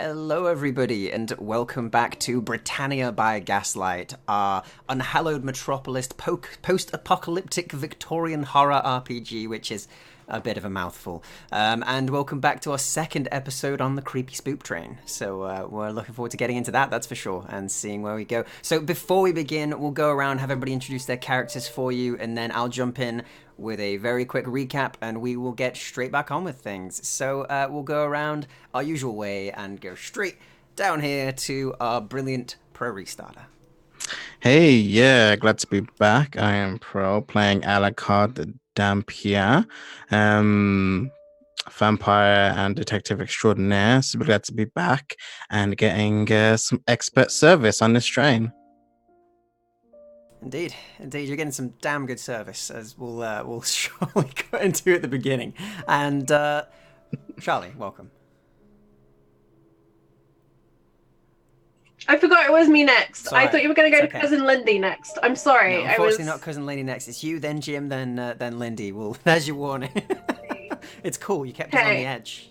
Hello everybody and welcome back to Britannia by Gaslight, our Unhallowed Metropolis post-apocalyptic Victorian Horror RPG, which is a bit of a mouthful. And welcome back to our second episode on the Creepy Spook Train. So we're looking forward to getting into that, that's for sure, and seeing where we go. So before we begin, we'll go around, have everybody introduce their characters for you, and then I'll jump in with a very quick recap, and we will get straight back on with things. So we'll go around our usual way and go straight down here to our brilliant Pro Restarter. Hey, yeah, glad to be back. I am Pro, playing Alucard the Dampier, vampire and detective extraordinaire. So glad to be back and getting some expert service on this train. Indeed, you're getting some damn good service, as we'll surely go into at the beginning. And Charlie, welcome. I forgot it was me next. Sorry. I thought you were going to go It's to okay. Cousin Lindy next. I'm sorry. No, unfortunately, not Cousin Lindy next. It's you, then Jim, then Lindy. Well, there's your warning. It's cool. You kept us on the edge.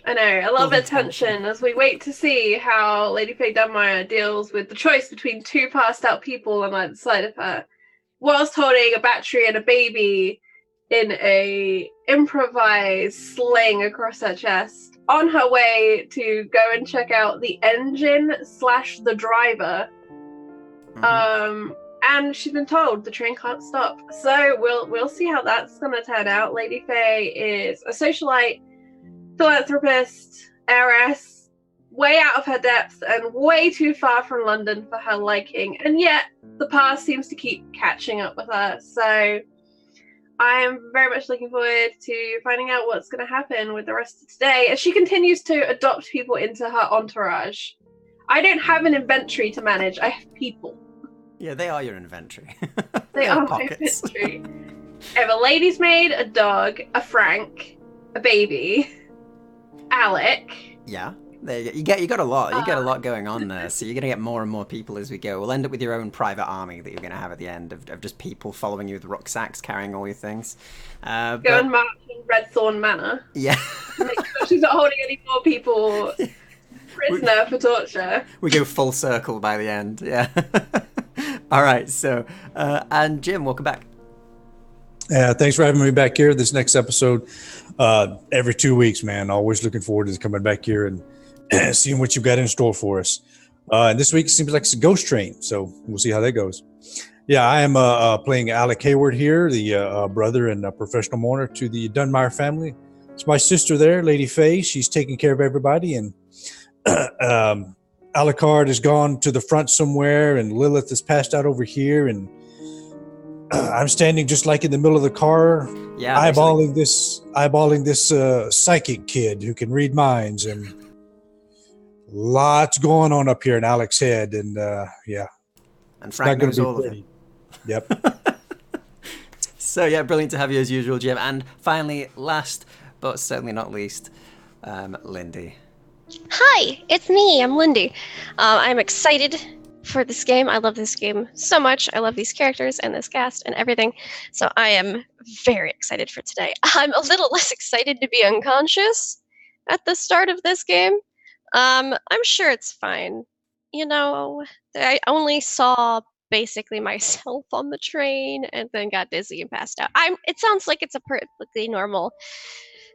I know. I love the tension as we wait to see how Lady Faye Dunmire deals with the choice between two passed out people on either side of her, whilst holding a battery and a baby in a improvised sling across her chest, on her way to go and check out the engine / the driver. And she's been told the train can't stop. So we'll see how that's gonna turn out. Lady Faye is a socialite, philanthropist, heiress, way out of her depth and way too far from London for her liking, and yet the past seems to keep catching up with her. So I am very much looking forward to finding out what's going to happen with the rest of today as she continues to adopt people into her entourage. I don't have an inventory to manage, I have people. Yeah, they are your inventory. They are my pockets. inventory. I have a lady's maid, a dog, a Frank, a baby, Alec. Yeah, there you go. You got a lot. You got a lot going on there. So you're gonna get more and more people as we go. We'll end up with your own private army that you're gonna have at the end of just people following you with rucksacks, carrying all your things. Go and march in Redthorn Manor. Yeah. Make sure she's not holding any more people prisoner for torture. We go full circle by the end. Yeah. All right. So, and Jim, welcome back. Thanks for having me back here. This next episode, every 2 weeks, man. Always looking forward to coming back here and seeing what you've got in store for us. And this week seems like it's a ghost train, so we'll see how that goes. Yeah, I am playing Alec Hayward here, the brother and professional mourner to the Dunmire family. It's my sister there, Lady Faye. She's taking care of everybody, and Alucard has gone to the front somewhere, and Lilith has passed out over here, and I'm standing just like in the middle of the car, eyeballing this psychic kid who can read minds, and lots going on up here in Alec's head, and yeah. And Frank knows all of it. Yep. So yeah, brilliant to have you as usual, Jim. And finally, last but certainly not least, Lindy. Hi, it's me. I'm Lindy. I'm excited for this game. I love this game so much. I love these characters and this cast and everything. So I am very excited for today. I'm a little less excited to be unconscious at the start of this game. I'm sure it's fine. You know, I only saw basically myself on the train and then got dizzy and passed out. It sounds like it's a perfectly normal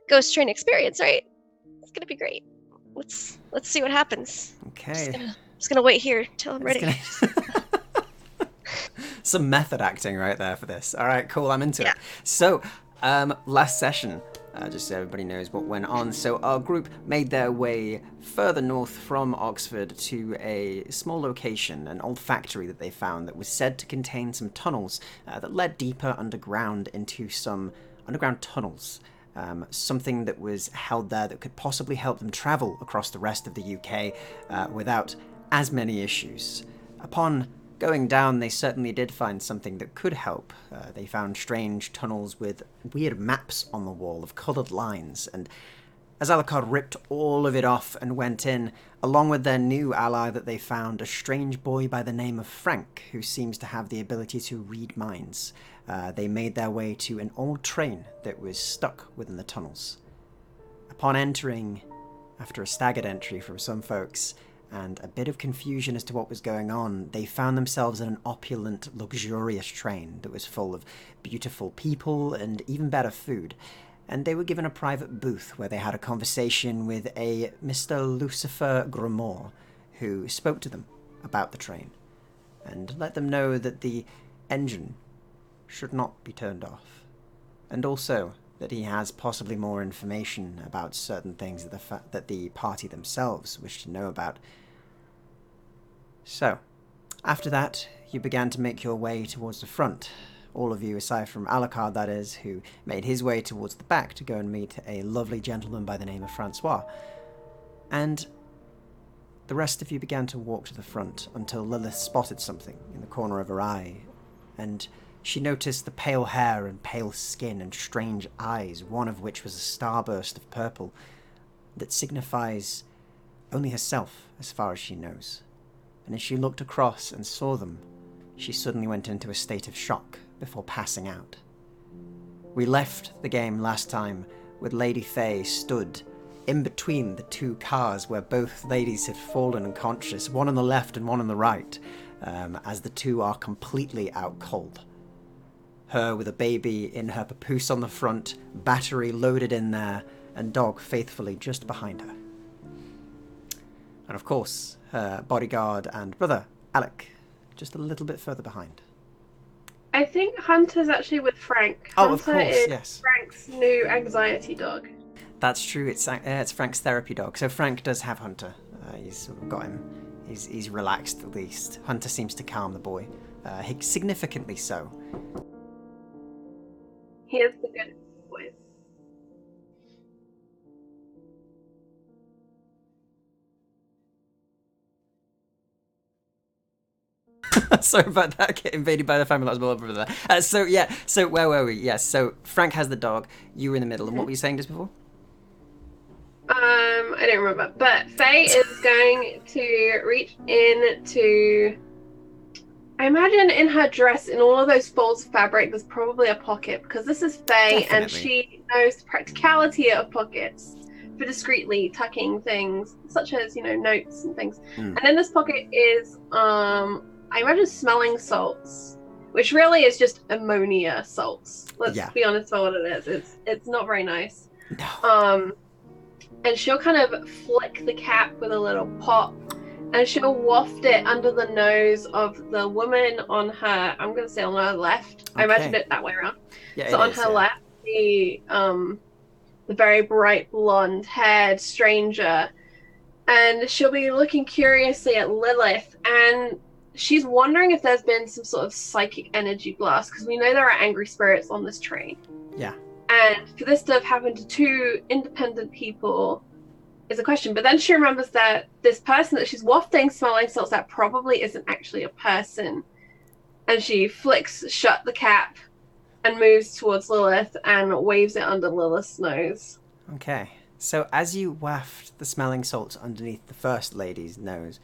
ghost train experience, right? It's gonna be great. Let's see what happens. Okay. Just gonna wait here till I'm ready. Some method acting right there for this. All right, cool. I'm into it. So, last session, just so everybody knows what went on. So our group made their way further north from Oxford to a small location, an old factory that they found that was said to contain some tunnels that led deeper underground into some underground tunnels. Something that was held there that could possibly help them travel across the rest of the UK without as many issues. Upon going down, they certainly did find something that could help. They found strange tunnels with weird maps on the wall of coloured lines, and as Alucard ripped all of it off and went in, along with their new ally that they found, a strange boy by the name of Frank, who seems to have the ability to read minds. They made their way to an old train that was stuck within the tunnels. Upon entering after a staggered entry from some folks and a bit of confusion as to what was going on, they found themselves in an opulent, luxurious train that was full of beautiful people and even better food. And they were given a private booth where they had a conversation with a Mr. Lucifer Grimoire, who spoke to them about the train and let them know that the engine should not be turned off. And also that he has possibly more information about certain things that the party themselves wish to know about. So, after that, you began to make your way towards the front. All of you, aside from Alucard, that is, who made his way towards the back to go and meet a lovely gentleman by the name of Francois. And the rest of you began to walk to the front until Lilith spotted something in the corner of her eye, and she noticed the pale hair and pale skin and strange eyes, one of which was a starburst of purple that signifies only herself as far as she knows. And as she looked across and saw them, she suddenly went into a state of shock before passing out. We left the game last time with Lady Faye stood in between the two cars where both ladies had fallen unconscious, one on the left and one on the right, as the two are completely out cold. Her with a baby in her papoose on the front, battery loaded in there, and dog faithfully just behind her. And of course, her bodyguard and brother, Alec, just a little bit further behind. I think Hunter's actually with Frank. Oh, of Hunter course, is yes. Frank's new anxiety dog. That's true. It's Frank's therapy dog. So Frank does have Hunter. He's sort of got him. He's relaxed at least. Hunter seems to calm the boy, significantly so. He is the good boy. Sorry about that. Get invaded by the family. That was well over there. So where were we? Yes. So Frank has the dog. You were in the middle. And what were you saying just before? I don't remember. But Faye is going to reach into. I imagine in her dress, in all of those folds of fabric, there's probably a pocket because this is Faye, Definitely. and she knows the practicality of pockets for discreetly tucking things, such as notes and things. And in this pocket is I imagine smelling salts, which really is just ammonia salts. Let's be honest about what it is. It's not very nice. No. And she'll kind of flick the cap with a little pop, and she'll waft it under the nose of the woman on her. I'm going to say on her left. I imagined it that way around. Yeah, so on her left, the very bright blonde-haired stranger, and she'll be looking curiously at Lilith, and she's wondering if there's been some sort of psychic energy blast, because we know there are angry spirits on this train. Yeah. And for this to have happened to two independent people is a question. But then she remembers that this person that she's wafting smelling salts at probably isn't actually a person. And she flicks shut the cap and moves towards Lilith and waves it under Lilith's nose. Okay. So as you waft the smelling salts underneath the first lady's nose,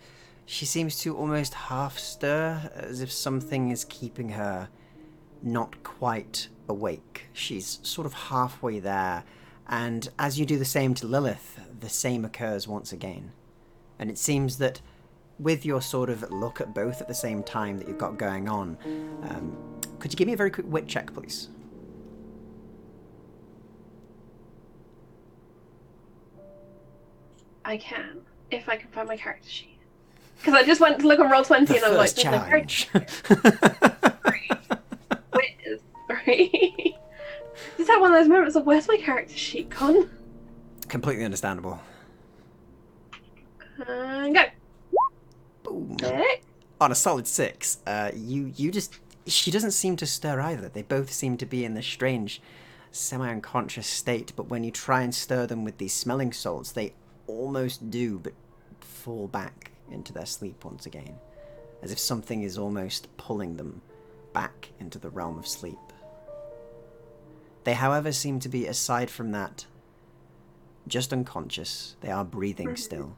she seems to almost half stir, as if something is keeping her not quite awake. She's sort of halfway there, and as you do the same to Lilith, the same occurs once again. And it seems that with your sort of look at both at the same time that you've got going on, could you give me a very quick wit check, please? I can, if I can find my character sheet. Because I just went to look on Roll20 and I was like, First challenge. Wit is 3. Just had one of those moments of, where's my character sheet gone? Completely understandable. Go. Boom. 6. On a solid 6, she doesn't seem to stir either. They both seem to be in this strange semi-unconscious state, but when you try and stir them with these smelling salts, they almost do, but fall back into their sleep once again, as if something is almost pulling them back into the realm of sleep. They, however, seem to be, aside from that, just unconscious. They are breathing still.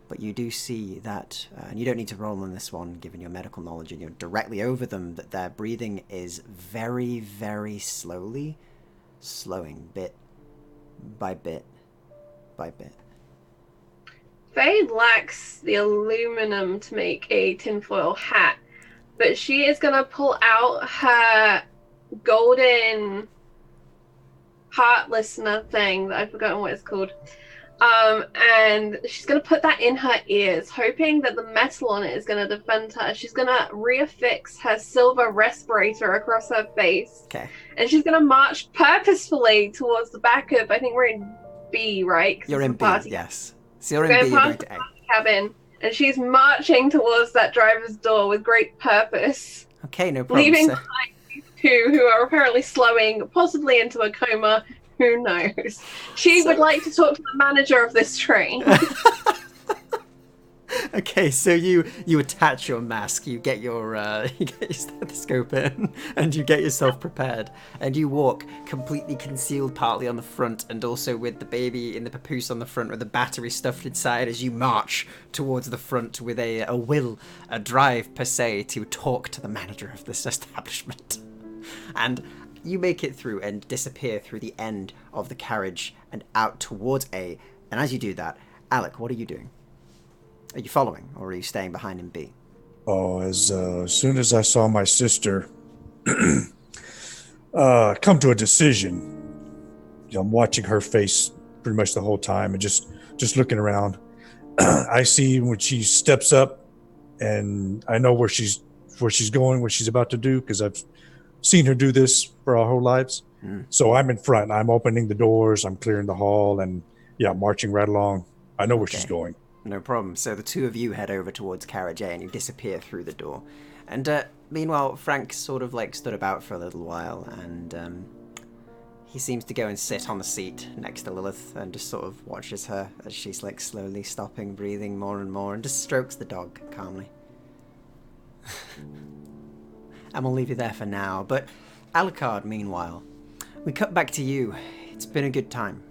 But you do see that, and you don't need to roll on this one, given your medical knowledge, and you're directly over them, that their breathing is very, very slowly slowing, bit by bit by bit. Faye lacks the aluminum to make a tinfoil hat, but she is going to pull out her golden heart listener thing that I've forgotten what it's called. And she's going to put that in her ears, hoping that the metal on it is going to defend her. She's going to reaffix her silver respirator across her face. Okay. And she's going to march purposefully towards the back of, I think we're in B, right? You're in B, yes. So you're We're in B, you're going past to A. the cabin, and she's marching towards that driver's door with great purpose. Okay, no problem. Leaving behind these two who are apparently slowing, possibly into a coma. Who knows? She would like to talk to the manager of this train. Okay, so you attach your mask, you get your stethoscope in, and you get yourself prepared, and you walk completely concealed, partly on the front, and also with the baby in the papoose on the front with the battery stuffed inside, as you march towards the front with a drive per se to talk to the manager of this establishment, and you make it through and disappear through the end of the carriage and out towards A. And as you do that, Alec, what are you doing? Are you following, or are you staying behind in B? Oh, as soon as I saw my sister come to a decision, I'm watching her face pretty much the whole time and just looking around. I see when she steps up, and I know where she's going, what she's about to do, because I've seen her do this for our whole lives. So I'm in front. I'm opening the doors. I'm clearing the hall, and marching right along. I know where she's going. No problem. So the two of you head over towards carriage A, and you disappear through the door. And meanwhile, Frank sort of like stood about for a little while, and he seems to go and sit on the seat next to Lilith and just sort of watches her as she's like slowly stopping, breathing more and more, and just strokes the dog calmly. And we'll leave you there for now. But Alucard, meanwhile, we cut back to you. It's been a good time.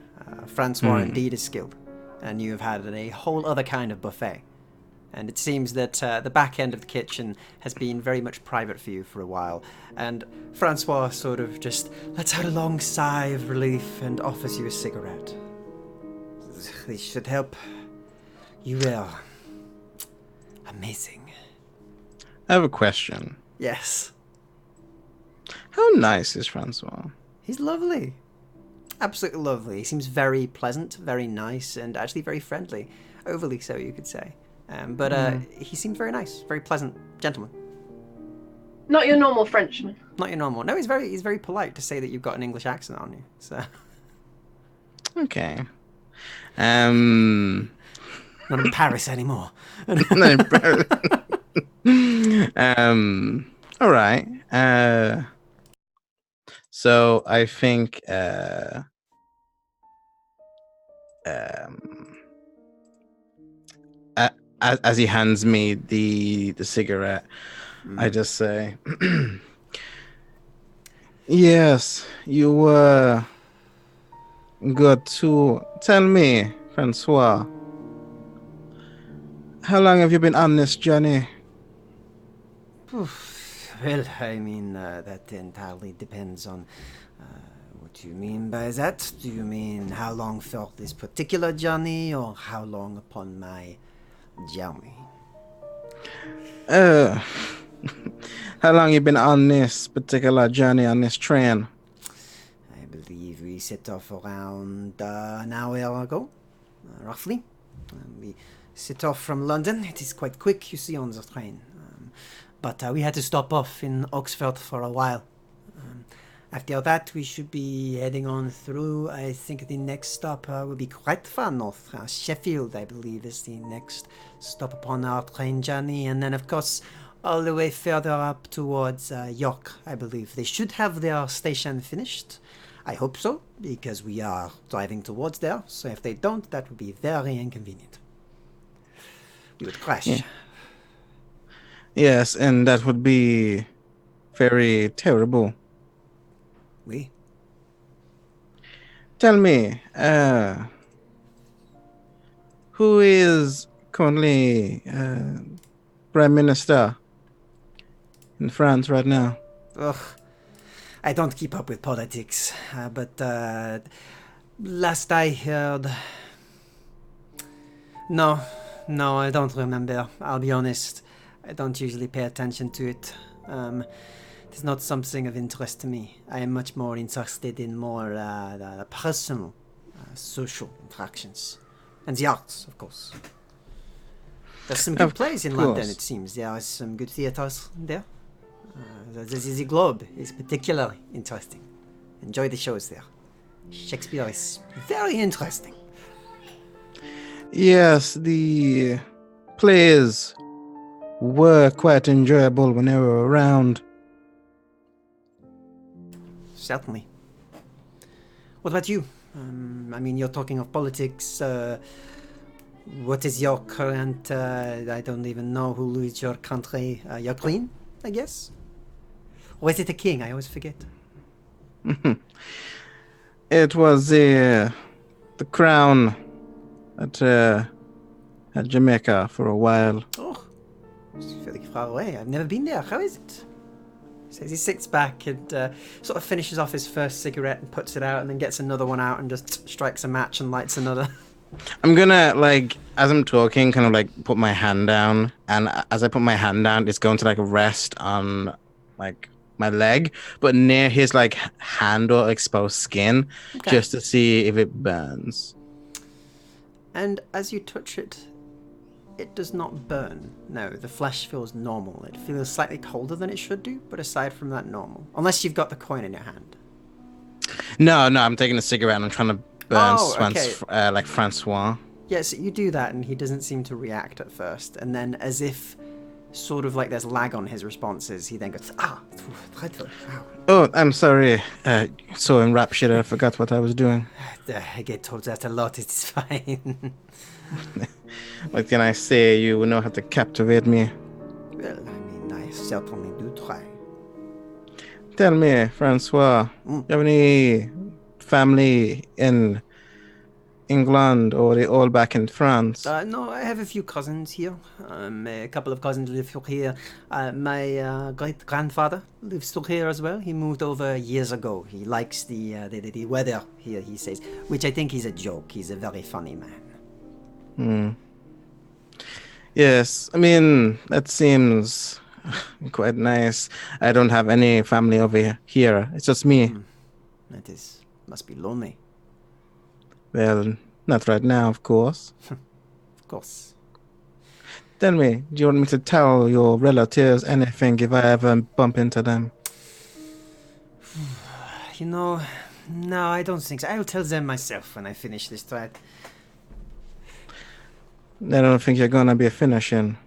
Francois indeed is skilled, and you have had a whole other kind of buffet. And it seems that the back end of the kitchen has been very much private for you for a while. And Francois sort of just lets out a long sigh of relief and offers you a cigarette. This should help. You will. Amazing. I have a question. Yes. How nice is Francois? He's lovely. Absolutely lovely. He seems very pleasant, very nice, and actually very friendly. Overly so, you could say. But he seemed very nice, very pleasant gentleman. Not your normal Frenchman. Not your normal. No, he's very polite to say that you've got an English accent on you. So. Okay. Not in Paris anymore. Not in Paris. All right. So I think as he hands me the cigarette, I just say, yes, you were good to tell me, Francois. How long have you been on this journey? Well, I mean, that entirely depends on what you mean by that. Do you mean how long for this particular journey, or how long upon my journey? How long you been on this particular journey on this train? I believe we set off around an hour ago, roughly. We set off from London. It is quite quick, you see, on the train. But we had to stop off in Oxford for a while. After that, we should be heading on through. I think the next stop will be quite far north. Sheffield, I believe, is the next stop upon our train journey. And then, of course, all the way further up towards York, I believe. They should have their station finished. I hope so, because we are driving towards there. So if they don't, that would be very inconvenient. We would crash. Yeah. Yes, and that would be very terrible. Oui. Tell me, who is currently Prime Minister in France right now? Ugh. I don't keep up with politics, but last I heard, No, I don't remember. I'll be honest. I don't usually pay attention to it. It's not something of interest to me. I am much more interested in more the personal, social interactions. And the arts, of course. There's some good plays in London, it seems. There are some good theatres there. The Globe is particularly interesting. Enjoy the shows there. Shakespeare is very interesting. Yes, the plays were quite enjoyable when they were around. Certainly. What about you? I mean, you're talking of politics. What is your current... I don't even know who leads your country. Your queen, I guess? Or is it a king? I always forget. It was the crown at Jamaica for a while. Oh, it's fairly far away. I've never been there. How is it? So he sits back and sort of finishes off his first cigarette and puts it out and then gets another one out and just strikes a match and lights another. I'm gonna, like, as I'm talking, kind of like put my hand down, and as I put my hand down, it's going to like rest on like my leg, but near his like hand or exposed skin, just to see if it burns. And as you touch it, it does not burn. No, the flesh feels normal. It feels slightly colder than it should do, but aside from that, normal. Unless you've got the coin in your hand. No, I'm taking a cigarette and I'm trying to burn okay. like Francois. Yes, you do that and he doesn't seem to react at first. And then as if sort of like there's lag on his responses, he then goes, dreadful. Oh, I'm sorry. So enraptured I forgot what I was doing. I get told that a lot, it's fine. What can I say? You know how to captivate me. Well, I mean, I certainly do try. Tell me, Francois, you have any family in England, or are they all back in France? No, I have a few cousins here. A couple of cousins live here. My great-grandfather lives still here as well. He moved over years ago. He likes the weather here, he says, which I think is a joke. He's a very funny man. Yes, I mean, that seems quite nice. I don't have any family over here. It's just me. That must be lonely. Well, not right now, of course. Of course. Tell me, do you want me to tell your relatives anything if I ever bump into them? You know, no, I don't think so. I'll tell them myself when I finish this thread. I don't think you're gonna be finishing.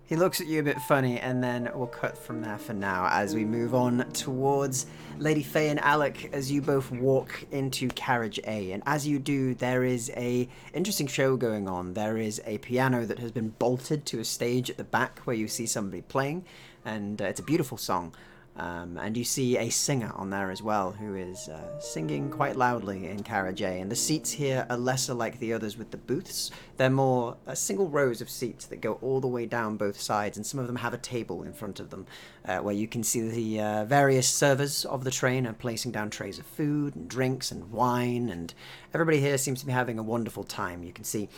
He looks at you a bit funny, and then we'll cut from there for now as we move on towards Lady Faye and Alec as you both walk into Carriage A. And as you do, there is a interesting show going on. There is a piano that has been bolted to a stage at the back where you see somebody playing, and it's a beautiful song. And you see a singer on there as well who is singing quite loudly in Carriage A. And the seats here are lesser like the others with the booths. They're more single rows of seats that go all the way down both sides, and some of them have a table in front of them where you can see the various servers of the train are placing down trays of food and drinks and wine, and everybody here seems to be having a wonderful time. You can see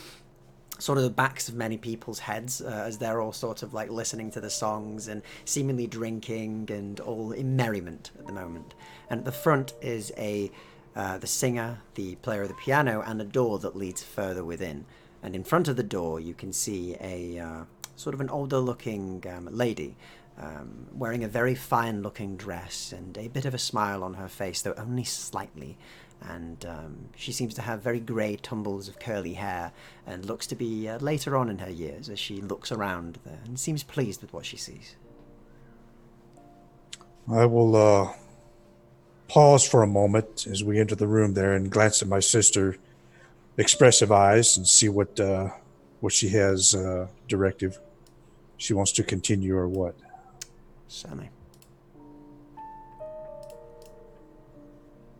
sort of the backs of many people's heads as they're all sort of like listening to the songs and seemingly drinking and all in merriment at the moment. And at the front is the singer, the player of the piano, and a door that leads further within. And in front of the door you can see a sort of an older looking lady wearing a very fine looking dress and a bit of a smile on her face, though only slightly. And she seems to have very grey tumbles of curly hair and looks to be later on in her years as she looks around there and seems pleased with what she sees. I will pause for a moment as we enter the room there and glance at my sister, expressive eyes, and see what she has directive. She wants to continue or what? Certainly.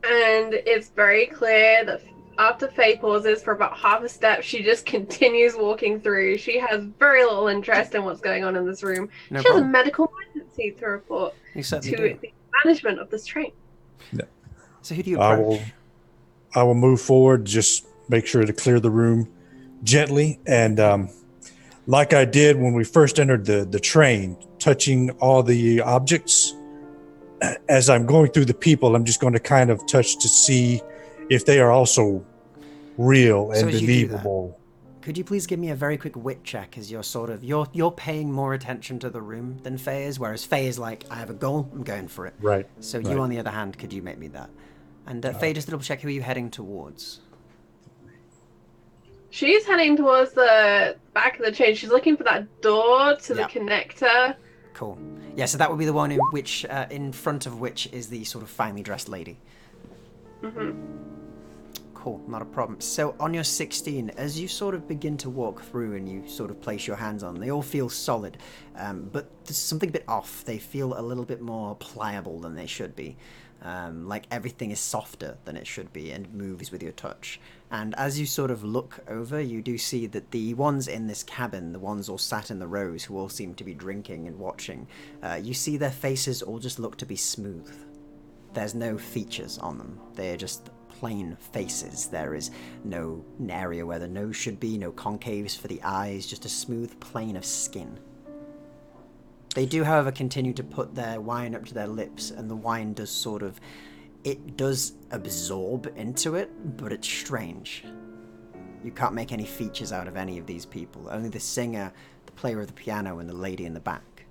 And it's very clear that after Faye pauses for about half a step, she just continues walking through. She has very little interest in what's going on in this room. No she problem. has a medical emergency to report to the management of this train. Yeah. So who do you approach? I will move forward, just make sure to clear the room gently. And like I did when we first entered the train, touching all the objects, as I'm going through the people, I'm just going to kind of touch to see if they are also real and So as you do that, believable. could you please give me a very quick wit check, as you're paying more attention to the room than Faye is, whereas Faye is like, I have a goal, I'm going for it. Right. So you, on the other hand, could you make me that? And Faye, just double check, who are you heading towards? She's heading towards the back of the train. She's looking for that door to the Yep. connector. Cool. Yeah, so that would be the one in front of which is the sort of finely dressed lady. Mm-hmm. Cool, not a problem. So on your 16, as you sort of begin to walk through and you sort of place your hands on, they all feel solid, but there's something a bit off. They feel a little bit more pliable than they should be. Like everything is softer than it should be and moves with your touch. And as you sort of look over, you do see that the ones in this cabin, the ones all sat in the rows who all seem to be drinking and watching, you see their faces all just look to be smooth. There's no features on them. They're just plain faces. There is no area where the nose should be, no concaves for the eyes, just a smooth plane of skin. They do, however, continue to put their wine up to their lips, and the wine does it does absorb into it, but it's strange. You can't make any features out of any of these people. Only the singer, the player of the piano, and the lady in the back.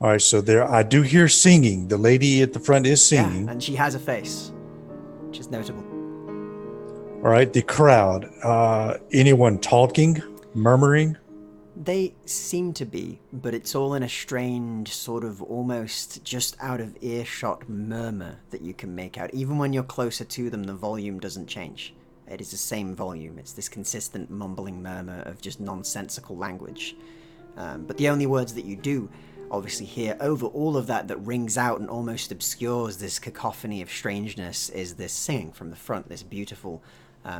All right, so there I do hear singing. The lady at the front is singing. Yeah, and she has a face, which is notable. All right, the crowd. Anyone talking, murmuring? They seem to be, but it's all in a strange, sort of almost just out of earshot murmur that you can make out. Even when you're closer to them, the volume doesn't change. It is the same volume. It's this consistent mumbling murmur of just nonsensical language. But the only words that you do obviously hear over all of that rings out and almost obscures this cacophony of strangeness is this singing from the front, this beautiful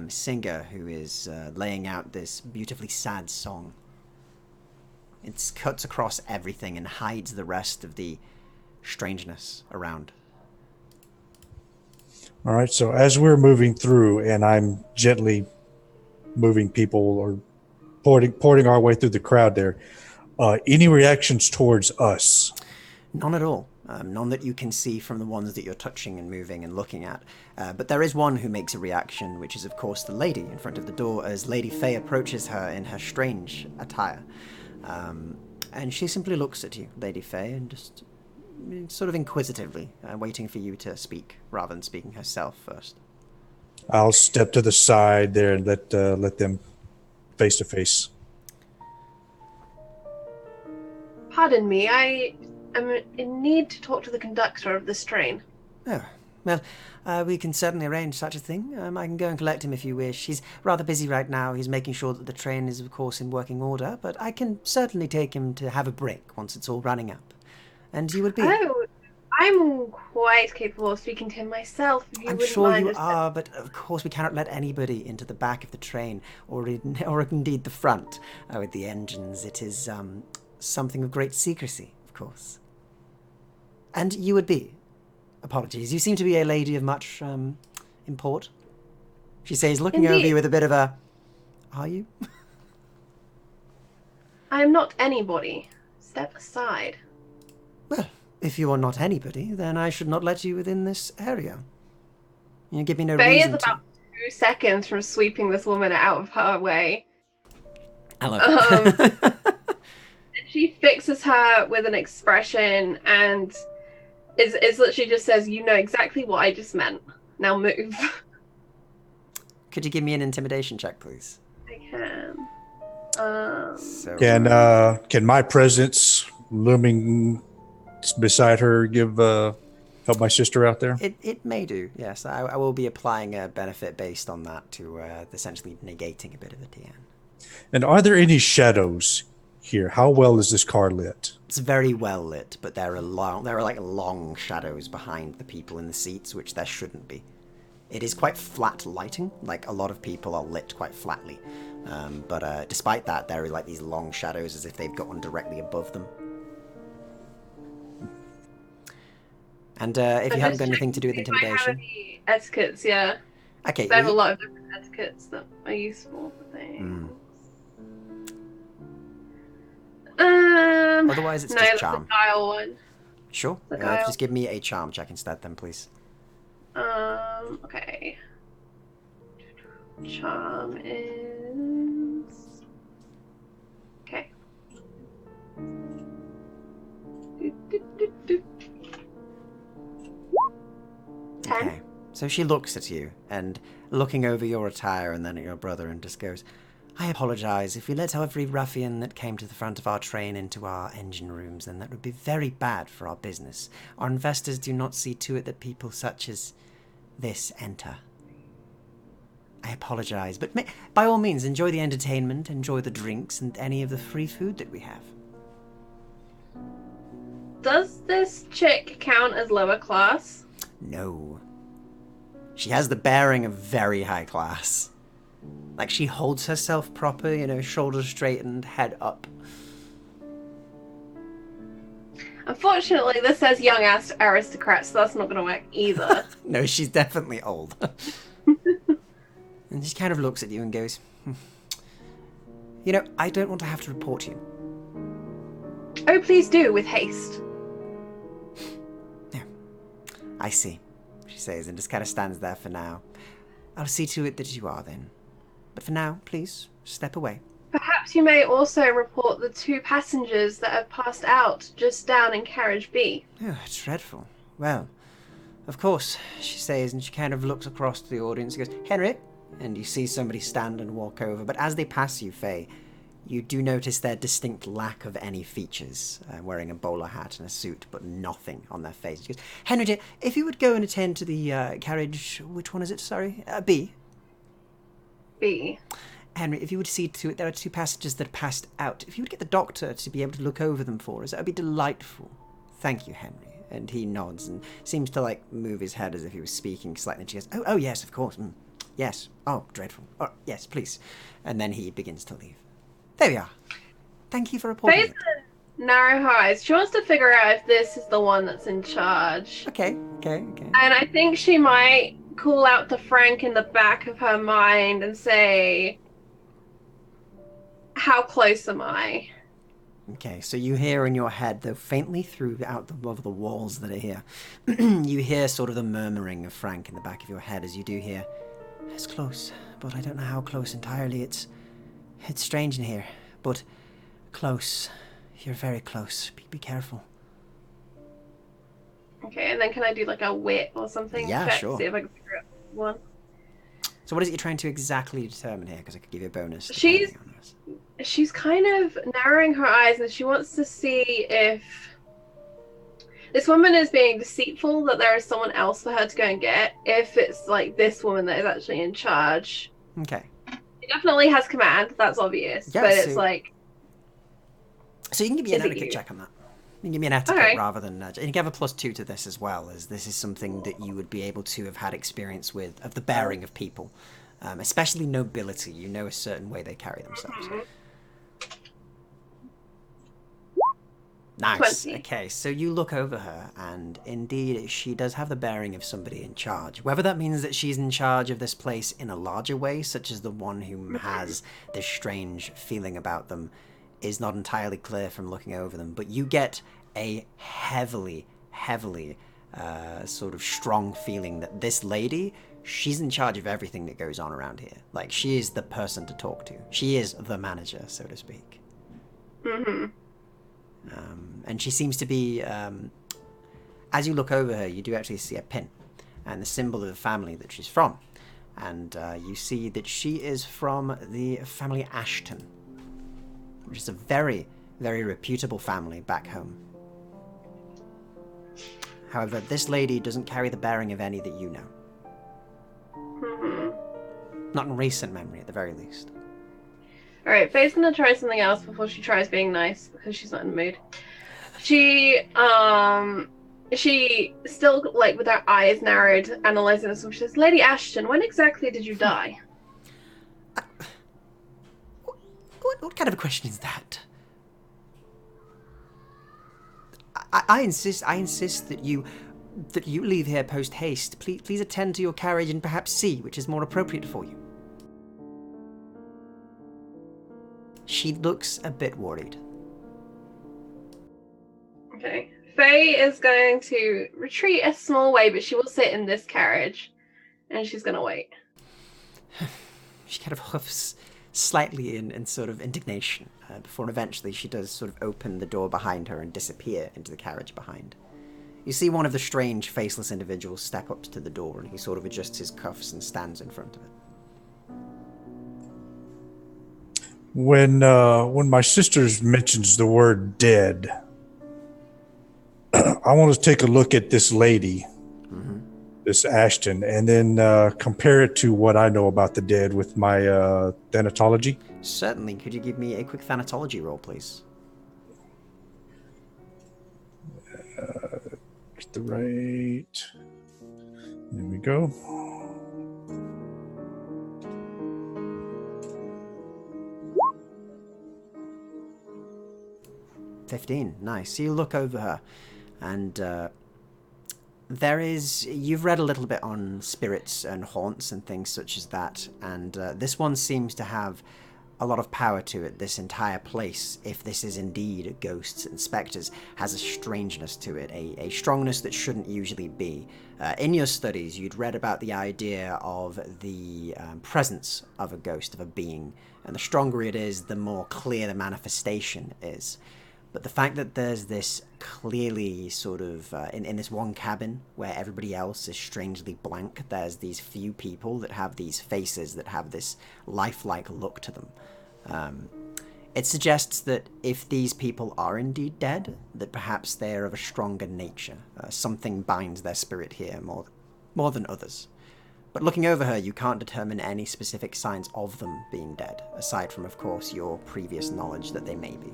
singer who is laying out this beautifully sad song. It cuts across everything and hides the rest of the strangeness around. All right, so as we're moving through and I'm gently moving people or porting our way through the crowd there, any reactions towards us? None at all. None that you can see from the ones that you're touching and moving and looking at. But there is one who makes a reaction, which is, of course, the lady in front of the door as Lady Faye approaches her in her strange attire. And she simply looks at you, Lady Faye, and just sort of inquisitively, waiting for you to speak, rather than speaking herself first. I'll step to the side there and let them face to face. Pardon me, I am in need to talk to the conductor of this train. Oh, well, we can certainly arrange such a thing. I can go and collect him if you wish. He's rather busy right now. He's making sure that the train is, of course, in working order, but I can certainly take him to have a break once it's all running up. And you would be... Oh, I'm quite capable of speaking to him myself, if you I'm wouldn't sure mind. you are, but of course we cannot let anybody into the back of the train, or indeed the front, with the engines. It is something of great secrecy, of course. And you would be... Apologies, you seem to be a lady of much import. She says, looking over you with a bit of a... Are you? I am not anybody. Step aside. Well, if you are not anybody, then I should not let you within this area. You give me no Faye reason is about 2 seconds from sweeping this woman out of her way. Hello. And she fixes her with an expression and is literally just says, "You know exactly what I just meant. Now move." Could you give me an intimidation check, please? I can. Can my presence looming beside her give help my sister out there? It may do, yes. I will be applying a benefit based on that to essentially negating a bit of the TN. And are there any shadows here? How well is this car lit? It's very well lit, but there are long shadows behind the people in the seats, which there shouldn't be. It is quite flat lighting, like a lot of people are lit quite flatly. But despite that, there are like these long shadows as if they've got one directly above them. And if you haven't got anything to do with intimidation... I have any etiquettes, yeah. Okay. I have a lot of different etiquettes that are useful for things. Otherwise, it's no, just that's charm. a guile one. Sure. The guile. Just give me a charm check instead, then, please. Okay. Charm is... Okay. Do. 10. Okay. So she looks at you, and looking over your attire and then at your brother, and just goes, I apologize. If we let every ruffian that came to the front of our train into our engine rooms, then that would be very bad for our business. Our investors do not see to it that people such as this enter. I apologize, but by all means, enjoy the entertainment, enjoy the drinks, and any of the free food that we have. Does this chick count as lower class? No. She has the bearing of very high class. Like, she holds herself proper, shoulders straightened, head up. Unfortunately, this says young aristocrat, so that's not going to work either. No, she's definitely old. And she kind of looks at you and goes, I don't want to have to report you. Oh, please do, with haste. No. I see, she says, and just kind of stands there for now. I'll see to it that you are, then. But for now, please, step away. Perhaps you may also report the 2 passengers that have passed out just down in carriage B. Oh, dreadful. Well, of course, she says, and she kind of looks across to the audience and goes, Henry? And you see somebody stand and walk over. But as they pass you, Faye, you do notice their distinct lack of any features, wearing a bowler hat and a suit, but nothing on their face. She goes, Henry, dear, if you would go and attend to the carriage, which one is it, sorry? B. B. Henry, if you would see to it, there are 2 passengers that passed out. If you would get the doctor to be able to look over them for us, that would be delightful. Thank you, Henry. And he nods and seems to, move his head as if he was speaking slightly. And she goes, oh, yes, of course. Yes. Oh, dreadful. Oh, yes, please. And then he begins to leave. There we are. Thank you for reporting. Faye's narrow her eyes. She wants to figure out if this is the one that's in charge. Okay. And I think she might call out to Frank in the back of her mind and say, how close am I? Okay, so you hear in your head, though faintly throughout of the walls that are here, you hear sort of the murmuring of Frank in the back of your head as you do hear, it's close, but I don't know how close entirely. It's strange in here, but close. You're very close. Be careful. Okay, and then can I do a wit or something? Yeah, check sure. See if I can figure out one. So what is it you're trying to exactly determine here? Because I could give you a bonus. She's kind of narrowing her eyes and she wants to see if this woman is being deceitful, that there is someone else for her to go and get, if it's this woman that is actually in charge. Okay. She definitely has command, that's obvious. Yeah, but so, it's So you can give me an etiquette check on that. You can give me an etiquette Okay. rather than... and you can have a +2 to this as well, as this is something that you would be able to have had experience with, of the bearing of people. Especially nobility. You know a certain way they carry themselves. Mhm. Nice. 20. Okay, so you look over her, and indeed she does have the bearing of somebody in charge. Whether that means that she's in charge of this place in a larger way, such as the one who has this strange feeling about them, is not entirely clear from looking over them. But you get a heavily sort of strong feeling that this lady, she's in charge of everything that goes on around here. She is the person to talk to. She is the manager, so to speak. Mm-hmm. And she seems to be, as you look over her, you do actually see a pin and the symbol of the family that she's from. And you see that she is from the family Ashton, which is a very, very reputable family back home. However, this lady doesn't carry the bearing of any that you know. Mm-hmm. Not in recent memory, at the very least. Alright, Faye's gonna try something else before she tries being nice, because she's not in the mood. She still, with her eyes narrowed, analyzing this, she says, Lady Ashton, when exactly did you die? What kind of a question is that? I insist that you leave here post haste. Please attend to your carriage and perhaps see which is more appropriate for you. She looks a bit worried. Okay. Faye is going to retreat a small way, but she will sit in this carriage, and she's going to wait. She kind of huffs slightly in sort of indignation before eventually she does sort of open the door behind her and disappear into the carriage behind. You see one of the strange, faceless individuals step up to the door, and he sort of adjusts his cuffs and stands in front of it. When my sister mentions the word dead, I want to take a look at this lady, this Ashton, and then compare it to what I know about the dead with my thanatology. Certainly. Could you give me a quick thanatology roll, please? Get the right. There we go. $15. Nice. So you look over her, and you've read a little bit on spirits and haunts and things such as that, and this one seems to have a lot of power to it. This entire place, if this is indeed ghosts and specters, has a strangeness to it, a strongness that shouldn't usually be. In your studies, you'd read about the idea of the presence of a ghost, of a being, and the stronger it is, the more clear the manifestation is. But the fact that there's this clearly sort of, in this one cabin where everybody else is strangely blank, there's these few people that have these faces that have this lifelike look to them. It suggests that if these people are indeed dead, that perhaps they're of a stronger nature. Something binds their spirit here more than others. But looking over her, you can't determine any specific signs of them being dead, aside from, of course, your previous knowledge that they may be.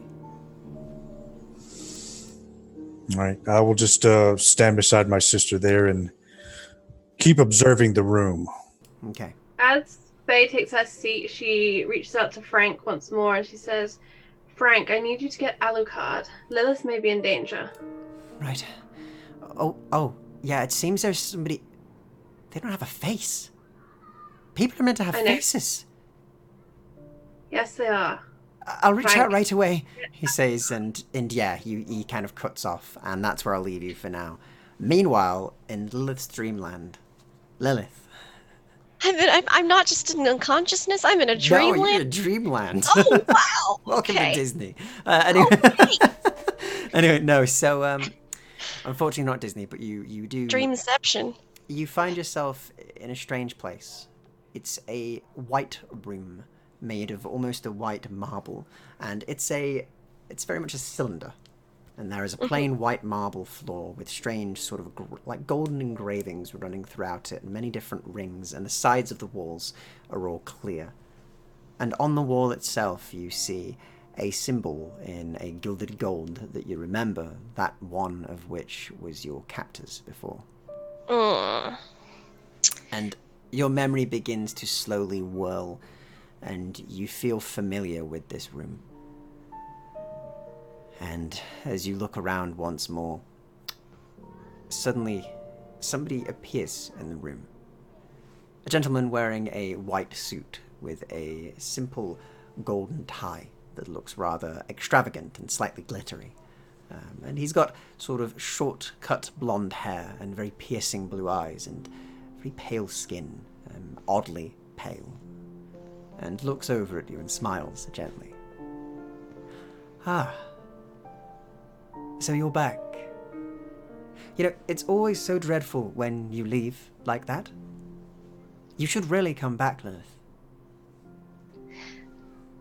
All right. I will just stand beside my sister there and keep observing the room. Okay. As Faye takes her seat, she reaches out to Frank once more and she says, Frank, I need you to get Alucard. Lilith may be in danger. Right. Oh, yeah, it seems there's somebody... They don't have a face. People are meant to have faces. Yes, they are. I'll reach out right away, he says, and yeah, he kind of cuts off, and that's where I'll leave you for now. Meanwhile, in Lilith's dreamland, Lilith. I'm not just in unconsciousness, I'm in a dreamland. No, you're in a dreamland. Oh, wow. Welcome okay. to Disney. Anyway, anyway, no, so, unfortunately not Disney, but you do... Dreamception. You find yourself in a strange place. It's a white room made of almost a white marble, and it's very much a cylinder, and there is a plain white marble floor with strange sort of like golden engravings running throughout it, and many different rings, and the sides of the walls are all clear. And on the wall itself you see a symbol in a gilded gold that you remember, that one of which was your captor's before. And your memory begins to slowly whirl, and you feel familiar with this room. And as you look around once more, suddenly somebody appears in the room. A gentleman wearing a white suit with a simple golden tie that looks rather extravagant and slightly glittery. And he's got sort of short-cut blonde hair and very piercing blue eyes and very pale skin, oddly pale. And looks over at you and smiles gently. Ah. So you're back. You know, it's always so dreadful when you leave like that. You should really come back, Lilith.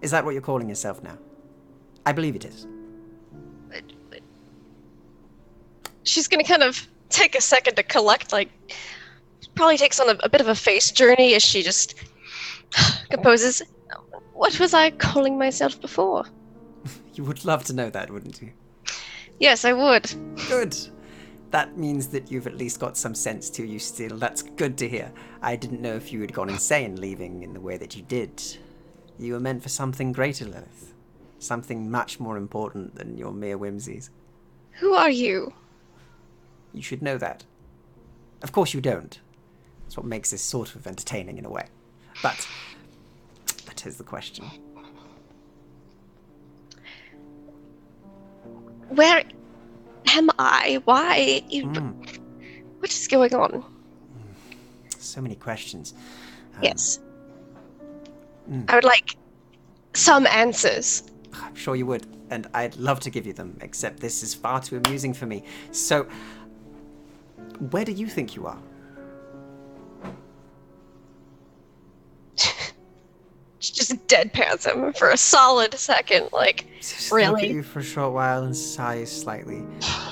Is that what you're calling yourself now? I believe it is. She's gonna kind of take a second to collect, probably takes on a bit of a face journey as she just composes. What was I calling myself before? You would love to know that, wouldn't you? Yes, I would. Good. That means that you've at least got some sense to you still. That's good to hear. I didn't know if you had gone insane leaving in the way that you did. You were meant for something greater, Lilith. Something much more important than your mere whimsies. Who are you? You should know that. Of course you don't. That's what makes this sort of entertaining in a way. But that is the question. Where am I? Why? What is going on? So many questions. Yes. I would like some answers. I'm sure you would, and I'd love to give you them, except this is far too amusing for me. So, where do you think you are? She just deadpans him for a solid second, like, Just really? look at you for a short while and sighs slightly,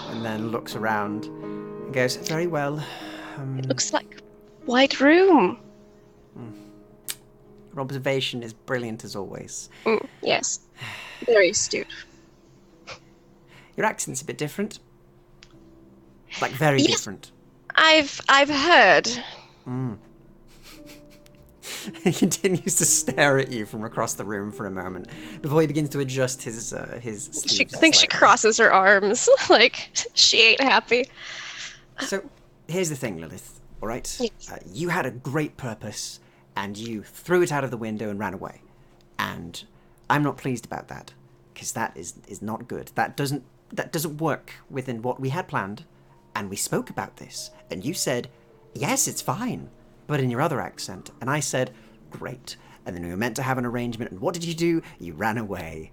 and then looks around and goes, very well. It looks like white room. Your observation is brilliant as always. Yes. Very astute. Your accent's a bit different. Like, very Yes. different. I've heard. He continues to stare at you from across the room for a moment before he begins to adjust his sleeves. She thinks she slightly. crosses her arms, like she ain't happy. So, here's the thing, Lilith, all right? Yes. You had a great purpose, and you threw it out of the window and ran away. And I'm not pleased about that, because that is not good. That doesn't work within what we had planned, and we spoke about this, and you said, yes, it's fine, but in your other accent, and I said, great. And then we were meant to have an arrangement, and what did you do? You ran away.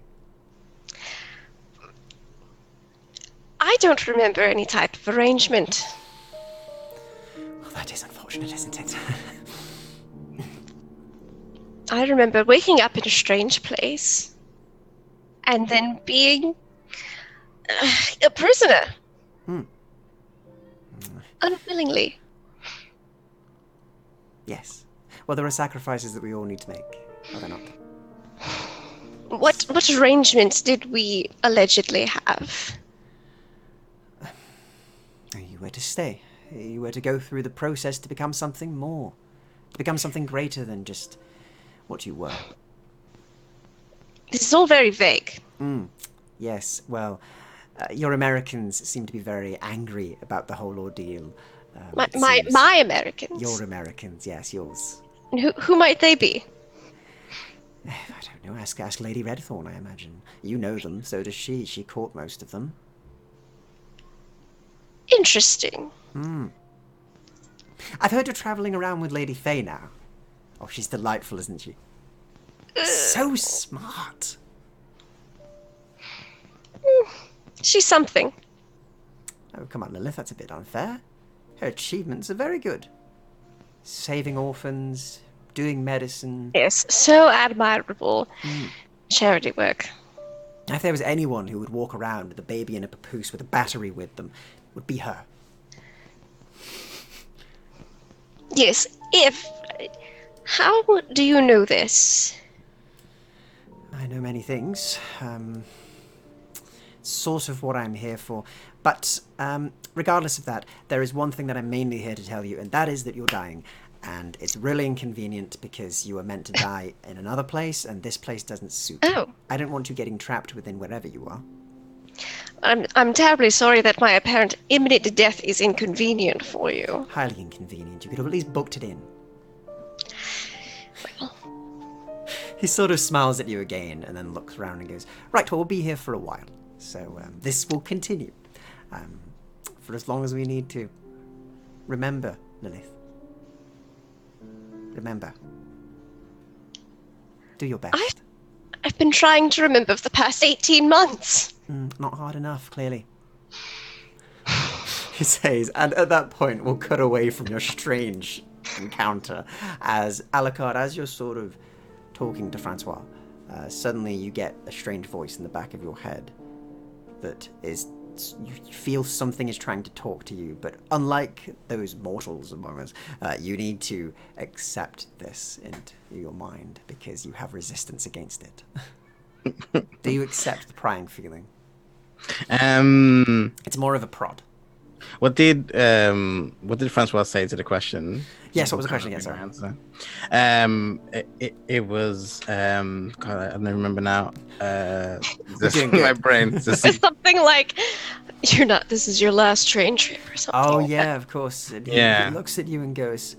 I don't remember any type of arrangement. Well, that is unfortunate, isn't it? I remember waking up in a strange place and then being a prisoner. Unwillingly. Yes. Well, there are sacrifices that we all need to make, are there not? What arrangements did we allegedly have? You were to stay. You were to go through the process to become something more. To become something greater than just what you were. This is all very vague. Yes, well, your Americans seem to be very angry about the whole ordeal. it seems. My Americans. Your Americans, yes, yours. And who might they be? I don't know. Ask Lady Redthorn, I imagine. You know them, so does she. She caught most of them. Interesting. I've heard you're travelling around with Lady Faye now. Oh, she's delightful, isn't she? So smart. She's something. Oh, come on, Lilith, that's a bit unfair. Her achievements are very good. Saving orphans, doing medicine. Yes, so admirable. Charity work. If there was anyone who would walk around with a baby in a papoose with a battery with them, it would be her. Yes, if... How do you know this? I know many things. Sort of what I'm here for. But regardless of that, there is one thing that I'm mainly here to tell you, and that is that you're dying. And it's really inconvenient because you were meant to die in another place, and this place doesn't suit. Oh. I don't want you getting trapped within wherever you are. I'm terribly sorry that my apparent imminent death is inconvenient for you. Highly inconvenient. You could have at least booked it in. He sort of smiles at you again and then looks around and goes, right, well, we'll be here for a while. So this will continue for as long as we need to. Remember, Lilith. Remember. Do your best. I've been trying to remember for the past 18 months. Not hard enough, clearly. He says, and at that point, we'll cut away from your strange encounter as Alucard, as you're sort of talking to Francois, suddenly you get a strange voice in the back of your head that is, you feel something is trying to talk to you, but unlike those mortals among us, you need to accept this into your mind because you have resistance against it. Do you accept the prying feeling? It's more of a prod. What did Francois say to the question? Yes, what was the question again? Sorry. It was God, I don't remember now. doing good. My brain. Something like, this is your last train trip or something. Oh like yeah, that. of course. And Yeah. He looks at you and goes,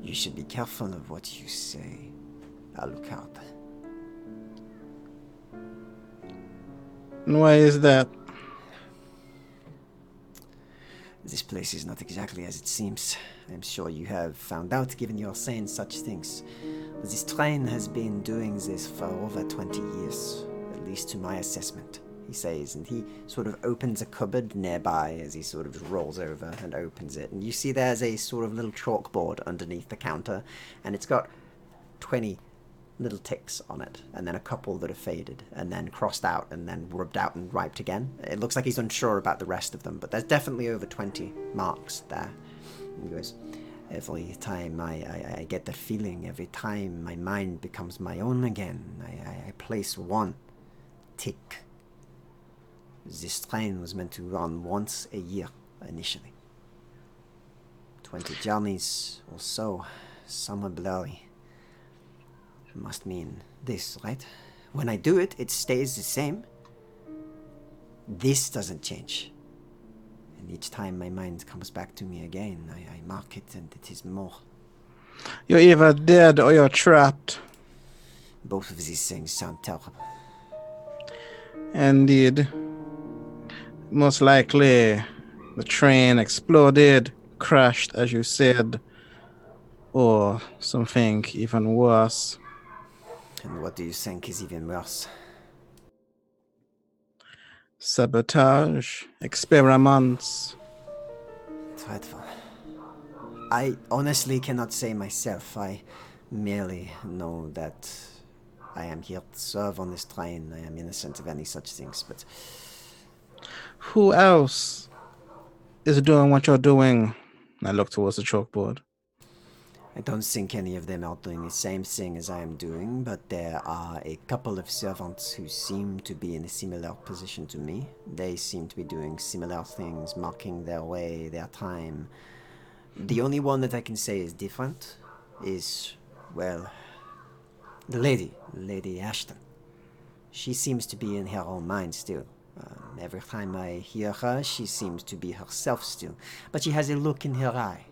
"You should be careful of what you say, Alucard." And why is that? This place is not exactly as it seems. I'm sure you have found out, given you're saying such things. But this train has been doing this for over 20 years, at least to my assessment, he says, and he sort of opens a cupboard nearby as he sort of just rolls over and opens it. And you see there's a sort of little chalkboard underneath the counter, and it's got 20 little ticks on it, and then a couple that are faded, and then crossed out, and then rubbed out and wiped again. It looks like he's unsure about the rest of them, but there's definitely over 20 marks there. He goes, every time I get the feeling, every time my mind becomes my own again, I place one tick. This train was meant to run once a year, initially. 20 journeys or so, some are blurry. Must mean this, right? When I do it, it stays the same. This doesn't change. And each time my mind comes back to me again, I mark it and it is more. You're either dead or you're trapped. Both of these things sound terrible. Indeed. Most likely, the train exploded, crashed, as you said, or something even worse. And what do you think is even worse? Sabotage, experiments. Dreadful. I honestly cannot say myself. I merely know that I am here to serve on this train. I am innocent of any such things, but Who else is doing what you're doing? I look towards the chalkboard. I don't think any of them are doing the same thing as I am doing, but there are a couple of servants who seem to be in a similar position to me. They seem to be doing similar things, marking their way, their time. The only one that I can say is different is, well, the Lady Ashton. She seems to be in her own mind still. Every time I hear her, she seems to be herself still, but she has a look in her eye.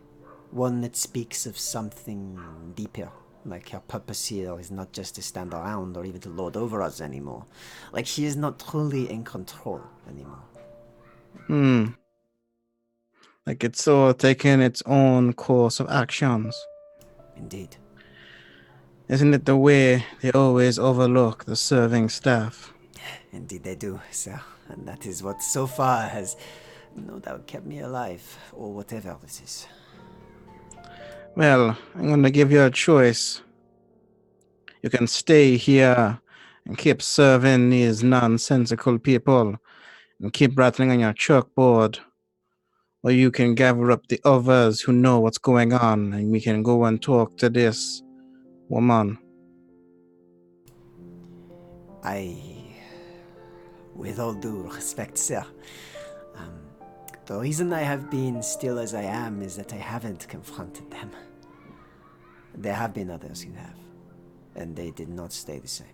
One that speaks of something deeper, like her purpose here is not just to stand around or even to lord over us anymore. Like she is not truly in control anymore. Like it's all taking its own course of actions. Indeed. Isn't it the way they always overlook the serving staff? Indeed they do, sir. And that is what so far has no doubt kept me alive, or whatever this is. Well, I'm going to give you a choice. You can stay here and keep serving these nonsensical people and keep rattling on your chalkboard. Or you can gather up the others who know what's going on and we can go and talk to this woman. With all due respect, sir, the reason I have been still as I am is that I haven't confronted them. There have been others who have, and they did not stay the same.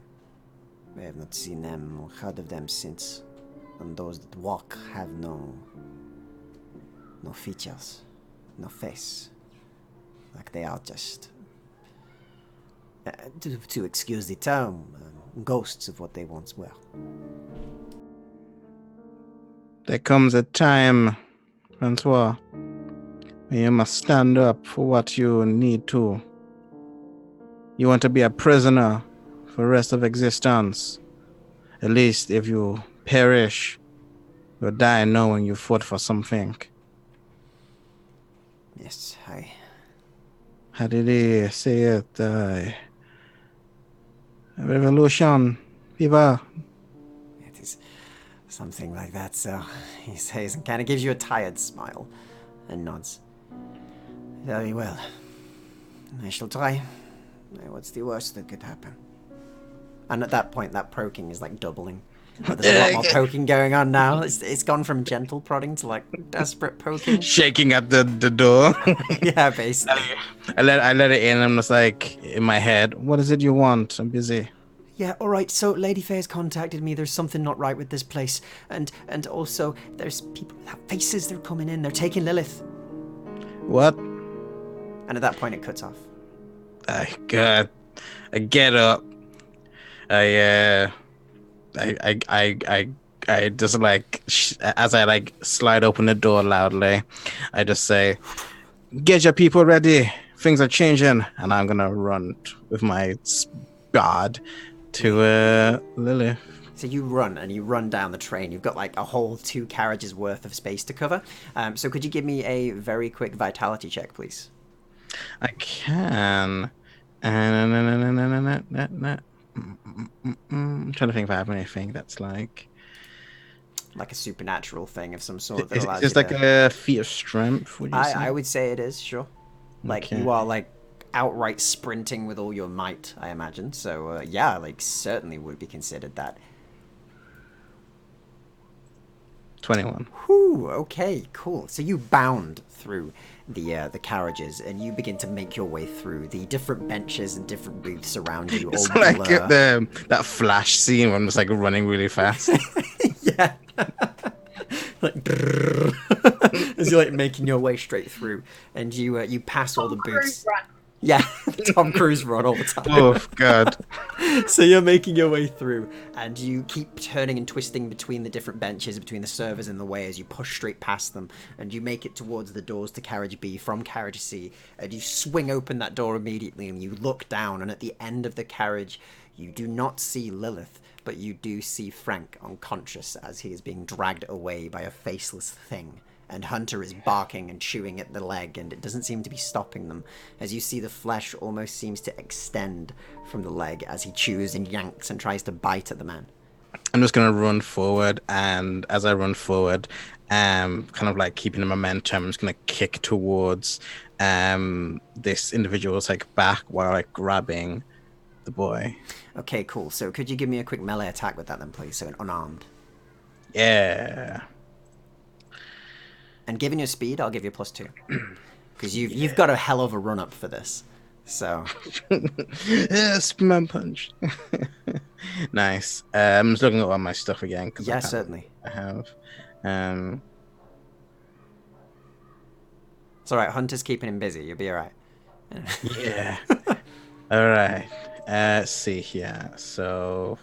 I have not seen them or heard of them since, and those that walk have no features, no face. Like they are just, to excuse the term, ghosts of what they once were. There comes a time, Francois, when you must stand up for what you need to. You want to be a prisoner for the rest of existence. At least if you perish, you'll die knowing you fought for something. Yes, How did he say it? Revolution, viva. It is something like that, sir. He says and kind of gives you a tired smile and nods. Very well. I shall try. What's the worst that could happen? And at that point, that poking is like doubling. There's a lot more poking going on now. It's gone from gentle prodding to like desperate poking. Shaking at the door. Yeah, basically. I let it in. I'm just like in my head. What is it you want? I'm busy. Yeah, all right. So Lady Faye's contacted me. There's something not right with this place, and also there's people without faces. They're coming in. They're taking Lilith. What? And at that point, it cuts off. God, I get up. I I just like as I like slide open the door loudly, I just say, "Get your people ready. Things are changing," and I'm gonna run with my guard to Lily. So you run down the train. You've got like a whole 2 carriages worth of space to cover. So could you give me a very quick vitality check, please? I can. I'm trying to think if I have anything that's like Like a supernatural thing of some sort that Is allows this you like to... a feat of strength? Would you say? I would say it is, sure. Like Okay. you are like outright sprinting with all your might, I imagine. So yeah, like certainly would be considered that. 21. Whew, okay, cool. So you bound through the carriages and you begin to make your way through the different benches and different booths around you. It's all like blur. that flash scene when it's like running really fast. Yeah. Like as you're like making your way straight through, and you pass all the booths. Yeah, Tom Cruise run all the time. Oh God! So you're making your way through, and you keep turning and twisting between the different benches, between the servers in the way as you push straight past them, and you make it towards the doors to carriage B from carriage C, and you swing open that door immediately, and you look down, and at the end of the carriage, you do not see Lilith, but you do see Frank unconscious as he is being dragged away by a faceless thing. And Hunter is barking and chewing at the leg, and it doesn't seem to be stopping them, as you see the flesh almost seems to extend from the leg as he chews and yanks and tries to bite at the man. I'm just gonna run forward, and as I run forward, kind of like keeping the momentum, I'm just gonna kick towards this individual's like back while like grabbing the boy. Okay, cool. So could you give me a quick melee attack with that then, please? So an unarmed. Yeah. And given your speed, I'll give you +2. Because you've got a hell of a run up for this. So Yes, man punch. Nice. I'm just looking at all my stuff again. yeah, certainly. I have. It's alright, Hunter's keeping him busy. You'll be alright. Yeah. All right. Let's see here. So,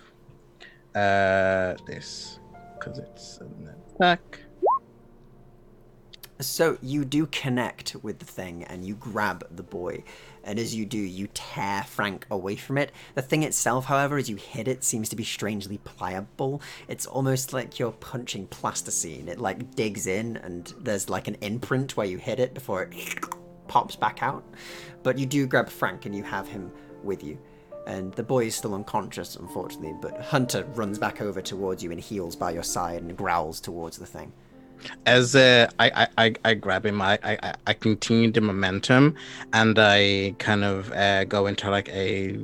this, because it's an attack. So you do connect with the thing and you grab the boy, and as you do, you tear Frank away from it. The thing itself, however, as you hit it, seems to be strangely pliable. It's almost like you're punching plasticine. It like digs in and there's like an imprint where you hit it before it pops back out. But you do grab Frank and you have him with you. And the boy is still unconscious, unfortunately, but Hunter runs back over towards you and heals by your side and growls towards the thing. As I grab him, I continue the momentum, and I kind of go into like a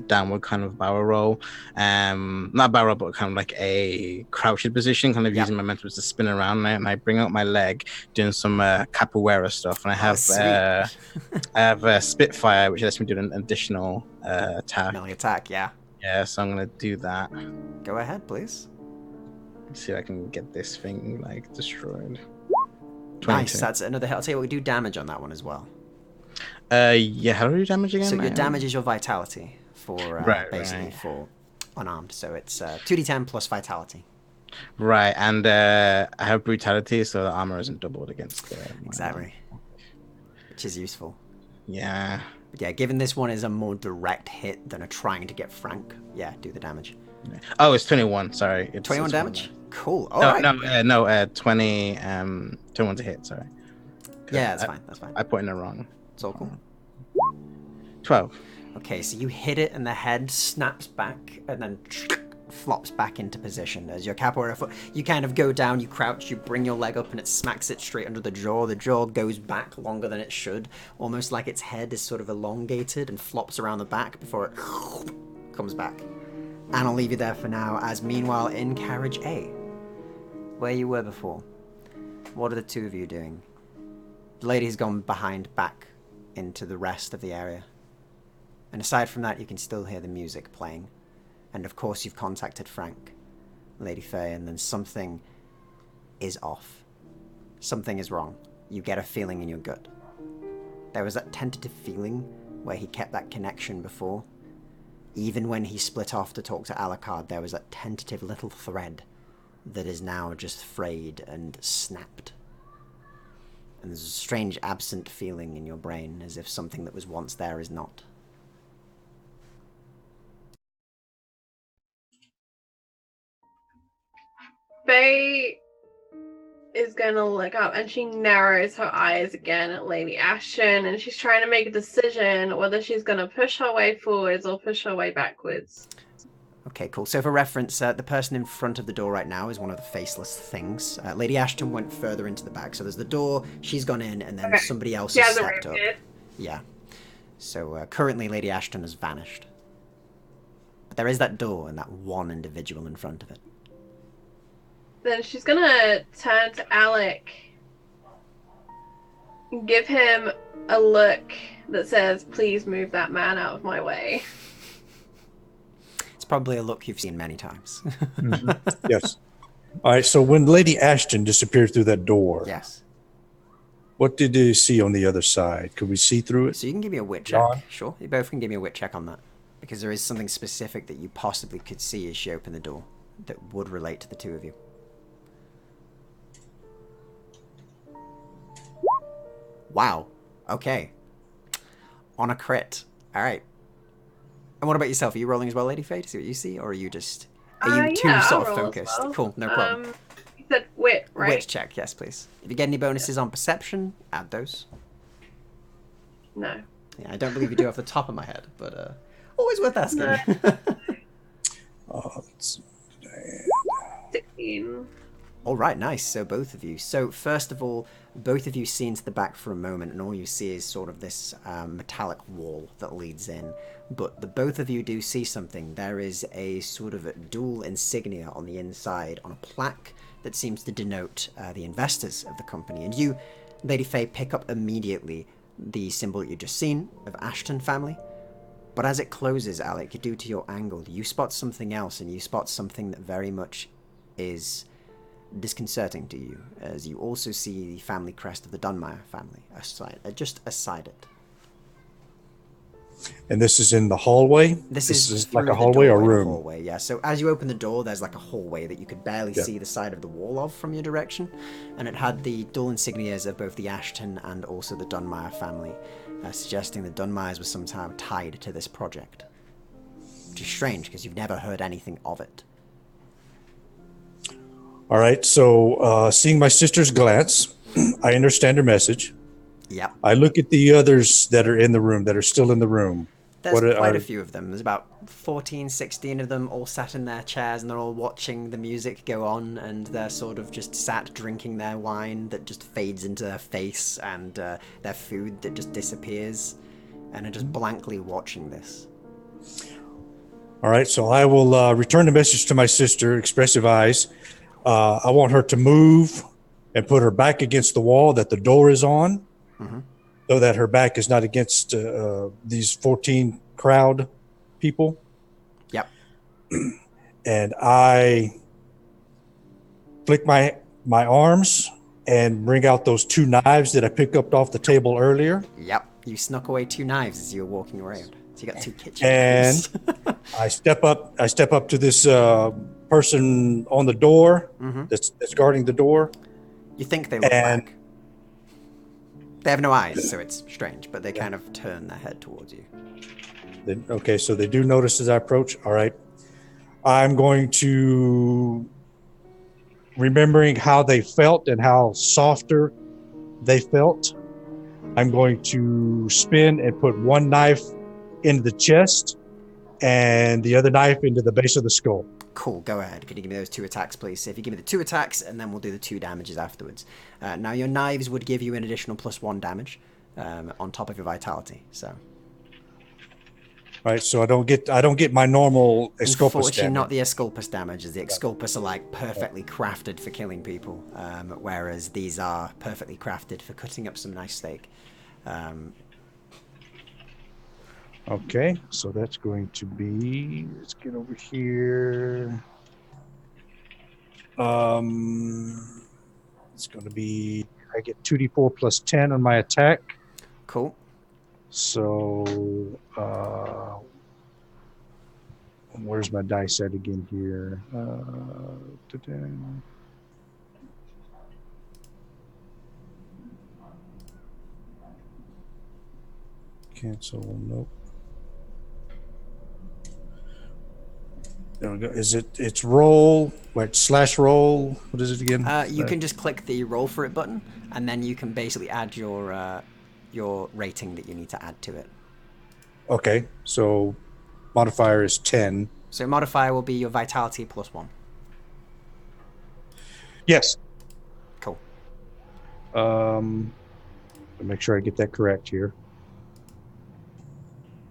downward kind of barrel roll, not barrel, but kind of like a crouched position, kind of using momentum to spin around, and I bring out my leg, doing some capoeira stuff, and I have Spitfire, which lets me do an additional attack. Melee attack, yeah. Yeah, so I'm gonna do that. Go ahead, please. See if I can get this thing like destroyed. 22. Nice, that's another hit. I'll tell you what, we do damage on that one as well. Yeah, how do you damage again? So your damage is your vitality for basically for unarmed. So it's 2d10 plus vitality. Right, and I have brutality, so the armor isn't doubled against the Exactly. Which is useful. Yeah. But yeah, given this one is a more direct hit than a trying to get Frank, yeah, do the damage. Oh, it's 21. Sorry, it's 21 damage. Cool. All no, right. no, 20. 21's a hit. Sorry. Yeah, that's fine. That's fine. I put in the wrong. It's all cool. 12. Okay, so you hit it and the head snaps back and then flops back into position as your capoeira foot. You kind of go down, you crouch, you bring your leg up and it smacks it straight under the jaw. The jaw goes back longer than it should, almost like its head is sort of elongated and flops around the back before it comes back. And I'll leave you there for now, as meanwhile in carriage A, where you were before, what are the two of you doing? The lady's gone behind back into the rest of the area. And aside from that, you can still hear the music playing. And of course you've contacted Frank, Lady Faye, and then something is off. Something is wrong. You get a feeling in your gut. There was that tentative feeling where he kept that connection before. Even when he split off to talk to Alucard, there was that tentative little thread that is now just frayed and snapped. And there's a strange absent feeling in your brain, as if something that was once there is not. Faye is gonna look up and she narrows her eyes again at Lady Ashton, and she's trying to make a decision whether she's gonna push her way forwards or push her way backwards. Okay, cool. So for reference, the person in front of the door right now is one of the faceless things. Lady Ashton went further into the back. So there's the door, she's gone in, and then somebody else has stepped up. Yeah. So currently Lady Ashton has vanished. But there is that door and that one individual in front of it. Then she's gonna turn to Alec and give him a look that says, "Please move that man out of my way." It's probably a look you've seen many times. Mm-hmm. Yes. All right. So when Lady Ashton disappeared through that door, Yes. what did you see on the other side? Could we see through it? So you can give me a wit check. John? Sure. You both can give me a wit check on that. Because there is something specific that you possibly could see as she opened the door that would relate to the two of you. Wow. Okay. On a crit. All right. And what about yourself? Are you rolling as well, Lady Faye, to see what you see? Or are you just... Are you too sort of focused? Well. Cool, no problem. You said wit, right? Wit check, yes, please. If you get any bonuses on perception, add those. No. Yeah, I don't believe you do off the top of my head, but always worth asking. No. Let's 16. All right, nice. So both of you. So first of all, both of you see into the back for a moment, and all you see is sort of this metallic wall that leads in. But the both of you do see something. There is a sort of dual insignia on the inside on a plaque that seems to denote the investors of the company. And you, Lady Faye, pick up immediately the symbol you've just seen of Ashton family. But as it closes, Alec, due to your angle, you spot something else, and you spot something that very much is disconcerting to you, as you also see the family crest of the Dunmire family, just aside it. And this is in the hallway? This is like a hallway or room? Hallway, yeah. So as you open the door, there's like a hallway that you could barely see the side of the wall of from your direction. And it had the dual insignias of both the Ashton and also the Dunmire family, suggesting the Dunmires were somehow tied to this project. Which is strange, because you've never heard anything of it. All right, so seeing my sister's glance, I understand her message. Yeah. I look at the others that are in the room, that are still in the room. There's quite a few of them. There's about 14, 16 of them all sat in their chairs, and they're all watching the music go on, and they're sort of just sat drinking their wine that just fades into their face, and their food that just disappears, and are just blankly watching this. All right, so I will return the message to my sister, expressive eyes. I want her to move and put her back against the wall that the door is on, so that her back is not against these 14 crowd people. Yep. And I flick my arms and bring out those two knives that I picked up off the table earlier. Yep. You snuck away two knives as you were walking around. So you got two kitchen knives. And I step up to this person on the door that's guarding the door. You think they look back. They have no eyes, so it's strange, but they kind of turn their head towards you. Okay, so they do notice as I approach. All right. I'm going to, remembering how they felt and how softer they felt, I'm going to spin and put one knife into the chest and the other knife into the base of the skull. Cool, go ahead. Can you give me those two attacks, please? So if you give me the two attacks, and then we'll do the two damages afterwards. Now, your knives would give you an additional +1 damage on top of your vitality. So, all right. So I don't get my normal Exculpus unfortunately, damage. not the Exculpus damage, as the Exculpus are like perfectly crafted for killing people, whereas these are perfectly crafted for cutting up some nice steak. Okay, so that's going to be, let's get over here. It's going to be, I get 2d4 plus 10 on my attack. Cool. So, Where's my dice at again here? Cancel. Nope. There we go. It's roll, like slash roll. What is it again? You can just click the roll for it button, and then you can basically add your rating that you need to add to it. Okay, so modifier is 10. So modifier will be your vitality plus 1. Yes. Cool. Make sure I get that correct here.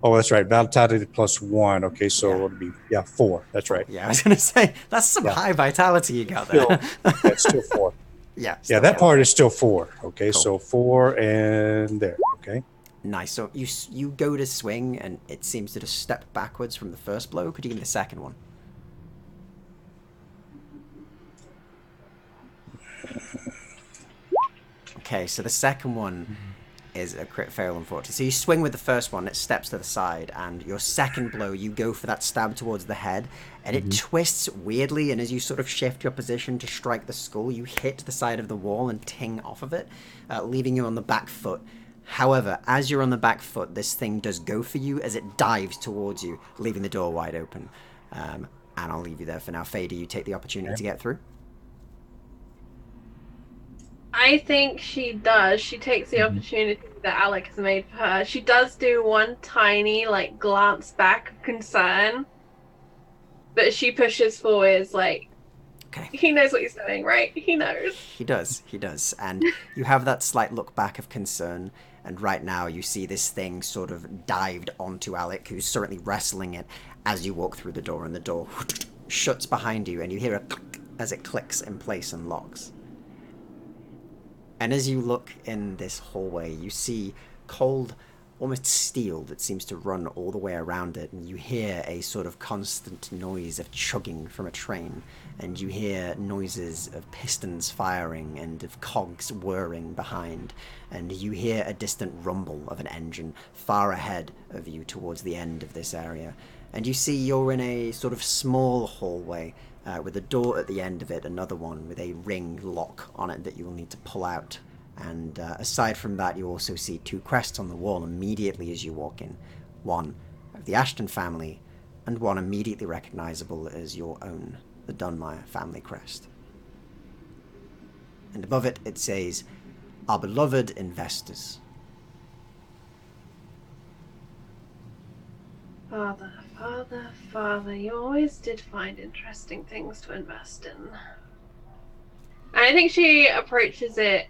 Oh, that's right. Vitality plus 1. Okay, so Yeah. it'll be 4. That's right. Yeah, I was gonna say that's some high vitality you got there. That's still 4. Yeah. Yeah, that part is still 4. Okay, Cool. so 4 and there. Okay. Nice. So you go to swing, and it seems to just step backwards from the first blow. Could you give me the second one? Okay, so the second one is a crit fail, unfortunately. So you swing with the first one, it steps to the side, and your second blow, you go for that stab towards the head, and it twists weirdly, and as you sort of shift your position to strike the skull, you hit the side of the wall and ting off of it, leaving you on the back foot. However, as you're on the back foot, this thing does go for you as it dives towards you, leaving the door wide open. And I'll leave you there for now. Faye, do you take the opportunity to get through? I think she does. She takes the opportunity that Alec has made for her. She does do one tiny, like, glance back of concern, but she pushes forwards, like, Okay. he knows what he's doing, right? He knows. He does. And you have that slight look back of concern, and right now you see this thing sort of dived onto Alec, who's certainly wrestling it as you walk through the door, and the door shuts behind you, and you hear a click as it clicks in place and locks. And as you look in this hallway, you see cold, almost steel that seems to run all the way around it, and you hear a sort of constant noise of chugging from a train, and you hear noises of pistons firing and of cogs whirring behind, and you hear a distant rumble of an engine far ahead of you towards the end of this area. And you see you're in a sort of small hallway, with a door at the end of it, another one with a ring lock on it that you will need to pull out. And aside from that, you also see 2 crests on the wall immediately as you walk in. One of the Ashton family, and one immediately recognizable as your own, the Dunmire family crest. And above it, it says, "Our beloved investors." Father, you always did find interesting things to invest in. And I think she approaches it,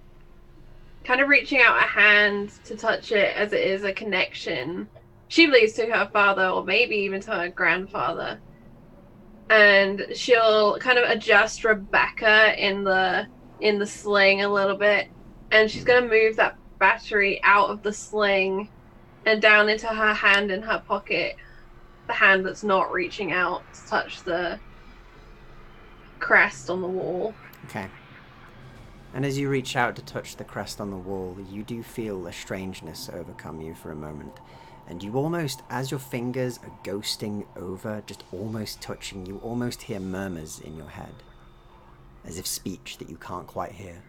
kind of reaching out a hand to touch it as it is a connection. She believes to her father, or maybe even to her grandfather. And she'll kind of adjust Rebecca in the sling a little bit. And she's going to move that battery out of the sling and down into her hand in her pocket. The hand that's not reaching out to touch the crest on the wall. Okay. And as you reach out to touch the crest on the wall, you do feel a strangeness overcome you for a moment. And you almost, as your fingers are ghosting over, just almost touching, you almost hear murmurs in your head. As if speech that you can't quite hear.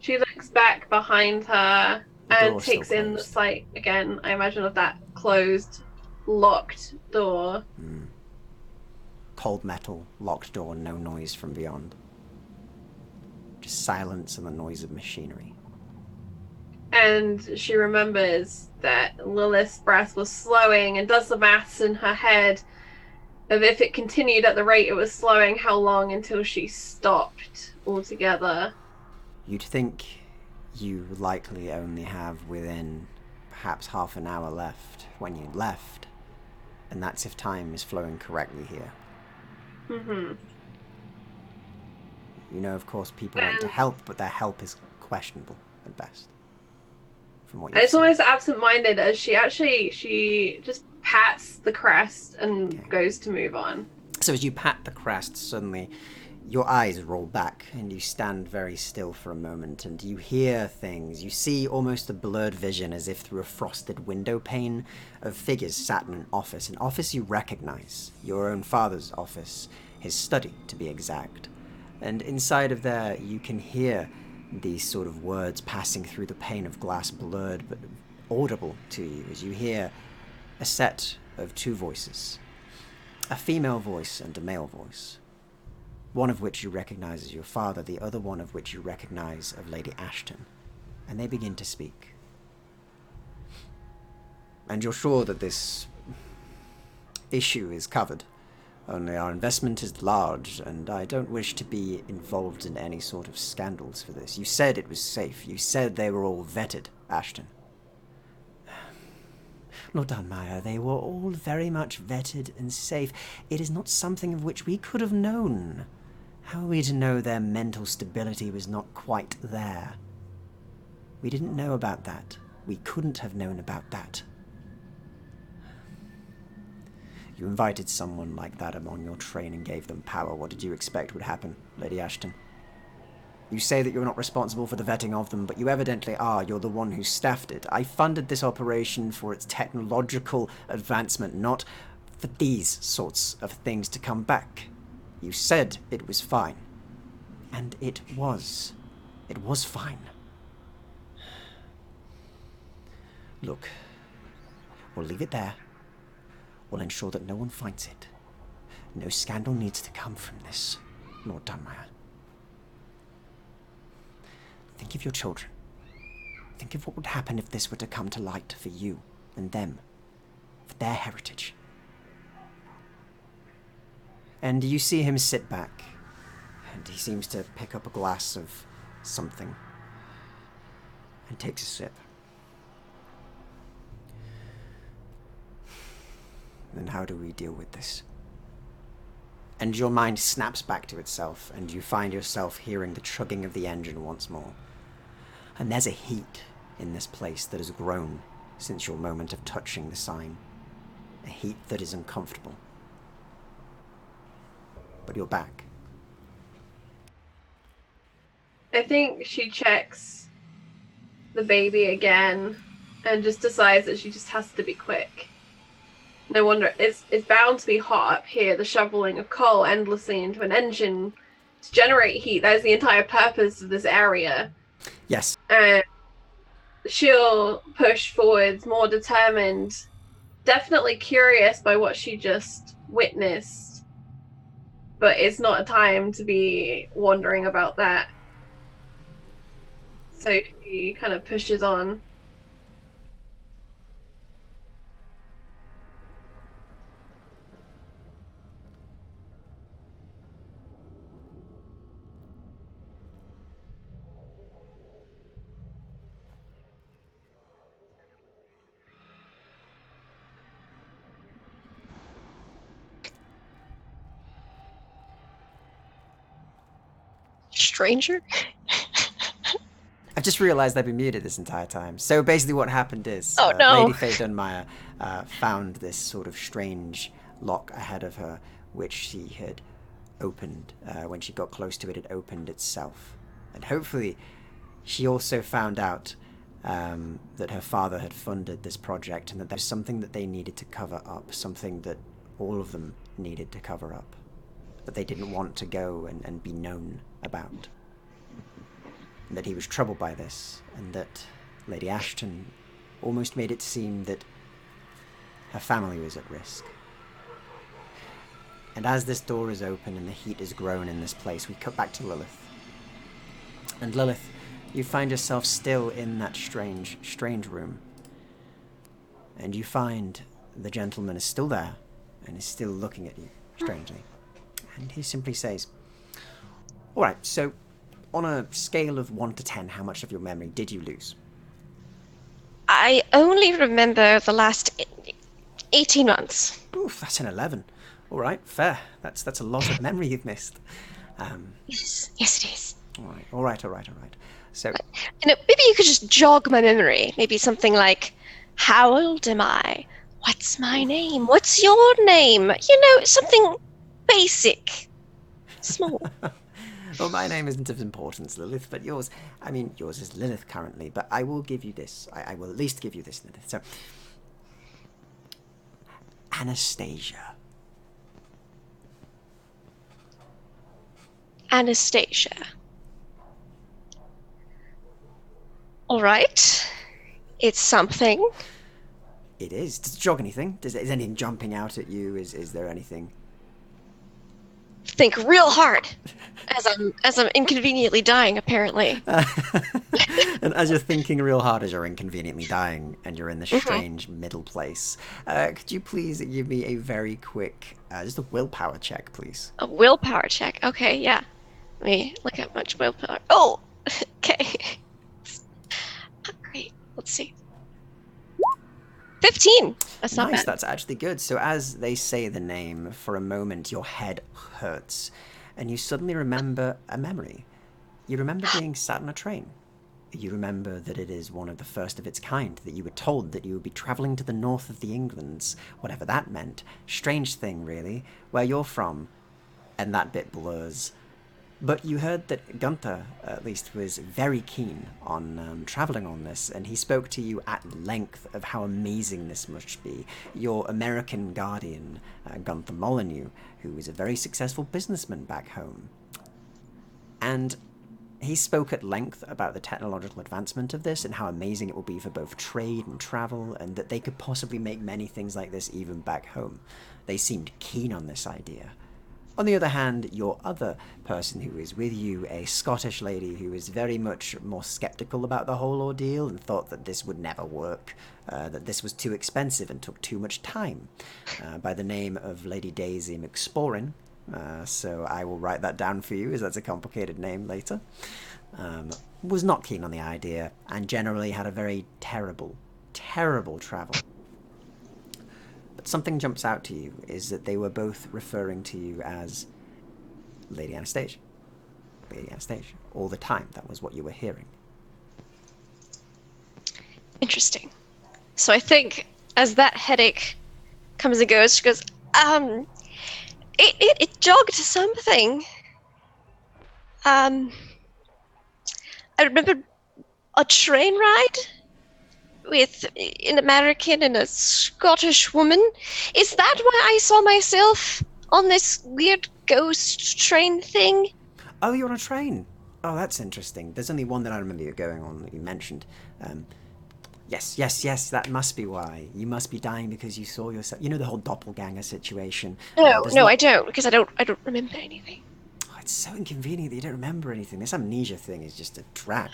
She looks back behind her and takes in the closed. sight again, I imagine, of that closed, locked door. Cold metal, locked door, no noise from beyond. Just silence and the noise of machinery. And she remembers that Lilith's breath was slowing and does the maths in her head of if it continued at the rate it was slowing, how long until she stopped altogether. You'd think you likely only have within perhaps half an hour left when you left, and that's if time is flowing correctly here. You know, of course, people want to help, but their help is questionable at best. From what it's almost absent-minded as she just pats the crest and goes to move on. So as you pat the crest, suddenly Your eyes roll back, and you stand very still for a moment, and you hear things. You see almost a blurred vision, as if through a frosted window pane, of figures sat in an office you recognize, your own father's office, his study, to be exact. And inside of there, you can hear these sort of words passing through the pane of glass, blurred but audible to you, as you hear a set of two voices, a female voice and a male voice. One of which you recognize as your father, the other one of which you recognize of Lady Ashton. And they begin to speak. And you're sure that this issue is covered. Only our investment is large, and I don't wish to be involved in any sort of scandals for this. You said it was safe. You said they were all vetted, Ashton. Lord Dunmire, they were all very much vetted and safe. It is not something of which we could have known. How are we to know their mental stability was not quite there? We didn't know about that. We couldn't have known about that. You invited someone like that among your train and gave them power. What did you expect would happen, Lady Ashton? You say that you're not responsible for the vetting of them, but you evidently are. You're the one who staffed it. I funded this operation for its technological advancement, not for these sorts of things to come back. You said it was fine. And it was. It was fine. Look, we'll leave it there. We'll ensure that no one finds it. No scandal needs to come from this, Lord Dunmire. Think of your children. Think of what would happen if this were to come to light for you and them, for their heritage. And you see him sit back, and he seems to pick up a glass of something and takes a sip. Then how do we deal with this? And your mind snaps back to itself, and you find yourself hearing the chugging of the engine once more. And there's a heat in this place that has grown since your moment of touching the sign. A heat that is uncomfortable. But you're back. I think she checks the baby again and just decides that she just has to be quick. No wonder it's bound to be hot up here, the shoveling of coal endlessly into an engine to generate heat. That is the entire purpose of this area. Yes. And she'll push forwards, more determined, definitely curious by what she just witnessed. But it's not a time to be wondering about that. So she kind of pushes on. Stranger? I've just realised I've been muted this entire time. So basically what happened is Oh, no. Lady Faye Dunmire found this sort of strange lock ahead of her, which she had opened. When she got close to it, it opened itself. And hopefully she also found out that her father had funded this project and that there's something that they needed to cover up, something that all of them needed to cover up, that they didn't want to go and be known about. And that he was troubled by this, and that Lady Ashton almost made it seem that her family was at risk. And as this door is open and the heat has grown in this place, we cut back to Lilith. And Lilith, you find yourself still in that strange room. And you find the gentleman is still there, and is still looking at you, strangely. And he simply says, "Alright, so on a scale of 1 to 10, how much of your memory did you lose?" I only remember the last 18 months. Oof, that's an 11. Alright, fair. That's a lot of memory you've missed. Yes, it is. Alright. So, Maybe you could just jog my memory. Maybe something like, how old am I? What's my name? What's your name? Something basic. small. Well, my name isn't of importance, Lilith, but yours... I mean, yours is Lilith currently, but I will give you this. I will at least give you this, Lilith. So, Anastasia. Anastasia. All right. It's something. It is. Does it jog anything? Is anything jumping out at you? Is there anything? Think real hard as I'm inconveniently dying, apparently. And as you're thinking real hard as you're inconveniently dying and you're in this strange middle place, could you please give me a very quick, just a willpower check, please? A willpower check. Okay, yeah. Let me look at much willpower. Oh, okay. Great. Let's see. 15. That's not Nice, bad. that's actually good. So as they say the name, for a moment your head hurts, and you suddenly remember a memory. You remember being sat on a train. You remember that it is one of the first of its kind, that you were told that you would be travelling to the north of the Englands, whatever that meant. Strange thing, really, where you're from, and that bit blurs. But you heard that Gunther, at least, was very keen on travelling on this, and he spoke to you at length of how amazing this must be. Your American guardian, Gunther Molyneux, who was a very successful businessman back home. And he spoke at length about the technological advancement of this and how amazing it will be for both trade and travel, and that they could possibly make many things like this even back home. They seemed keen on this idea. On the other hand, your other person who is with you, a Scottish lady who is very much more sceptical about the whole ordeal and thought that this would never work, that this was too expensive and took too much time, by the name of Lady Daisy McSporin. So I will write that down for you, as that's a complicated name later. Was not keen on the idea and generally had a very terrible, terrible travel. Something jumps out to you is that they were both referring to you as Lady Anastasia. Lady Anastasia. All the time. That was what you were hearing. Interesting. So I think as that headache comes and goes, she goes, it jogged something. I remember a train ride with an American and a Scottish woman. Is that why I saw myself on this weird ghost train thing? Oh, you're on a train. Oh, that's interesting. There's only one that I remember you going on that you mentioned. Yes, that must be why. You must be dying because you saw yourself. You know the whole doppelganger situation. No, I don't, because I don't remember anything. Oh, it's so inconvenient that you don't remember anything. This amnesia thing is just a drag.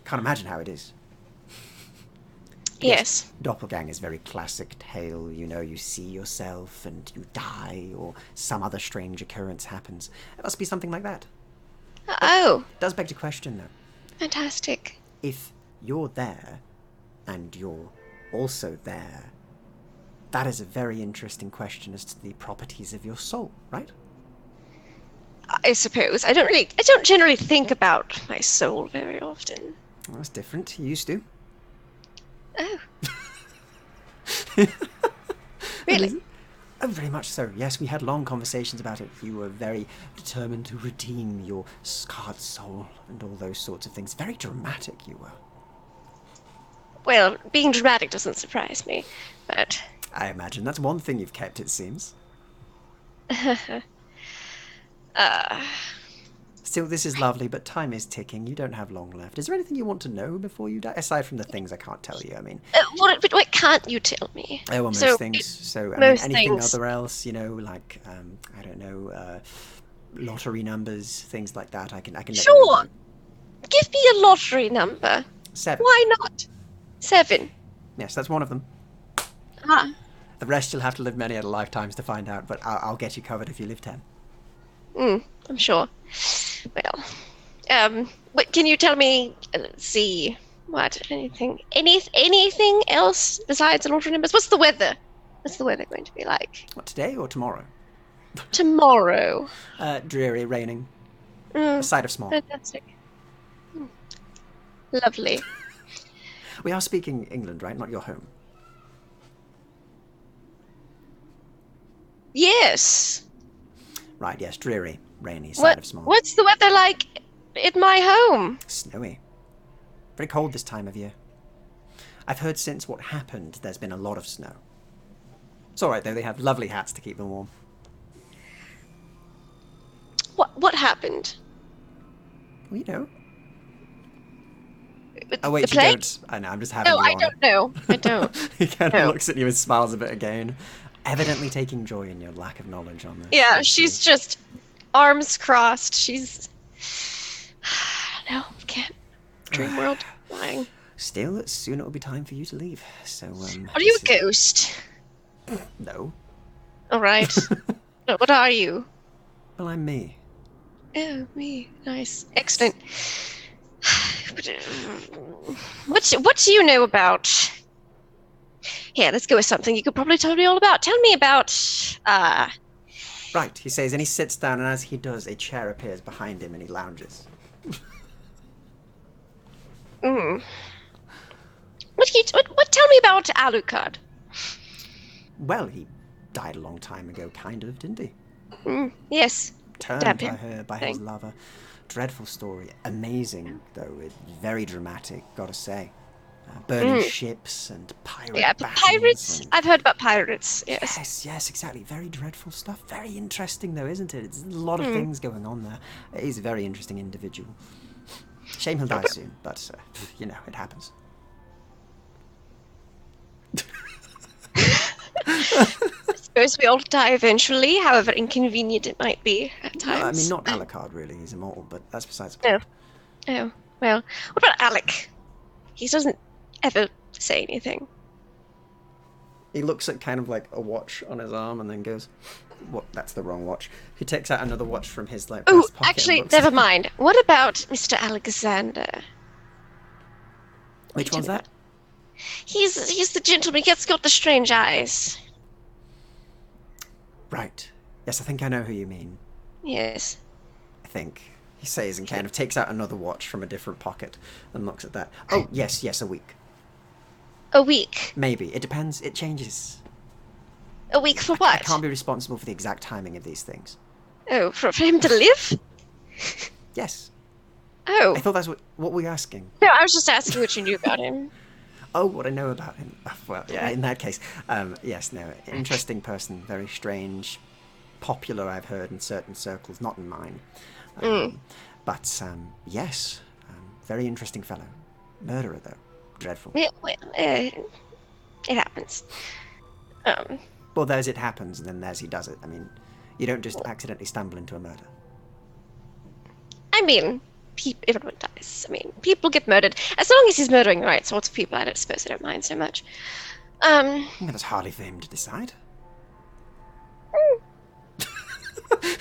Can't imagine how it is. Yes. Doppelganger is a very classic tale. You know, you see yourself and you die, or some other strange occurrence happens. It must be something like that. Oh. It does beg to question, though. Fantastic. If you're there, and you're also there, that is a very interesting question as to the properties of your soul, right? I suppose. I don't generally think about my soul very often. Well, that's different. You used to. Oh. Really? Oh, very much so. Yes, we had long conversations about it. You were very determined to redeem your scarred soul and all those sorts of things. Very dramatic you were. Well, being dramatic doesn't surprise me, but... I imagine that's one thing you've kept, it seems. Still, this is lovely, but time is ticking. You don't have long left. Is there anything you want to know before you die? Aside from the things I can't tell you, I mean. What can't you tell me? Oh, well, most things. So, I mean, anything other else, you know, like, I don't know, lottery numbers, things like that. I can let you know. Give me a lottery number. 7. Why not? 7. Yes, that's one of them. Ah. The rest you'll have to live many other lifetimes to find out, but I'll get you covered if you live 10. I'm sure. Well, but can you tell me, let's see, anything else besides the lottery numbers? What's the weather? What's the weather going to be like? What, today or tomorrow? Tomorrow. Dreary, raining. A sight of smog. Fantastic. Lovely. We are speaking England, right? Not your home. Yes. Right, yes, dreary. rainy side of smog. What's the weather like in my home? Snowy. Very cold this time of year. I've heard since what happened, there's been a lot of snow. It's alright though, they have lovely hats to keep them warm. What happened? Well, you know. The You plague? don't. I know, I'm just having No, you I on don't know. I don't. He kind No. of looks at you and smiles a bit again, evidently taking joy in your lack of knowledge on this. Yeah, she's just arms crossed. She's no, can't. Dream world flying. Still, soon it'll be time for you to leave. So, Are you a ghost? No. All right. No, what are you? Well, I'm me. Oh, me. Nice. Excellent. What do you know about? Here, let's go with something you could probably tell me all about. Tell me about. Right, he says, and he sits down, and as he does, a chair appears behind him, and he lounges. What? Tell me about Alucard. Well, he died a long time ago, kind of, didn't he? Yes. Turned Damn by him. her, by his lover. Dreadful story. Amazing, though. Very dramatic, gotta say. Burning ships and pirate Yeah, battles pirates. and- I've heard about pirates. Yes. Yes, exactly. Very dreadful stuff. Very interesting, though, isn't it? It's a lot of things going on there. He's a very interesting individual. Shame he'll die soon, but, you know, it happens. I suppose we all die eventually, however inconvenient it might be at times. I mean, not Alucard, really. He's immortal, but that's besides the No. point. Oh, well. What about Alec? He doesn't ever say anything. He looks at kind of like a watch on his arm and then goes, "What? That's the wrong watch." He takes out another watch from his like Oh, breast pocket. actually, and looks never at- mind. What about Mr. Alexander? Which one's that? He's the gentleman that's got the strange eyes. Right. Yes, I think I know who you mean. Yes. I think. He says and kind of takes out another watch from a different pocket and looks at that. Oh, yes, a week. A week. Maybe. It depends. It changes. A week for I what? can't be responsible for the exact timing of these things. Oh, for him to live? Yes. Oh. I thought that's what were you asking? No, I was just asking what you knew about him. Oh, what I know about him. Well, yeah, in that case, yes, no, interesting person, very strange, popular, I've heard, in certain circles, not in mine. But, yes, very interesting fellow. Murderer, though. Dreadful. Yeah, well, it happens. Well, there's it happens, and then there's he does it. I mean, you don't just accidentally stumble into a murder. I mean, everyone dies. I mean, people get murdered. As long as he's murdering the right sorts of people, I don't suppose I don't mind so much. That's hardly for him to decide.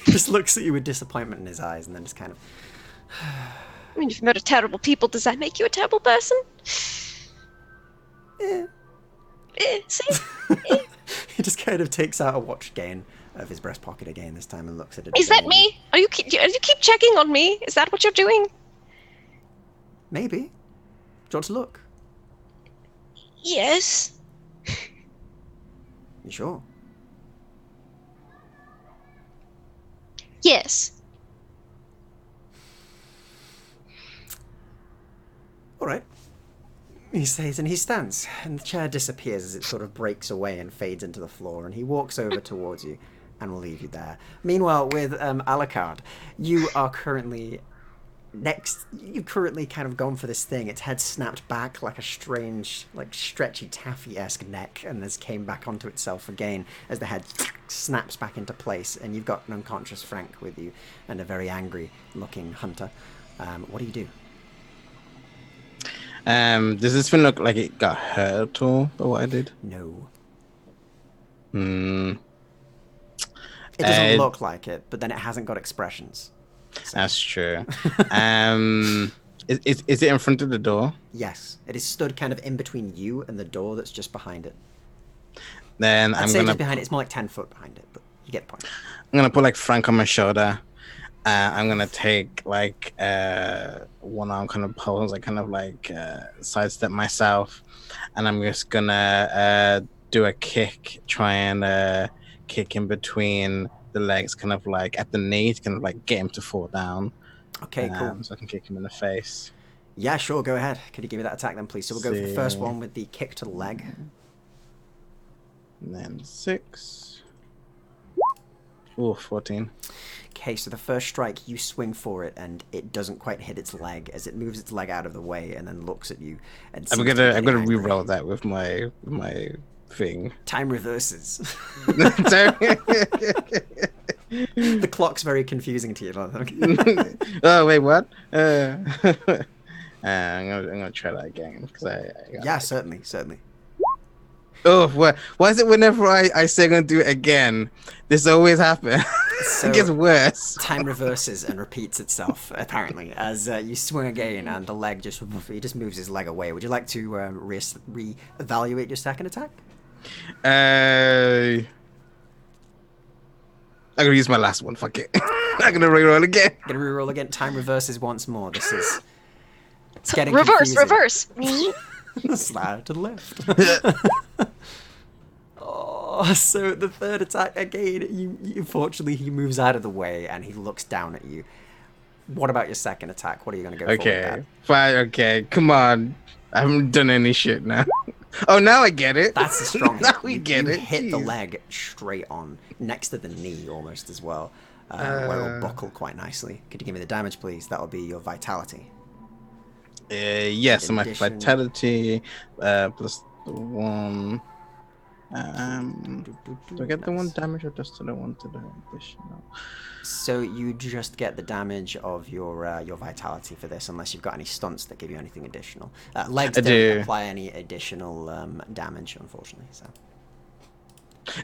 He just looks at you with disappointment in his eyes, and then just kind of... I mean, if you murder terrible people, does that make you a terrible person? Yeah. See? He just kind of takes out a watch again of his breast pocket again this time and looks at it. Is that again. me? Are you keep checking on me? Is that what you're doing? Maybe. Do you want to look? Yes. You sure? Yes. All right. He says, and he stands, and the chair disappears as it sort of breaks away and fades into the floor, and he walks over towards you and will leave you there. Meanwhile, with Alucard, you are currently you've currently kind of gone for this thing. Its head snapped back like a strange, like stretchy taffy-esque neck, and this came back onto itself again as the head snaps back into place, and you've got an unconscious Frank with you and a very angry-looking hunter. What do you do? Does this one look like it got hurt at all by what I did? No. Hmm. It doesn't look like it, but then it hasn't got expressions. So. That's true. Is it in front of the door? Yes, it is stood kind of in between you and the door that's just behind it. Then I'd I'm say gonna just behind it. It's more like 10 foot behind it, but you get the point. I'm gonna put like Frank on my shoulder. I'm gonna take like one arm kind of pose, like kind of like sidestep myself, and I'm just gonna do a kick, try and kick in between the legs, kind of like at the knee, to kind of like get him to fall down. Okay, cool. So I can kick him in the face. Yeah, sure, go ahead. Could you give me that attack then, please? So we'll go for the first one with the kick to the leg. And then 6. Ooh, 14. Okay, so the first strike, you swing for it, and it doesn't quite hit its leg as it moves its leg out of the way and then looks at you. And I'm gonna re-roll that with my thing. Time reverses. The clock's very confusing to you. Oh wait, what? I'm gonna try that again because yeah, certainly. Oh, why is it whenever I say I'm gonna do it again, this always happens? So it gets worse. Time reverses and repeats itself apparently as you swing again, and the leg he just moves his leg away. Would you like to re-evaluate your second attack? I'm gonna use my last one. Fuck it. I'm gonna reroll again. Gonna reroll again. Time reverses once more. It's getting reverse. confusing. Slide to the left. Oh, so the third attack again. Unfortunately, he moves out of the way and he looks down at you. What about your second attack? What are you gonna go for? Okay, fine. Okay, come on. I haven't done any shit now. Oh, now I get it. That's a strong hit. Now we get it. Hit the Jeez. leg straight on, next to the knee almost as well, where it'll buckle quite nicely. Could you give me the damage, please? That'll be your vitality. Yes, so my Addition. vitality plus the 1. Do I get the 1 damage or just the 1 to the additional? So you just get the damage of your vitality for this, unless you've got any stunts that give you anything additional. Legs don't apply any additional damage, unfortunately. So.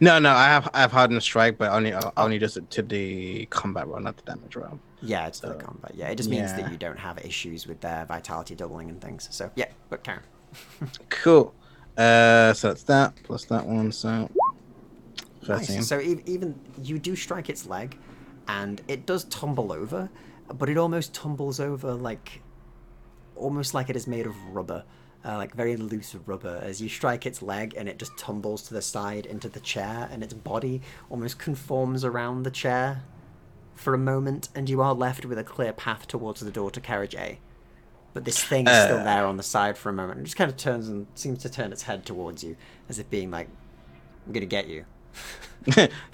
No, I have hardened strike, but only just to the combat roll, not the damage roll. Yeah, it's the combat. Yeah, it just means that you don't have issues with their vitality doubling and things. So yeah, but Karen. Cool. So that's that plus that one. So 13. Nice. So even you do strike its leg, and it does tumble over, but it almost tumbles over almost like it is made of rubber. Like very loose rubber, as you strike its leg and it just tumbles to the side into the chair, and its body almost conforms around the chair for a moment, and you are left with a clear path towards the door to carriage A. But this thing is still there on the side for a moment, and just kind of turns and seems to turn its head towards you, as if being like, I'm gonna get you.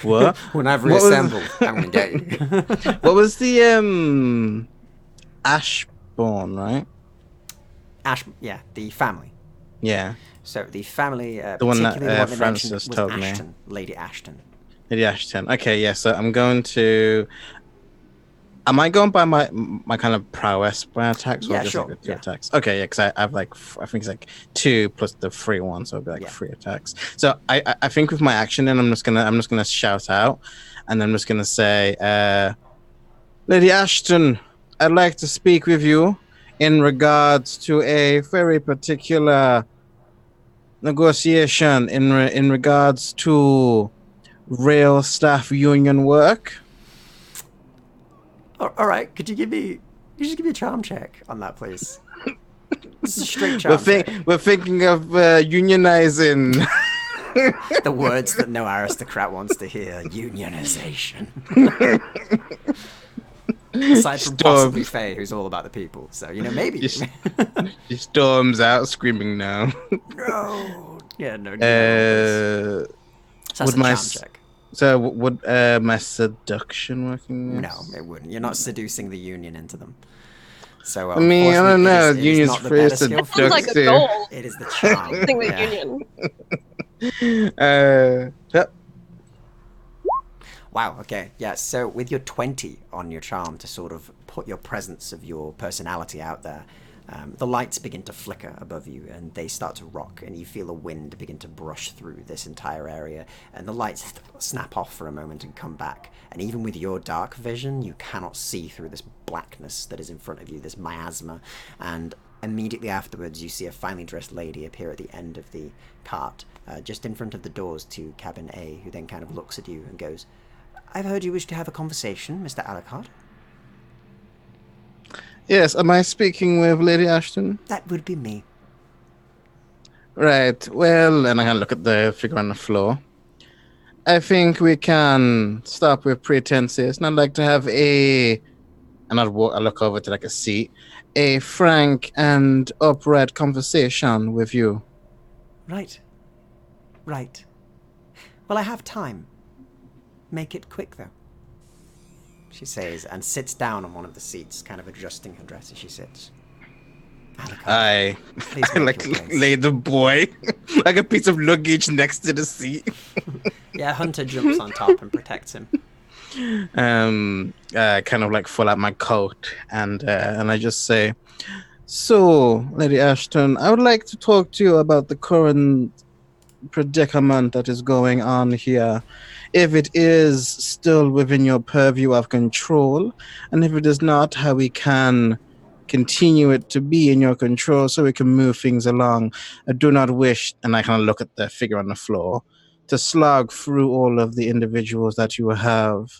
What? When I've reassembled, I'm gonna get you. What was the Ashbourne, right? Yeah, the family. Yeah. So the family, The one that, particularly the one Francis mentioned was told me. Ashton, Lady Ashton. Lady Ashton. Okay, yeah. So I'm going to. Am I going by my kind of prowess by attacks, or Yeah, just sure, like the 2 yeah. attacks? Okay, yeah, because I have like I think it's like 2 plus the 3 one, so it'll be like 3 attacks. So I think with my action, then I'm just gonna shout out, and I'm just gonna say, Lady Ashton, I'd like to speak with you in regards to a very particular negotiation in regards to rail staff union work. All right, could you just give me a charm check on that, please? This is a straight charm check. We're thinking of unionizing. The words that no aristocrat wants to hear: unionization. Aside from possibly Faye, who's all about the people, so maybe. She storms out screaming no. No. Yeah, no. Uh, So that's a charm check. So would my seduction working? No, it wouldn't. You're not seducing the union into them. So I mean, I don't know. It is Union's not the free better skill. It sounds like a Seductive. goal. It is the charm. Thing with Yeah. Union. Yep. Wow, okay. Yeah, so with your 20 on your charm to sort of put your presence of your personality out there, the lights begin to flicker above you and they start to rock, and you feel a wind begin to brush through this entire area, and the lights snap off for a moment and come back. And even with your dark vision, you cannot see through this blackness that is in front of you, this miasma. And immediately afterwards, you see a finely dressed lady appear at the end of the cart, just in front of the doors to cabin A, who then kind of looks at you and goes, I've heard you wish to have a conversation, Mr. Alucard. Yes, am I speaking with Lady Ashton? That would be me. Right, well, and I'm going to look at the figure on the floor. I think we can stop with pretenses. And I'd like to have and I'll look over to like a seat, a frank and upright conversation with you. Right. Right. Well, I have time. Make it quick, though, she says, and sits down on one of the seats, kind of adjusting her dress as she sits. I like lay the boy like a piece of luggage next to the seat. Yeah, Hunter jumps on top and protects him. Kind of like pull out my coat and I just say, "So, Lady Ashton, I would like to talk to you about the current predicament that is going on here. If it is still within your purview of control, and if it is not, how we can continue it to be in your control so we can move things along. I do not wish," and I kind of look at the figure on the floor, "to slog through all of the individuals that you have."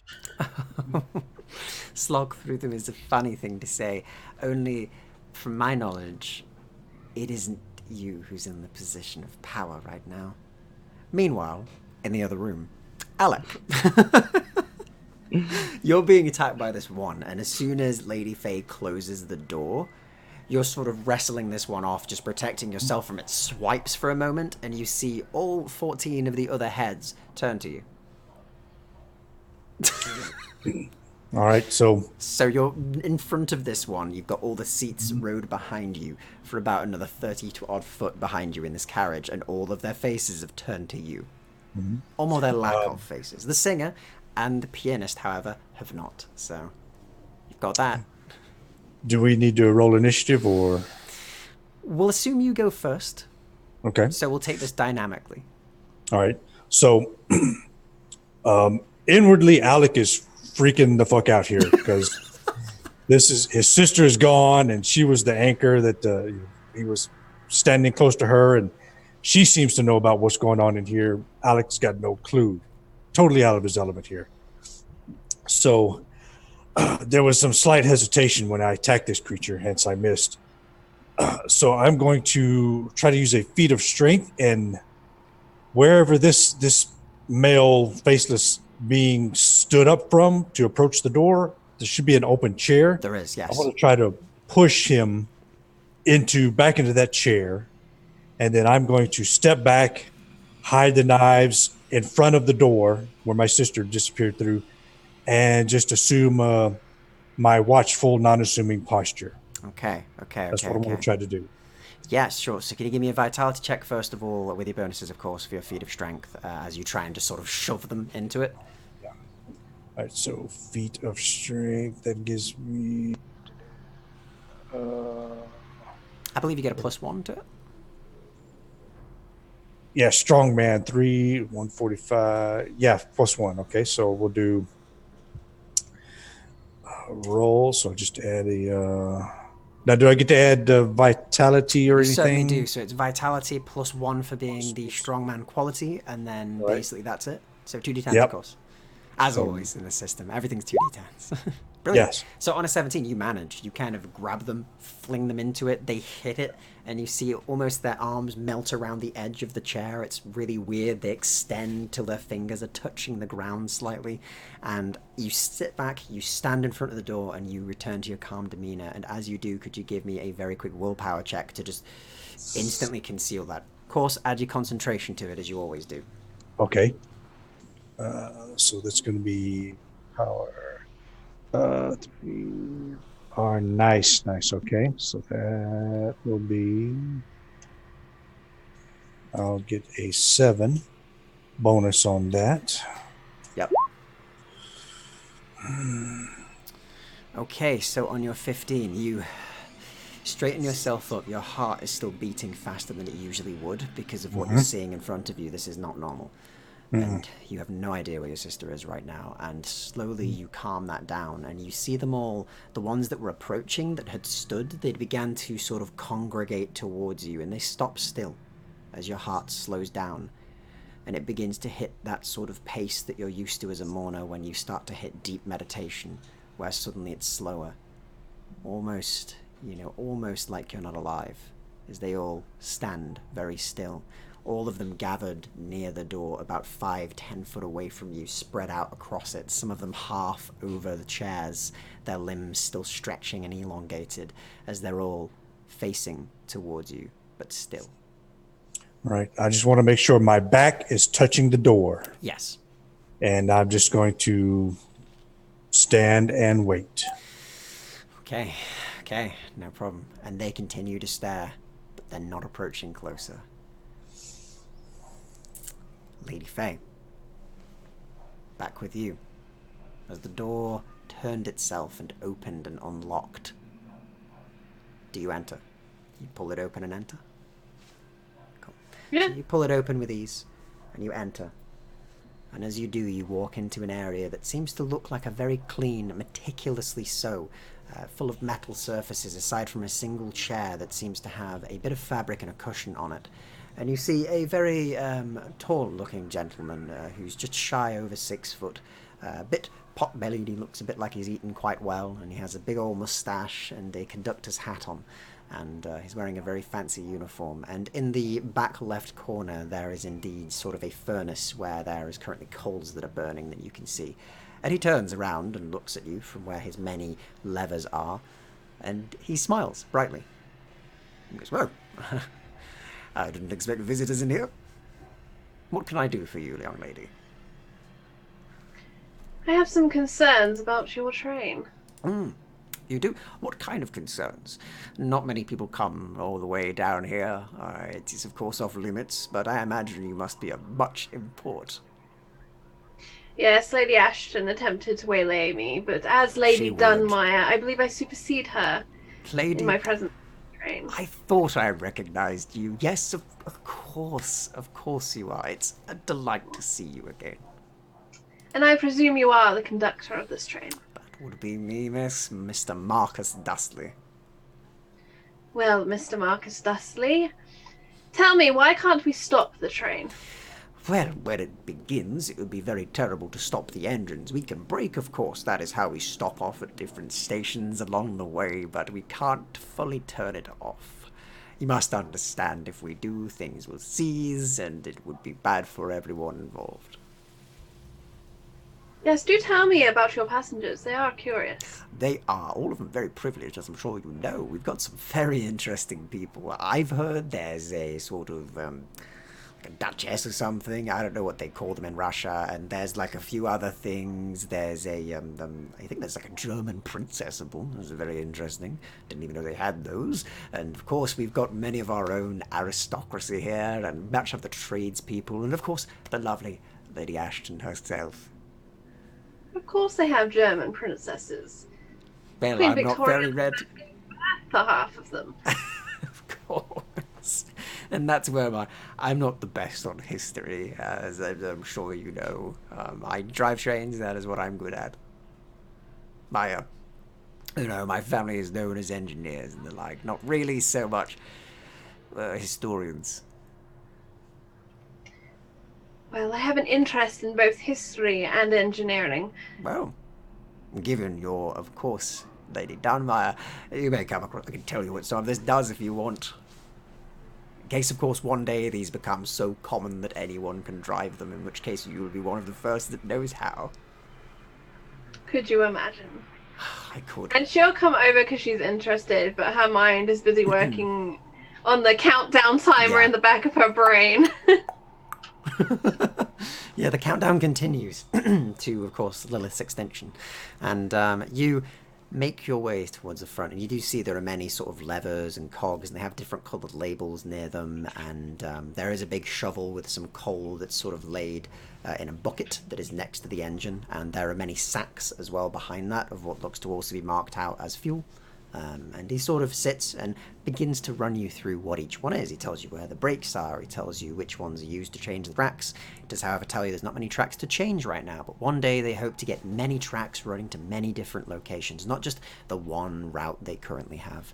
Slog through them is a funny thing to say. Only, from my knowledge, it isn't you who's in the position of power right now. Meanwhile, in the other room, Alec. You're being attacked by this one, and as soon as Lady Faye closes the door, you're sort of wrestling this one off, just protecting yourself from its swipes for a moment, and you see all 14 of the other heads turn to you. All right, so you're in front of this one. You've got all the seats rowed behind you for about another 30 to odd foot behind you in this carriage, and all of their faces have turned to you. Or more their lack of faces. The singer and the pianist, however, have not. So you've got that. do we need to roll initiative or? We'll assume you go first. Okay. So we'll take this dynamically. All right. So inwardly, Alec is freaking the fuck out here because his sister is gone, and she was the anchor that he was standing close to her, and she seems to know about what's going on in here. Alec's got no clue, totally out of his element here. So there was some slight hesitation when I attacked this creature, hence I missed. So I'm going to try to use a feat of strength, and wherever this male faceless being stood up from to approach the door, there should be an open chair. There is, yes. I want to try to push him back into that chair, and then I'm going to step back, hide the knives in front of the door where my sister disappeared through, and just assume my watchful, non-assuming posture. Okay. That's what I'm going to try to do. Yeah, sure. So can you give me a vitality check first of all, with your bonuses, of course, for your feat of strength, as you try and just sort of shove them into it? Yeah. All right, so feat of strength, that gives me... I believe you get a +1 to it. Yeah, strong man, 3, 145. Yeah, +1. Okay, so we'll do roll. So just add a... Now, do I get to add vitality or anything? You certainly do. So it's vitality +1 for being the strongman quality, and then basically that's it. So 2d10, of course. As always in the system, everything's 2d10s. Brilliant. Yes. So on a 17, you manage. You kind of grab them, fling them into it. They hit it, and you see almost their arms melt around the edge of the chair. It's really weird. They extend till their fingers are touching the ground slightly. And you sit back, you stand in front of the door, and you return to your calm demeanor. And as you do, could you give me a very quick willpower check to just instantly conceal that? Of course, add your concentration to it, as you always do. Okay. So that's going to be power 3. Oh, nice. Okay, so that will be... I'll get a 7 bonus on that. Yep. Okay, so on your 15, you straighten yourself up. Your heart is still beating faster than it usually would because of what you're seeing in front of you. This is not normal. And you have no idea where your sister is right now. And slowly you calm that down, and you see them all, the ones that were approaching, that had stood, they began to sort of congregate towards you, and they stop still as your heart slows down. And it begins to hit that sort of pace that you're used to as a mourner when you start to hit deep meditation, where suddenly it's slower. Almost like you're not alive, as they all stand very still. all of them gathered near the door, about 5-10 foot away from you, spread out across it, some of them half over the chairs, their limbs still stretching and elongated as they're all facing towards you, but still. Right. I just want to make sure my back is touching the door. Yes. And I'm just going to stand and wait. Okay, no problem. And they continue to stare, but they're not approaching closer. Lady Faye, back with you. As the door turned itself and opened and unlocked, do you enter? You pull it open and enter? Cool. Yeah. So you pull it open with ease, and you enter. And as you do, you walk into an area that seems to look like a very clean, meticulously so, full of metal surfaces, aside from a single chair that seems to have a bit of fabric and a cushion on it. And you see a very tall-looking gentleman who's just shy over 6 foot, a bit pot-bellied. He looks a bit like he's eaten quite well, and he has a big old moustache and a conductor's hat on. And he's wearing a very fancy uniform. And in the back left corner, there is indeed sort of a furnace where there is currently coals that are burning that you can see. And he turns around and looks at you from where his many levers are, and he smiles brightly. He goes, "Well, I didn't expect visitors in here. What can I do for you, young lady?" I have some concerns about your train. You do? What kind of concerns? Not many people come all the way down here. It is, of course, off limits, but I imagine you must be of much import. Yes, Lady Ashton attempted to waylay me, but as Lady Dunmire, I believe I supersede her in my present train. I thought I recognized you. Yes, of course you are. It's a delight to see you again. And I presume you are the conductor of this train. That would be me, miss. Mr. Marcus Dustley. Well, Mr. Marcus Dustley, tell me, why can't we stop the train? Well, when it begins, it would be very terrible to stop the engines. We can brake, of course. That is how we stop off at different stations along the way, but we can't fully turn it off. You must understand, if we do, things will seize, and it would be bad for everyone involved. Yes, do tell me about your passengers. They are curious. They are, all of them, very privileged, as I'm sure you know. We've got some very interesting people. I've heard there's a sort of, like a duchess or something. I don't know what they call them in Russia. And there's like a few other things. There's a, I think there's like a German princess of them. That's very interesting. Didn't even know they had those. And of course, we've got many of our own aristocracy here, and much of the tradespeople, and of course, the lovely Lady Ashton herself. Of course they have German princesses. Well, Queen I'm Victoria not very read. For half of them. Of course. And that's where I'm not the best on history, as I'm sure you know. I drive trains, that is what I'm good at. My family is known as engineers and the like, not really so much historians. Well, I have an interest in both history and engineering. Well, given your, of course, Lady Dunmire, you may come across, I can tell you what some of this does if you want. In case, of course, one day these become so common that anyone can drive them, in which case you will be one of the first that knows how. Could you imagine? I could. And she'll come over because she's interested, but her mind is busy working on the countdown timer in the back of her brain. Yeah, the countdown continues to, of course, Lilith's extension. And you make your way towards the front, and you do see there are many sort of levers and cogs, and they have different coloured labels near them, and there is a big shovel with some coal that's sort of laid in a bucket that is next to the engine, and there are many sacks as well behind that of what looks to also be marked out as fuel. And he sort of sits and begins to run you through what each one is. He tells you where the brakes are, he tells you which ones are used to change the tracks. He does, however, tell you there's not many tracks to change right now, but one day they hope to get many tracks running to many different locations, not just the one route they currently have.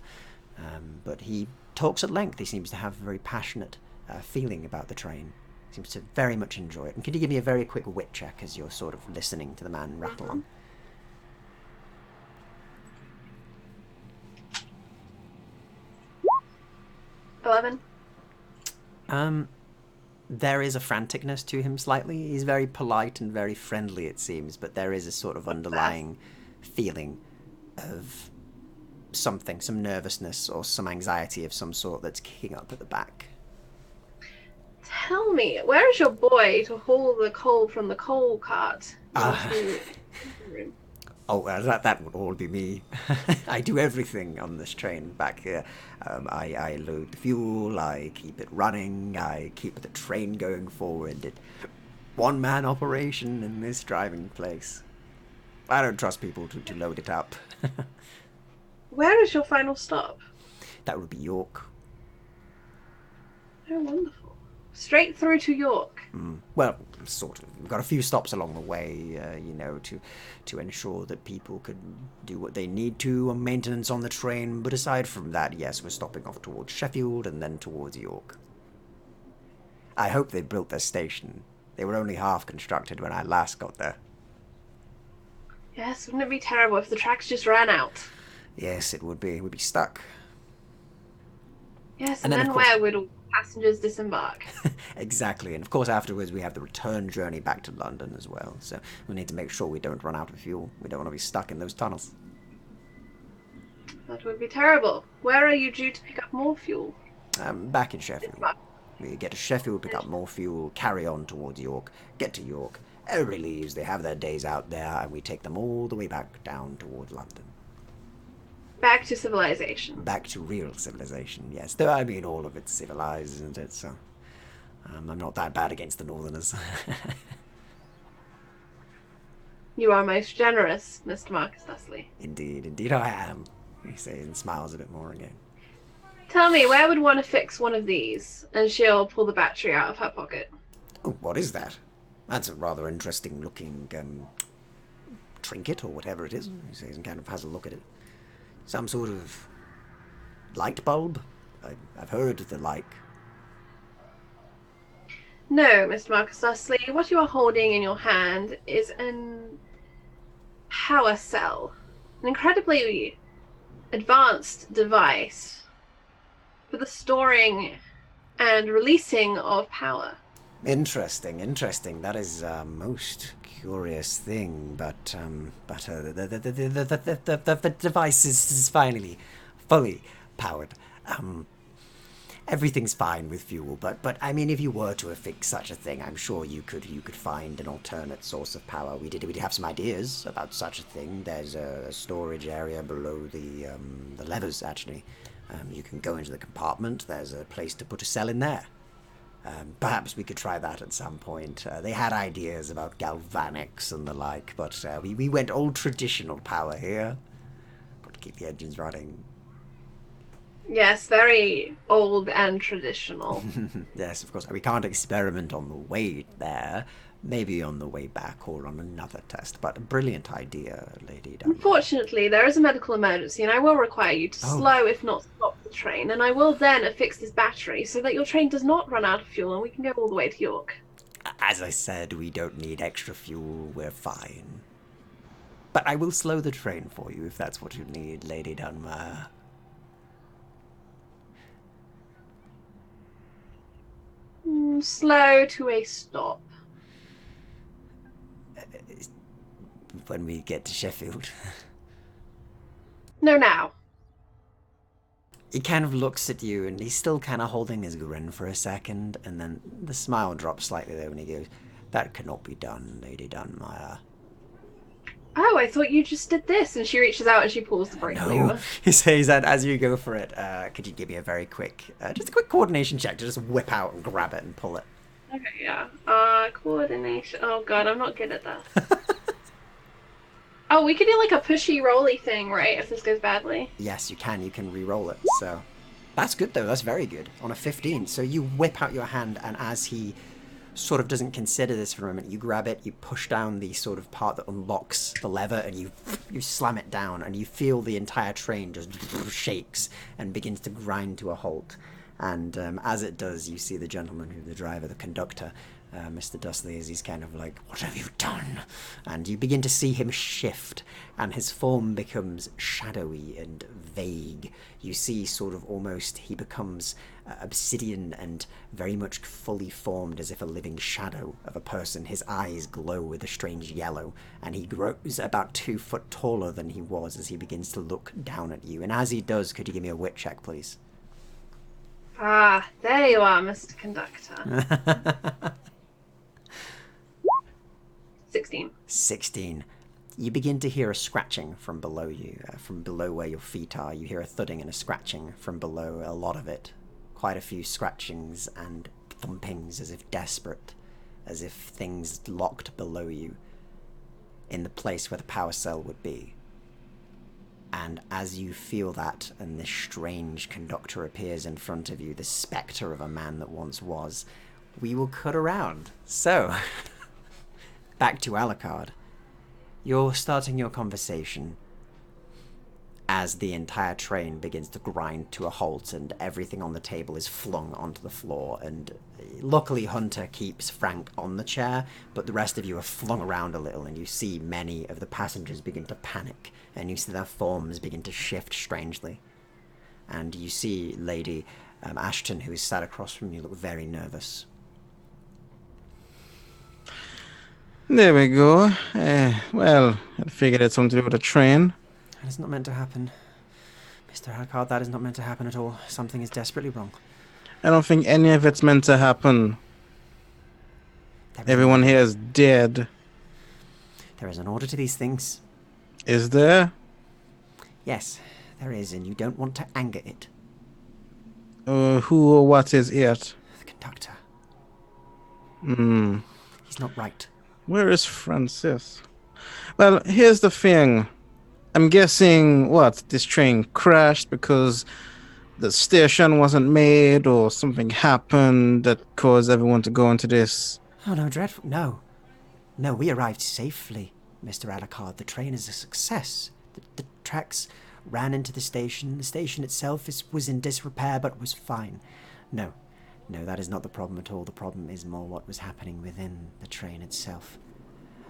But he talks at length. He seems to have a very passionate feeling about the train. He seems to very much enjoy it. And could you give me a very quick wit check as you're sort of listening to the man rattle on? 11. there is a franticness to him slightly. He's very polite and very friendly, it seems, but there is a sort of underlying feeling of something, some nervousness or some anxiety of some sort that's kicking up at the back. Tell me, where is your boy to haul the coal from the coal cart into the room? Oh, that would all be me. I do everything on this train back here. I load the fuel, I keep it running, I keep the train going forward. One-man operation in this driving place. I don't trust people to load it up. Where is your final stop? That would be York. Oh, wonderful. Straight through to York. Well, sort of. We've got a few stops along the way, to ensure that people could do what they need to on maintenance on the train. But aside from that, yes, we're stopping off towards Sheffield and then towards York. I hope they built their station. They were only half constructed when I last got there. Yes, wouldn't it be terrible if the tracks just ran out? Yes, it would be. We'd be stuck. Yes, And and, then, then of course- where would all passengers disembark? Exactly. And of course, afterwards, we have the return journey back to London as well. So we need to make sure we don't run out of fuel. We don't want to be stuck in those tunnels. That would be terrible. Where are you due to pick up more fuel? Back in Sheffield. We get to Sheffield, pick up more fuel, carry on towards York, get to York. Everybody leaves, they have their days out there, and we take them all the way back down towards London. Back to civilization. Back to real civilization, yes. Though, I mean, all of it's civilized, isn't it? So, I'm not that bad against the Northerners. You are most generous, Mr. Marcus Dustley. Indeed I am, he says and smiles a bit more again. Tell me, where would one fix one of these? And she'll pull the battery out of her pocket. Oh, what is that? That's a rather interesting looking, trinket or whatever it is, he says and kind of has a look at it. Some sort of light bulb? I've heard of the like. No, Mr. Marcus Dustley, what you are holding in your hand is an power cell. An incredibly advanced device for the storing and releasing of power. Interesting. That is a most curious thing, but the device is finally fully powered. Everything's fine with fuel, but I mean, if you were to fix such a thing, I'm sure you could find an alternate source of power. We did have some ideas about such a thing. There's a storage area below the levers, actually. You can go into the compartment. There's a place to put a cell in there. Perhaps we could try that at some point. They had ideas about galvanics and the like, but we went old traditional power here. Got to keep the engines running. Yes, very old and traditional. Yes, of course. We can't experiment on the way there. Maybe on the way back or on another test. But a brilliant idea, Lady Dunbar. Unfortunately, there is a medical emergency, and I will require you to slow, if not stop, the train. And I will then affix this battery so that your train does not run out of fuel, and we can go all the way to York. As I said, we don't need extra fuel. We're fine. But I will slow the train for you if that's what you need, Lady Dunbar. Slow to a stop. When we get to Sheffield. No, now. He kind of looks at you, and he's still kind of holding his grin for a second, and then the smile drops slightly there when he goes, "That cannot be done, Lady Dunmire." Oh, I thought you just did this. And she reaches out and she pulls the brake lever. He says that as you go for it. Could you give me a very quick, just a quick coordination check to just whip out and grab it and pull it? Okay, yeah. Coordination. Oh god, I'm not good at that. Oh, we could do like a pushy rolly thing, right? If this goes badly. Yes, you can. You can re-roll it. So that's good though. That's very good on a 15. So you whip out your hand, and as he sort of doesn't consider this for a moment, you grab it, you push down the sort of part that unlocks the lever, and you slam it down, and you feel the entire train just shakes and begins to grind to a halt. And as it does, you see the gentleman, the driver, the conductor, Mr. Dustley, as he's kind of like, what have you done? And you begin to see him shift, and his form becomes shadowy and vague. You see sort of almost he becomes obsidian and very much fully formed, as if a living shadow of a person. His eyes glow with a strange yellow, and he grows about 2 foot taller than he was as he begins to look down at you. And as he does, could you give me a wit check, please? Ah, there you are, Mr. Conductor. 16. 16. You begin to hear a scratching from below you, from below where your feet are. You hear a thudding and a scratching from below, a lot of it. Quite a few scratchings and thumpings, as if desperate, as if things locked below you in the place where the power cell would be. And as you feel that, and this strange conductor appears in front of you, the spectre of a man that once was, we will cut around. So, back to Alucard. You're starting your conversation as the entire train begins to grind to a halt and everything on the table is flung onto the floor. And luckily Hunter keeps Frank on the chair, but the rest of you are flung around a little, and you see many of the passengers begin to panic, and you see their forms begin to shift strangely. And you see Lady Ashton, who is sat across from you, look very nervous. There we go. Well, I figured it's something to do with a train. That is not meant to happen. Mr. Alucard, that is not meant to happen at all. Something is desperately wrong. I don't think any of it's meant to happen. Everyone here is dead. There is an order to these things. Is there? Yes, there is, and you don't want to anger it. Who or what is it? The conductor. Hmm. He's not right. Where is Francis? Well, here's the thing. I'm guessing, this train crashed because the station wasn't made or something happened that caused everyone to go into this. Oh, no, dreadful. No. No, we arrived safely, Mr. Alucard. The train is a success. The tracks ran into the station. The station itself was in disrepair, but was fine. No, that is not the problem at all. The problem is more what was happening within the train itself.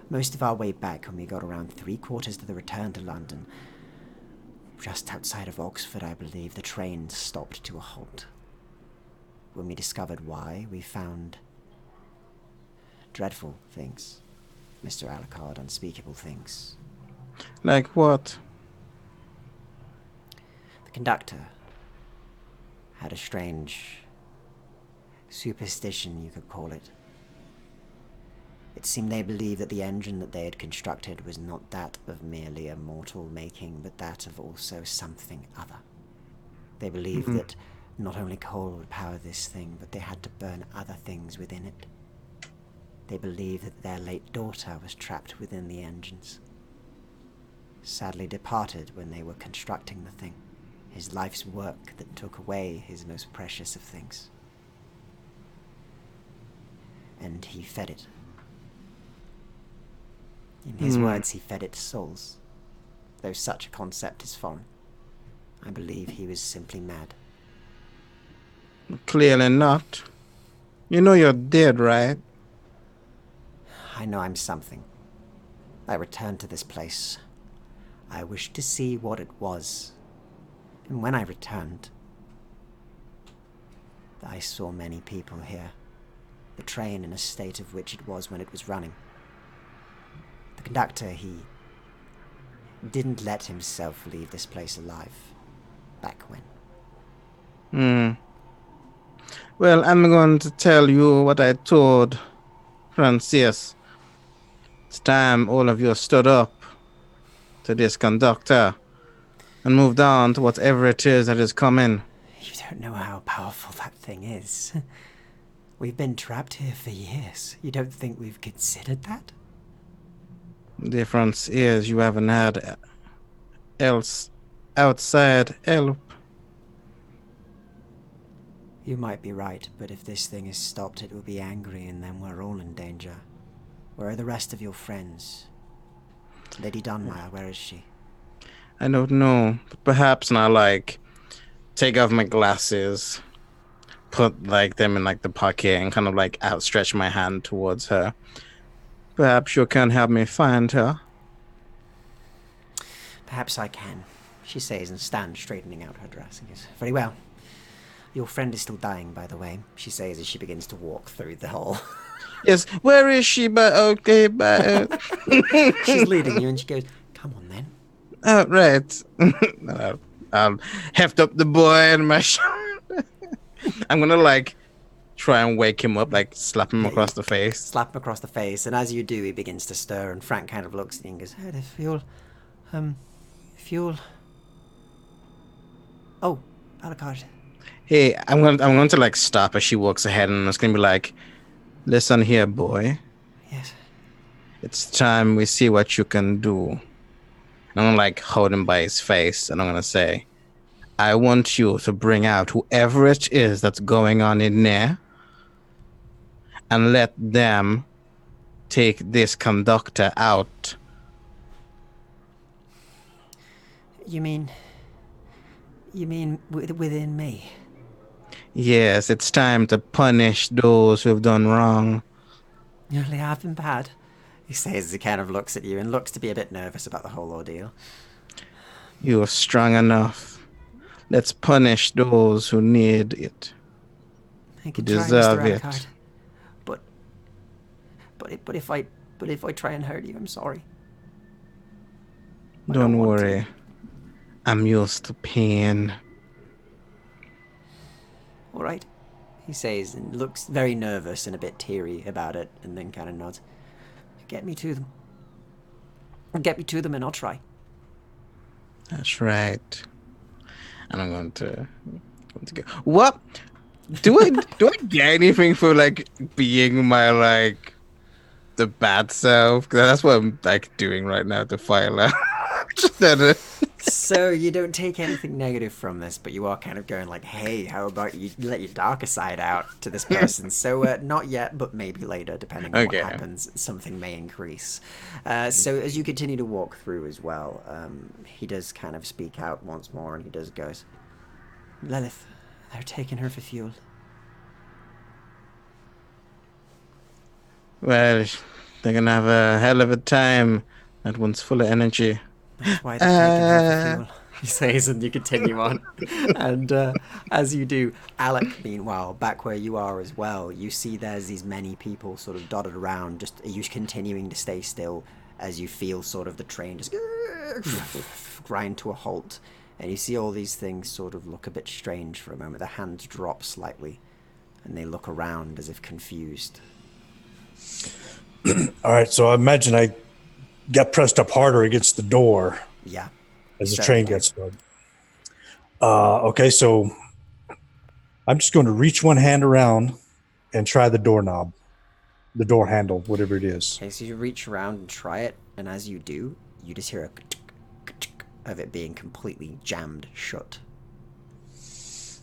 Most of our way back, when we got around 3/4 to the return to London, just outside of Oxford, I believe, the train stopped to a halt. When we discovered why, we found dreadful things, Mr. Alucard, unspeakable things. Like what? The conductor had a strange superstition, you could call it. It seemed they believed that the engine that they had constructed was not that of merely a mortal making, but that of also something other. They believed that not only coal would power this thing, but they had to burn other things within it. They believed that their late daughter was trapped within the engines. Sadly departed when they were constructing the thing, his life's work that took away his most precious of things. And he fed it. In his words, he fed its souls. Though such a concept is foreign, I believe he was simply mad. Clearly not. You know you're dead, right? I know I'm something. I returned to this place. I wished to see what it was. And when I returned, I saw many people here. The train in a state of which it was when it was running. The conductor, he didn't let himself leave this place alive. Back when. Well, I'm going to tell you what I told Francis. It's time all of you stood up to this conductor and moved on to whatever it is that is coming. You don't know how powerful that thing is. We've been trapped here for years. You don't think we've considered that? The difference is you haven't had outside help. You might be right, but if this thing is stopped, it will be angry, and then we're all in danger. Where are the rest of your friends? Lady Dunmire, where is she? I don't know, but perhaps not. Take off my glasses, put like them in like the pocket and kind of like outstretch my hand towards her. Perhaps you can help me find her. Perhaps I can, she says, and stands straightening out her dress and goes, very well. Your friend is still dying, by the way, she says as she begins to walk through the hall. Yes, where is she? But okay, but She's leading you and she goes, come on then. Oh, right. I'll heft up the boy and my I'm gonna like try and wake him up, like slap him across the face. Slap him across the face, and as you do, he begins to stir, and Frank kind of looks at you and goes, hey, fuel. Oh, Alucard. Hey, I'm going to like stop as she walks ahead, and it's gonna be like, listen here, boy. Yes. It's time we see what you can do. And I'm gonna like hold him by his face, and I'm gonna say, I want you to bring out whoever it is that's going on in there, and let them take this conductor out. You mean within me? Yes, it's time to punish those who've done wrong. You really have been bad, he says as he kind of looks at you and looks to be a bit nervous about the whole ordeal. You are strong enough. Let's punish those who need it. I can Deserve try, Mr. it. Alucard. But if I try and hurt you, I'm sorry. I Don't want to. worry. I'm used to pain. All right, he says, and looks very nervous and a bit teary about it, and then kind of nods. Get me to them. And I'll try. That's right. And I'm going to go. What? Do I get anything for like being my like the bad self? 'Cause that's what I'm like doing right now to file out. So you don't take anything negative from this, but you are kind of going like, hey, how about you let your darker side out to this person? So not yet, but maybe later, depending on what happens, something may increase. So as you continue to walk through as well, he does kind of speak out once more, and he does goes, Lilith, they're taking her for fuel. Well, they're gonna have a hell of a time. That one's full of energy. That's why they're taking her for fuel, he says, and you continue on. And as you do, Alec, meanwhile, back where you are as well, you see there's these many people sort of dotted around. Just are you continuing to stay still as you feel sort of the train just grind to a halt, and you see all these things sort of look a bit strange for a moment. Their hands drop slightly, and they look around as if confused. All right, so I imagine I got pressed up harder against the door. Yeah. As the train gets started. Okay, so I'm just going to reach one hand around and try the doorknob, the door handle, whatever it is. Okay, so you reach around and try it, and as you do, you just hear a of it being completely jammed shut.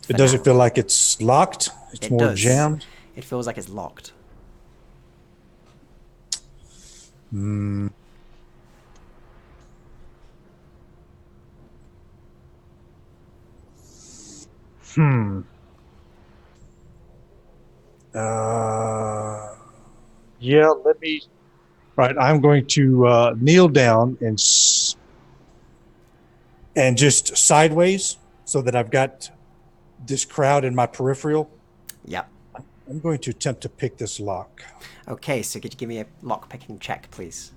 It doesn't feel like it's locked. It's more jammed. It feels like it's locked. Yeah, let me. Right, I'm going to kneel down and just sideways so that I've got this crowd in my peripheral. Yep. I'm going to attempt to pick this lock. Okay, so could you give me a lock picking check, please?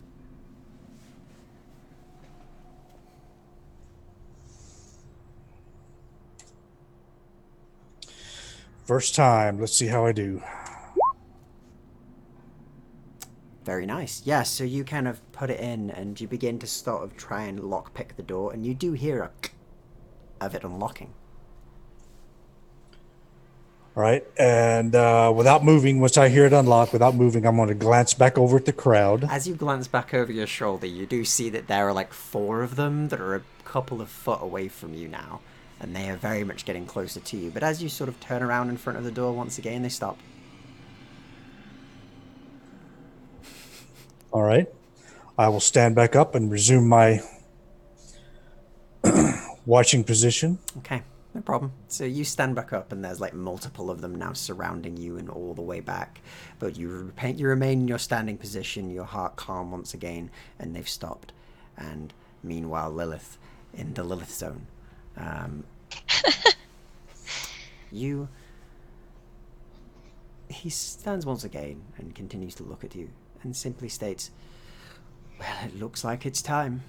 First time. Let's see how I do. Very nice. Yeah, so you kind of put it in and you begin to sort of try and lock pick the door, and you do hear a of it unlocking. All right, and without moving, once I hear it unlock, without moving, I'm going to glance back over at the crowd. As you glance back over your shoulder, you do see that there are like 4 of them that are a couple of foot away from you now, and they are very much getting closer to you. But as you sort of turn around in front of the door once again, they stop. All right, I will stand back up and resume my watching position. Okay. No problem. So you stand back up, and there's like multiple of them now surrounding you and all the way back. But you remain in your standing position, your heart calm once again, and they've stopped. And meanwhile, Lilith, in the Lilith zone, he stands once again and continues to look at you and simply states, "Well, it looks like it's time."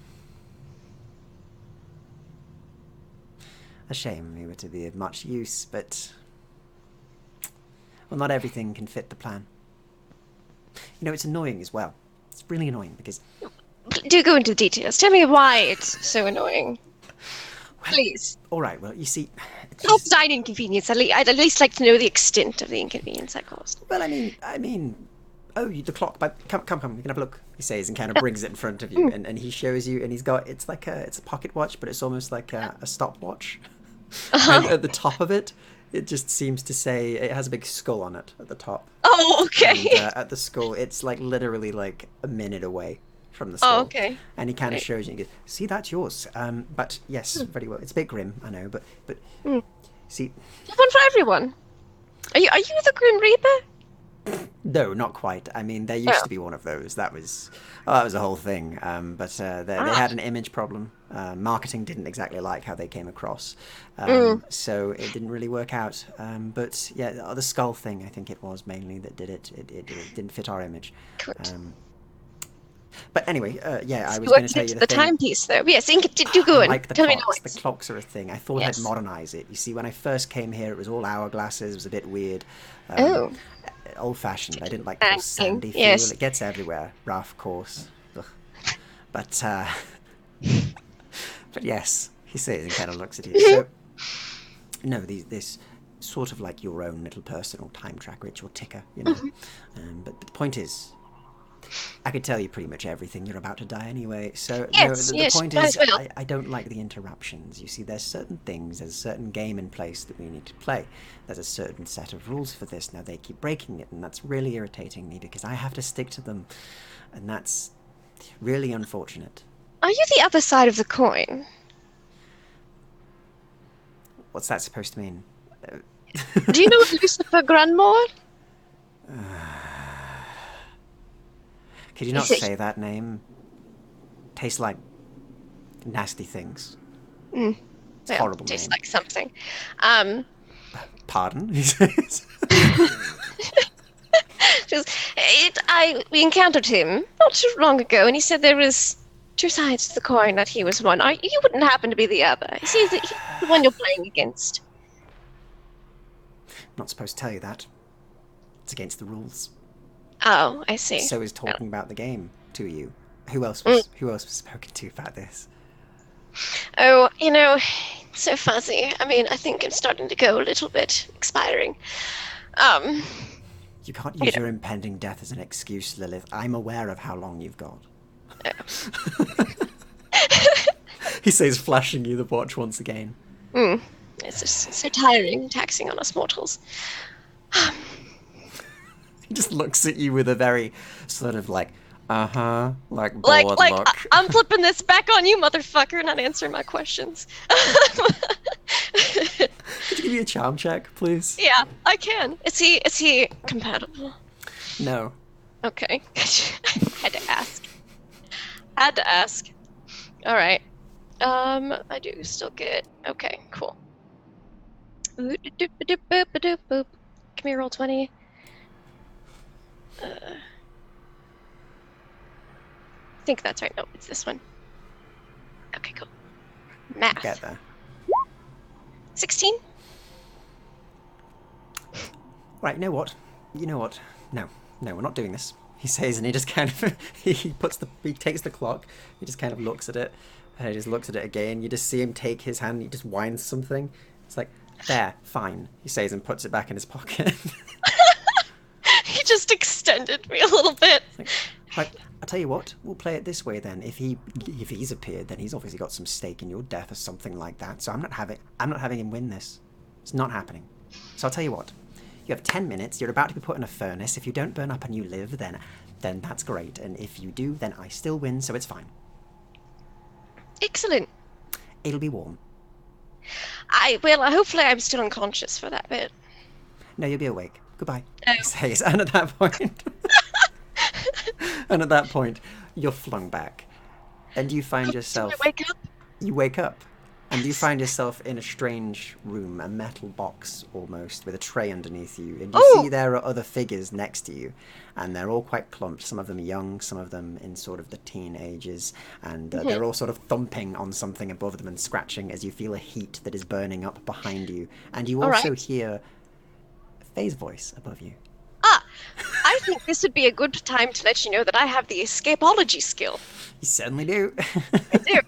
A shame we were to be of much use, but... well, not everything can fit the plan. You know, it's annoying as well. It's really annoying because... Do go into details. Tell me why it's so annoying. well, Please. Alright, well, you see... Not that an inconvenience. I'd at least like to know the extent of the inconvenience that caused. Well, I mean... oh, the clock, but come, you can have a look, he says, and kind of brings it in front of you, and he shows you, and he's got, it's a pocket watch, but it's almost like a stopwatch. And at the top of it, it just seems to say, it has a big skull on it at the top. Oh, okay. And, at the skull, it's like literally like a minute away from the skull. Oh, okay. And he kind of shows you, and he goes, "See, that's yours. But yes, very well. It's a bit grim, I know, but see." There's one for everyone. Are you the Grim Reaper? No, not quite. I mean, there used to be one of those. That was a whole thing. But they had an image problem. Marketing didn't exactly like how they came across, so it didn't really work out. But yeah, the skull thing, I think it was mainly that did it. It didn't fit our image. But anyway, yeah, I was going to tell you the timepiece, though. Yes, do go on. Like the clocks. The clocks are a thing. I thought I'd modernize it. You see, when I first came here, it was all hourglasses. It was a bit weird. Old-fashioned. I didn't like the sandy feel. Yes. It gets everywhere. Rough, course. Ugh. But yes, he says and kind of looks at you. So, no, this sort of like your own little personal time tracker. It's your ticker, you know. But the point is, I could tell you pretty much everything. You're about to die anyway. So the point is, I don't like the interruptions. You see, there's certain things, there's a certain game in place that we need to play. There's a certain set of rules for this. Now they keep breaking it, and that's really irritating me because I have to stick to them, and that's really unfortunate. Are you the other side of the coin? What's that supposed to mean? Do you know Lucifer Grandmore? Could you not say that name? Tastes like nasty things. It's horrible tastes name. Like something. Pardon? He says. We encountered him not too long ago, and he said there was two sides to the coin, that he was one. You wouldn't happen to be the other. He's the one you're playing against. I'm not supposed to tell you that. It's against the rules. Oh, I see. So is talking about the game to you. Who else was spoken to about this? Oh, it's so fuzzy. I mean, I think it's starting to go a little bit expiring. You can't use your impending death as an excuse, Lilith. I'm aware of how long you've got. He says, flashing you the watch once again. It's just so tiring, taxing on us mortals. He just looks at you with a very sort of like, like bored look. I'm flipping this back on you, motherfucker, not answering my questions. Could you give me a charm check, please? Yeah, I can. Is he compatible? No. Okay. Had to ask. All right. I do still get. Okay, cool. Give me a roll 20. I think that's right. No, it's this one. Okay, cool. Math. Get there. 16? Right, you know what? No, we're not doing this. He says, and he just kind of, he takes the clock, he just kind of looks at it, and he just looks at it again. You just see him take his hand, and he just winds something. It's like, there, fine, he says, and puts it back in his pocket. He just extended me a little bit. Right, I'll tell you what, we'll play it this way then. If he's appeared, then he's obviously got some stake in your death or something like that. So I'm not having him win this. It's not happening. So I'll tell you what. You have 10 minutes, you're about to be put in a furnace. If you don't burn up and you live, then that's great. And if you do, then I still win, so it's fine. Excellent. It'll be warm. Hopefully I'm still unconscious for that bit. No, you'll be awake. Goodbye. Oh. He says, and at that point, you're flung back, and you find yourself. Do I wake up? You wake up, and you find yourself in a strange room, a metal box almost, with a tray underneath you, and you see there are other figures next to you, and they're all quite clumped. Some of them young, some of them in sort of the teen ages, and they're all sort of thumping on something above them and scratching as you feel a heat that is burning up behind you, and you also hear Faye's voice above you. I think this would be a good time to let you know that I have the escapology skill. You certainly do. I do.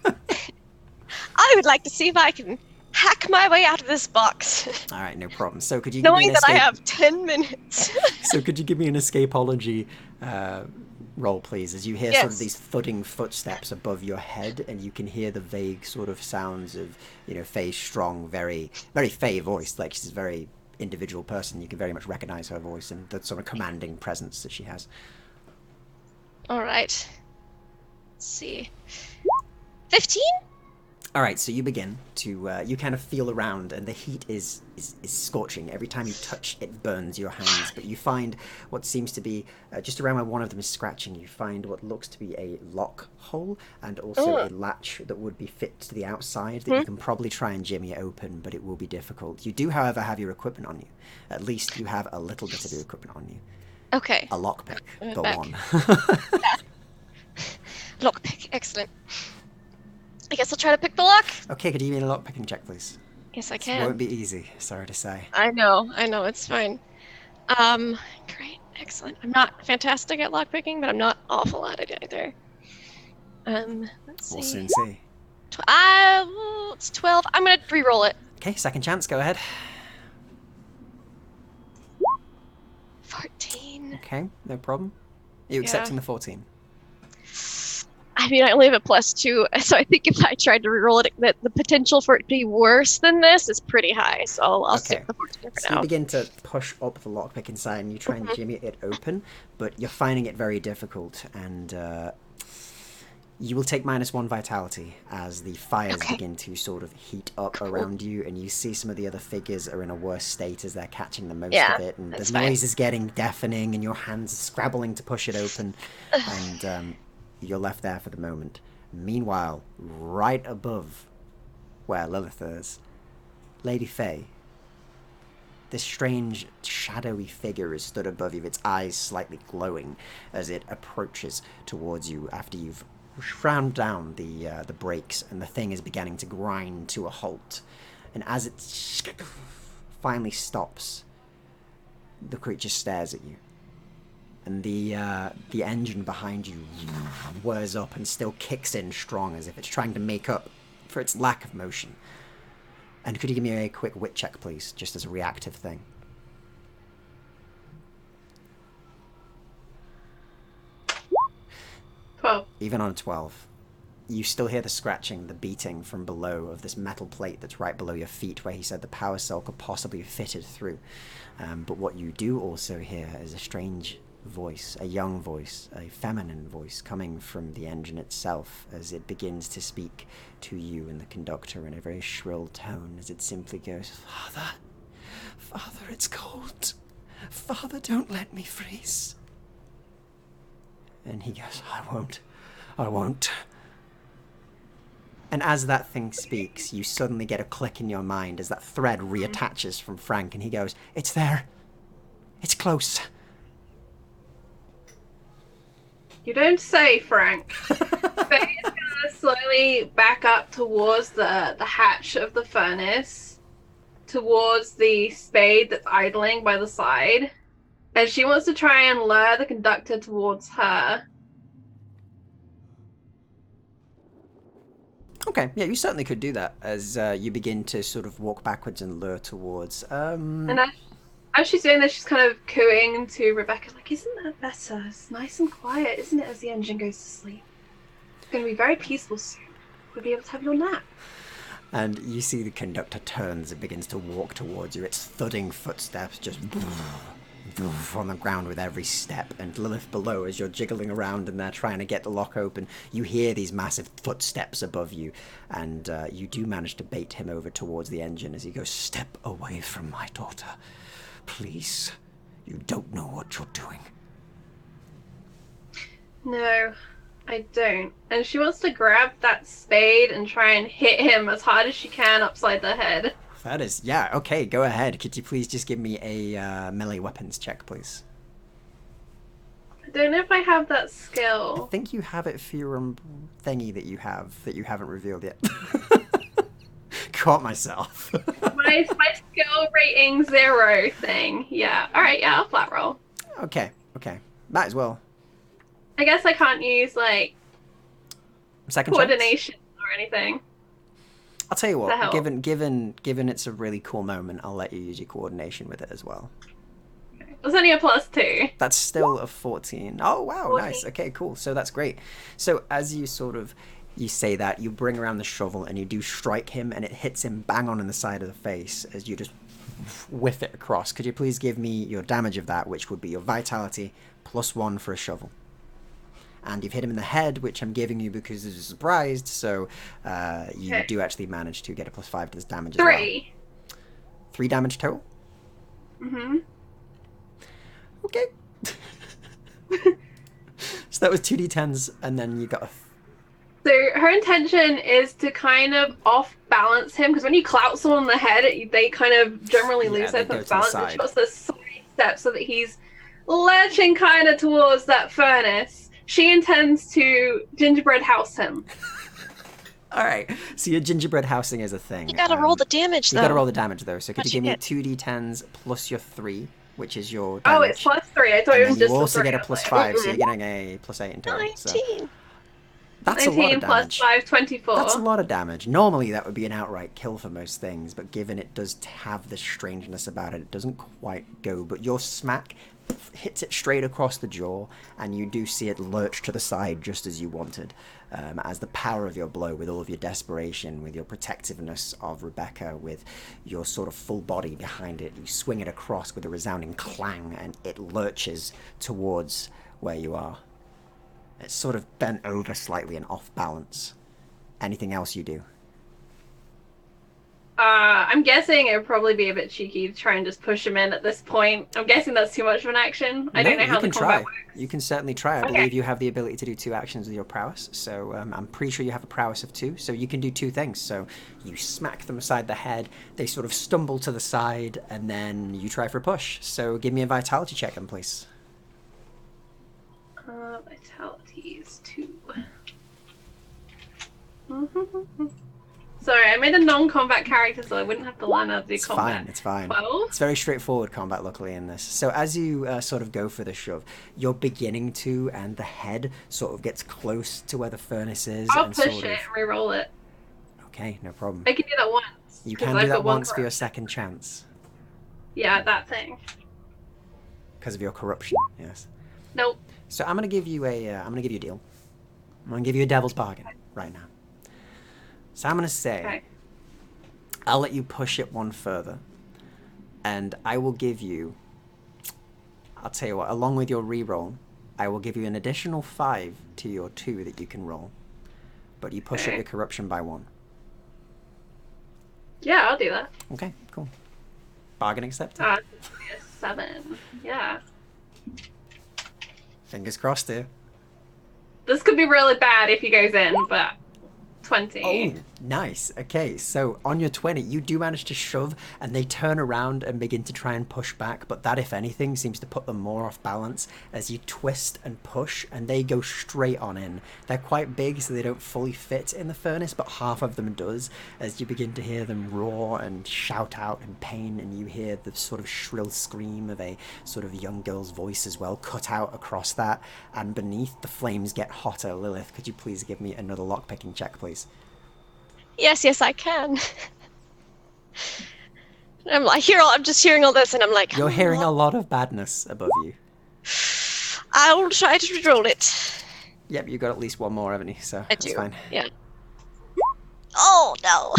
I would like to see if I can hack my way out of this box. All right, no problem. So could you give me Knowing an that escape... I have 10 minutes. So could you give me an escapology roll, please, as you hear sort of these thudding footsteps above your head, and you can hear the vague sort of sounds of, Faye's strong, very, very Faye voice, like she's a very individual person. You can very much recognize her voice and the sort of commanding presence that she has. All right. Let's see. 15? All right, so you begin to, you kind of feel around, and the heat is scorching. Every time you touch, it burns your hands. But you find what seems to be, just around where one of them is scratching, you find what looks to be a lock hole, and also a latch that would be fit to the outside that you can probably try and jimmy open, but it will be difficult. You do, however, have your equipment on you. At least you have a little bit of your equipment on you. Okay. A lockpick. Go on. Lockpick, excellent. I guess I'll try to pick the lock. Okay, could you give me a lockpicking check, please? Yes, I It can. won't be easy, sorry to say. I know, it's fine. Great, excellent. I'm not fantastic at lockpicking, but I'm not awful at it either. Let's see. We'll soon see. It's 12. I'm gonna re-roll it. Okay, second chance, go ahead. 14. Okay, no problem. Are you accepting the 14? I mean, I only have a +2, so I think if I tried to re-roll it, that the potential for it to be worse than this is pretty high. So I'll stick the 14 for So now. you begin to push up the lockpick inside, and you try and jimmy it open, but you're finding it very difficult, and you will take -1 vitality as the fires begin to sort of heat up around you, and you see some of the other figures are in a worse state as they're catching the most of it, and the noise is getting deafening, and your hands are scrabbling to push it open, and you're left there for the moment. Meanwhile, right above where Lilith is, Lady Faye, this strange shadowy figure is stood above you, its eyes slightly glowing as it approaches towards you after you've frowned down the brakes, and the thing is beginning to grind to a halt. And as it finally stops, the creature stares at you. And the engine behind you whirs up and still kicks in strong, as if it's trying to make up for its lack of motion. And could you give me a quick wit check, please, just as a reactive thing? 12. Even on a 12, you still hear the scratching, the beating from below of this metal plate that's right below your feet, where he said the power cell could possibly have fitted through. But what you do also hear is a strange voice, a young voice, a feminine voice coming from the engine itself, as it begins to speak to you and the conductor in a very shrill tone, as it simply goes, Father, it's cold. Father, don't let me freeze. And he goes, I won't. And as that thing speaks, you suddenly get a click in your mind as that thread reattaches from Frank, and he goes, it's there. It's close. You don't say, Frank. Faye is gonna slowly back up towards the hatch of the furnace, towards the spade that's idling by the side, and she wants to try and lure the conductor towards her. Okay, yeah, you certainly could do that as you begin to sort of walk backwards and lure towards. And as she's doing this, she's kind of cooing to Rebecca, like, isn't that better? It's nice and quiet, isn't it, as the engine goes to sleep? It's going to be very peaceful soon. We'll be able to have your nap. And you see the conductor turns and begins to walk towards you, its thudding footsteps just on the ground with every step, and Lilith below, as you're jiggling around and they're trying to get the lock open, you hear these massive footsteps above you, and you do manage to bait him over towards the engine as he goes, "Step away from my daughter. Please. You don't know what you're doing." No, I don't. And she wants to grab that spade and try and hit him as hard as she can upside the head. That is, yeah, okay, go ahead. Could you please just give me a melee weapons check, please? I don't know if I have that I skill. think you have it for your thingy that you haven't revealed yet. Caught myself. my skill rating 0 thing. Yeah. Alright, yeah, I'll flat roll. Okay. Might as well. I guess I can't use, like, Second chance? coordination or anything. I'll tell you To what, help. given it's a really cool moment, I'll let you use your coordination with it as well. It was only a +2. That's still a 14. Oh, wow, 14. nice. Okay, cool. So that's great. So as you you say that, you bring around the shovel and you do strike him, and it hits him bang on in the side of the face as you just whiff it across. Could you please give me your damage of that, which would be your vitality +1 for a shovel? And you've hit him in the head, which I'm giving you because it's surprised, so you Okay. do actually manage to get a +5 to this damage 3. as well. 3 damage total? Mm-hmm. Okay. So that was 2d10s, and then you got a... So her intention is to kind of off-balance him, because when you clout someone on the head, they kind of generally Yeah, lose they their go sense of to the balance. side. And she wants to side step so that he's lurching kind of towards that furnace. She intends to gingerbread house him. All right, so your gingerbread housing is a thing. You gotta roll the damage, though. You gotta roll the damage, though. So could you What'd give you me 2d10s plus your 3, which is your Oh, damage. it's +3. I thought And it was then just you also the 3. get a I was +5, like, so you're getting a +8 in total. So 19. that's a lot 19 of plus damage. 5, 24. That's a lot of damage. Normally that would be an outright kill for most things, but given it does have this strangeness about it, it doesn't quite go. But your smack hits it straight across the jaw, and you do see it lurch to the side just as you wanted. As the power of your blow, with all of your desperation, with your protectiveness of Rebecca, with your sort of full body behind it, you swing it across with a resounding clang, and it lurches towards where you are. It's sort of bent over slightly and off balance. Anything else you do? I'm guessing it would probably be a bit cheeky to try and just push him in at this point. I'm guessing that's too much of an action. I don't know how the combat works. You can certainly try. I Okay. believe you have the ability to do 2 actions with your prowess, so I'm pretty sure you have a prowess of 2, so you can do 2 things. So you smack them aside the head, they sort of stumble to the side, and then you try for a push. So give me a vitality check then, please. Vitality is 2. Sorry, I made a non-combat character so I wouldn't have to learn how to do It's combat. fine, it's fine. 12? It's very straightforward combat, luckily, in this. So as you sort of go for the shove, you're beginning to, and the head sort of gets close to where the furnace is. I'll and push sort it of... and re-roll it. Okay, no problem. I can do that once. You 'cause can I've do that got one once for your corruption. second chance. Yeah, that thing. Because of your corruption, yes. Nope. So I'm gonna give you a deal. I'm gonna give you a devil's bargain right now. So I'm gonna say, Okay. I'll let you push it one further, and I will give you. I'll tell you what. Along with your reroll, I will give you an additional 5 to your 2 that you can roll, but you push up Okay. your corruption by 1. Yeah, I'll do that. Okay, cool. Bargain accepted. It's gonna be a 7. Yeah. Fingers crossed here. This could be really bad if he goes in, but 20. Oh, nice. Okay, so on your 20, you do manage to shove, and they turn around and begin to try and push back, but that, if anything, seems to put them more off balance as you twist and push, and they go straight on in. They're quite big, so they don't fully fit in the furnace, but half of them does, as you begin to hear them roar and shout out in pain, and you hear the sort of shrill scream of a sort of young girl's voice as well, cut out across that, and beneath the flames get hotter. Lilith, could you please give me another lockpicking check, please? Yes, I can. I'm just hearing all this, and I'm like, You're hearing a lot of badness above you. I will try to reroll it. Yep, you got at least one more, haven't you? So I that's do. fine. Yeah. Oh no.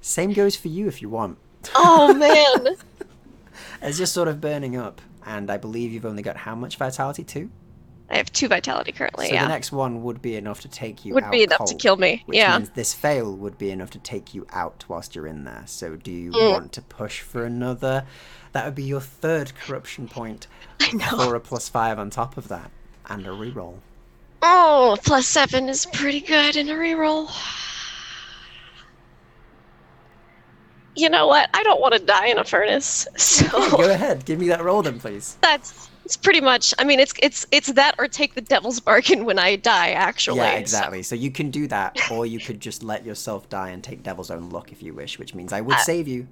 Same goes for you if you want. Oh man. As you're sort of burning up, and I believe you've only got how much vitality? 2? I have 2 vitality currently, So yeah. the next one would be enough to take you out Would be enough to cold, kill me, which yeah. means this fail would be enough to take you out whilst you're in there. So do you want to push for another? That would be your 3rd corruption point for a +5 on top of that, and a reroll. Oh, +7 is pretty good in a reroll. You know what? I don't want to die in a furnace, so Go ahead, give me that roll then, please. it's pretty much. I mean, it's that or take the devil's bargain when I die. Actually, Yeah, exactly. So you can do that, or you could just let yourself die and take Devil's Own Luck if you wish, which means I would save you.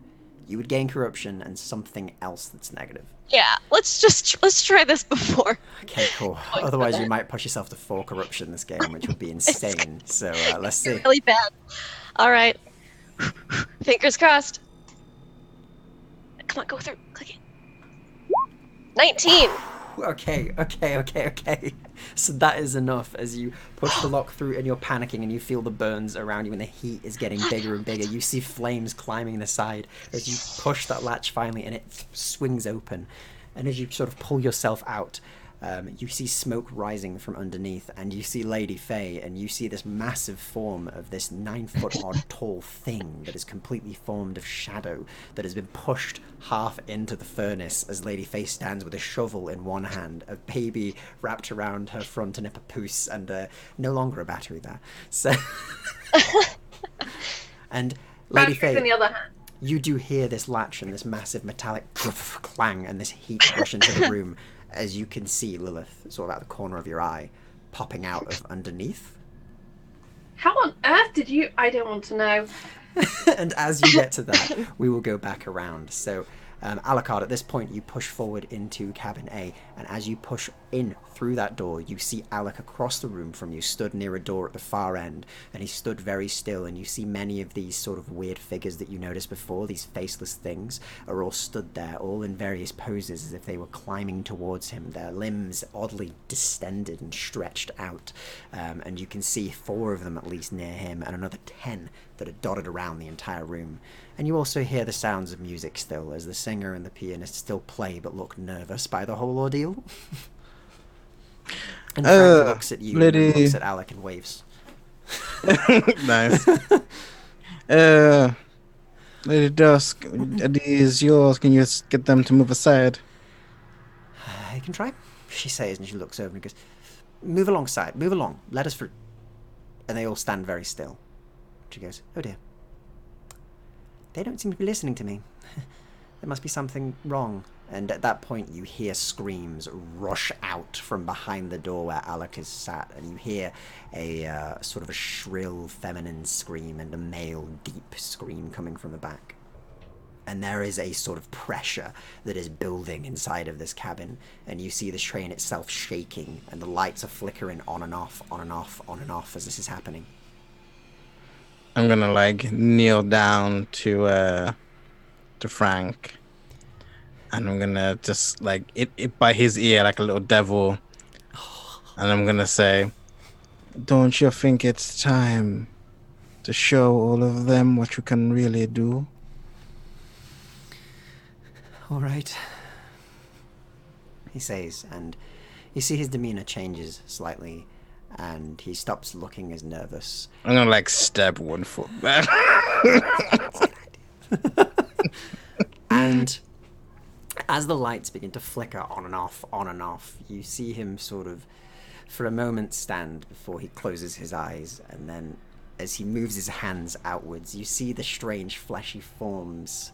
You would gain corruption and something else that's negative. Yeah, let's try this before. Okay, cool. Otherwise, you might push yourself to 4 corruption this game, which would be insane. So let's see. Really bad. All right. Fingers crossed. Come on, go through. Click it. 19. Okay. So that is enough as you push the lock through and you're panicking and you feel the burns around you and the heat is getting bigger and bigger. You see flames climbing the side as you push that latch finally and it swings open. And as you sort of pull yourself out, you see smoke rising from underneath and you see Lady Faye and you see this massive form of this 9-foot-odd tall thing that is completely formed of shadow that has been pushed half into the furnace as Lady Faye stands with a shovel in one hand, a baby wrapped around her front and a papoose, and no longer a battery there. So, and Lady Faye, in the other hand. you do hear this latch and this massive metallic clang and this heat rush into the room as you can see Lilith sort of out the corner of your eye popping out of underneath. How on earth did you... I don't want to know. And as you get to that, we will go back around. So, Alucard, at this point, you push forward into cabin A, and as you push in through that door, you see Alec across the room from you, stood near a door at the far end, and he stood very still, and you see many of these sort of weird figures that you noticed before, these faceless things, are all stood there, all in various poses as if they were climbing towards him, their limbs oddly distended and stretched out, and you can see 4 of them at least near him, and another 10 that are dotted around the entire room. And you also hear the sounds of music still, as the singer and the pianist still play but look nervous by the whole ordeal. And Frank looks at you and then looks at Alec and waves. Nice. Lady Dusk, are these yours? Can you just get them to move aside? You can try, she says, and she looks over and goes, move alongside, move along, let us through. And they all stand very still. She goes, oh dear. They don't seem to be listening to me. There must be something wrong. And at that point, you hear screams rush out from behind the door where Alec is sat, and you hear a sort of a shrill feminine scream and a male deep scream coming from the back. And there is a sort of pressure that is building inside of this cabin, and you see the train itself shaking, and the lights are flickering on and off, on and off, on and off as this is happening. I'm gonna like kneel down to Frank, and I'm gonna just like it by his ear like a little devil, and I'm gonna say, "Don't you think it's time to show all of them what you can really do?" All right, he says, and you see his demeanor changes slightly, and he stops looking as nervous. I'm gonna like stab one foot back. And as the lights begin to flicker on and off, you see him sort of, for a moment, stand before he closes his eyes, and then as he moves his hands outwards, you see the strange fleshy forms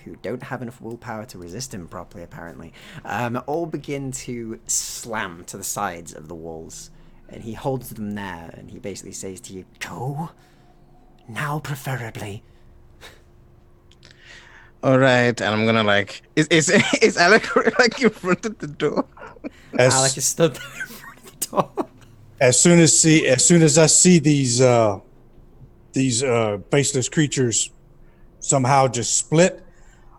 who don't have enough willpower to resist him properly, apparently, all begin to slam to the sides of the walls. And he holds them there, and he basically says to you, "Go, now preferably." All right, and I'm gonna like, is Alec like in front of the door? Alec is stood there in front of the door. As soon as I see these faceless creatures somehow just split,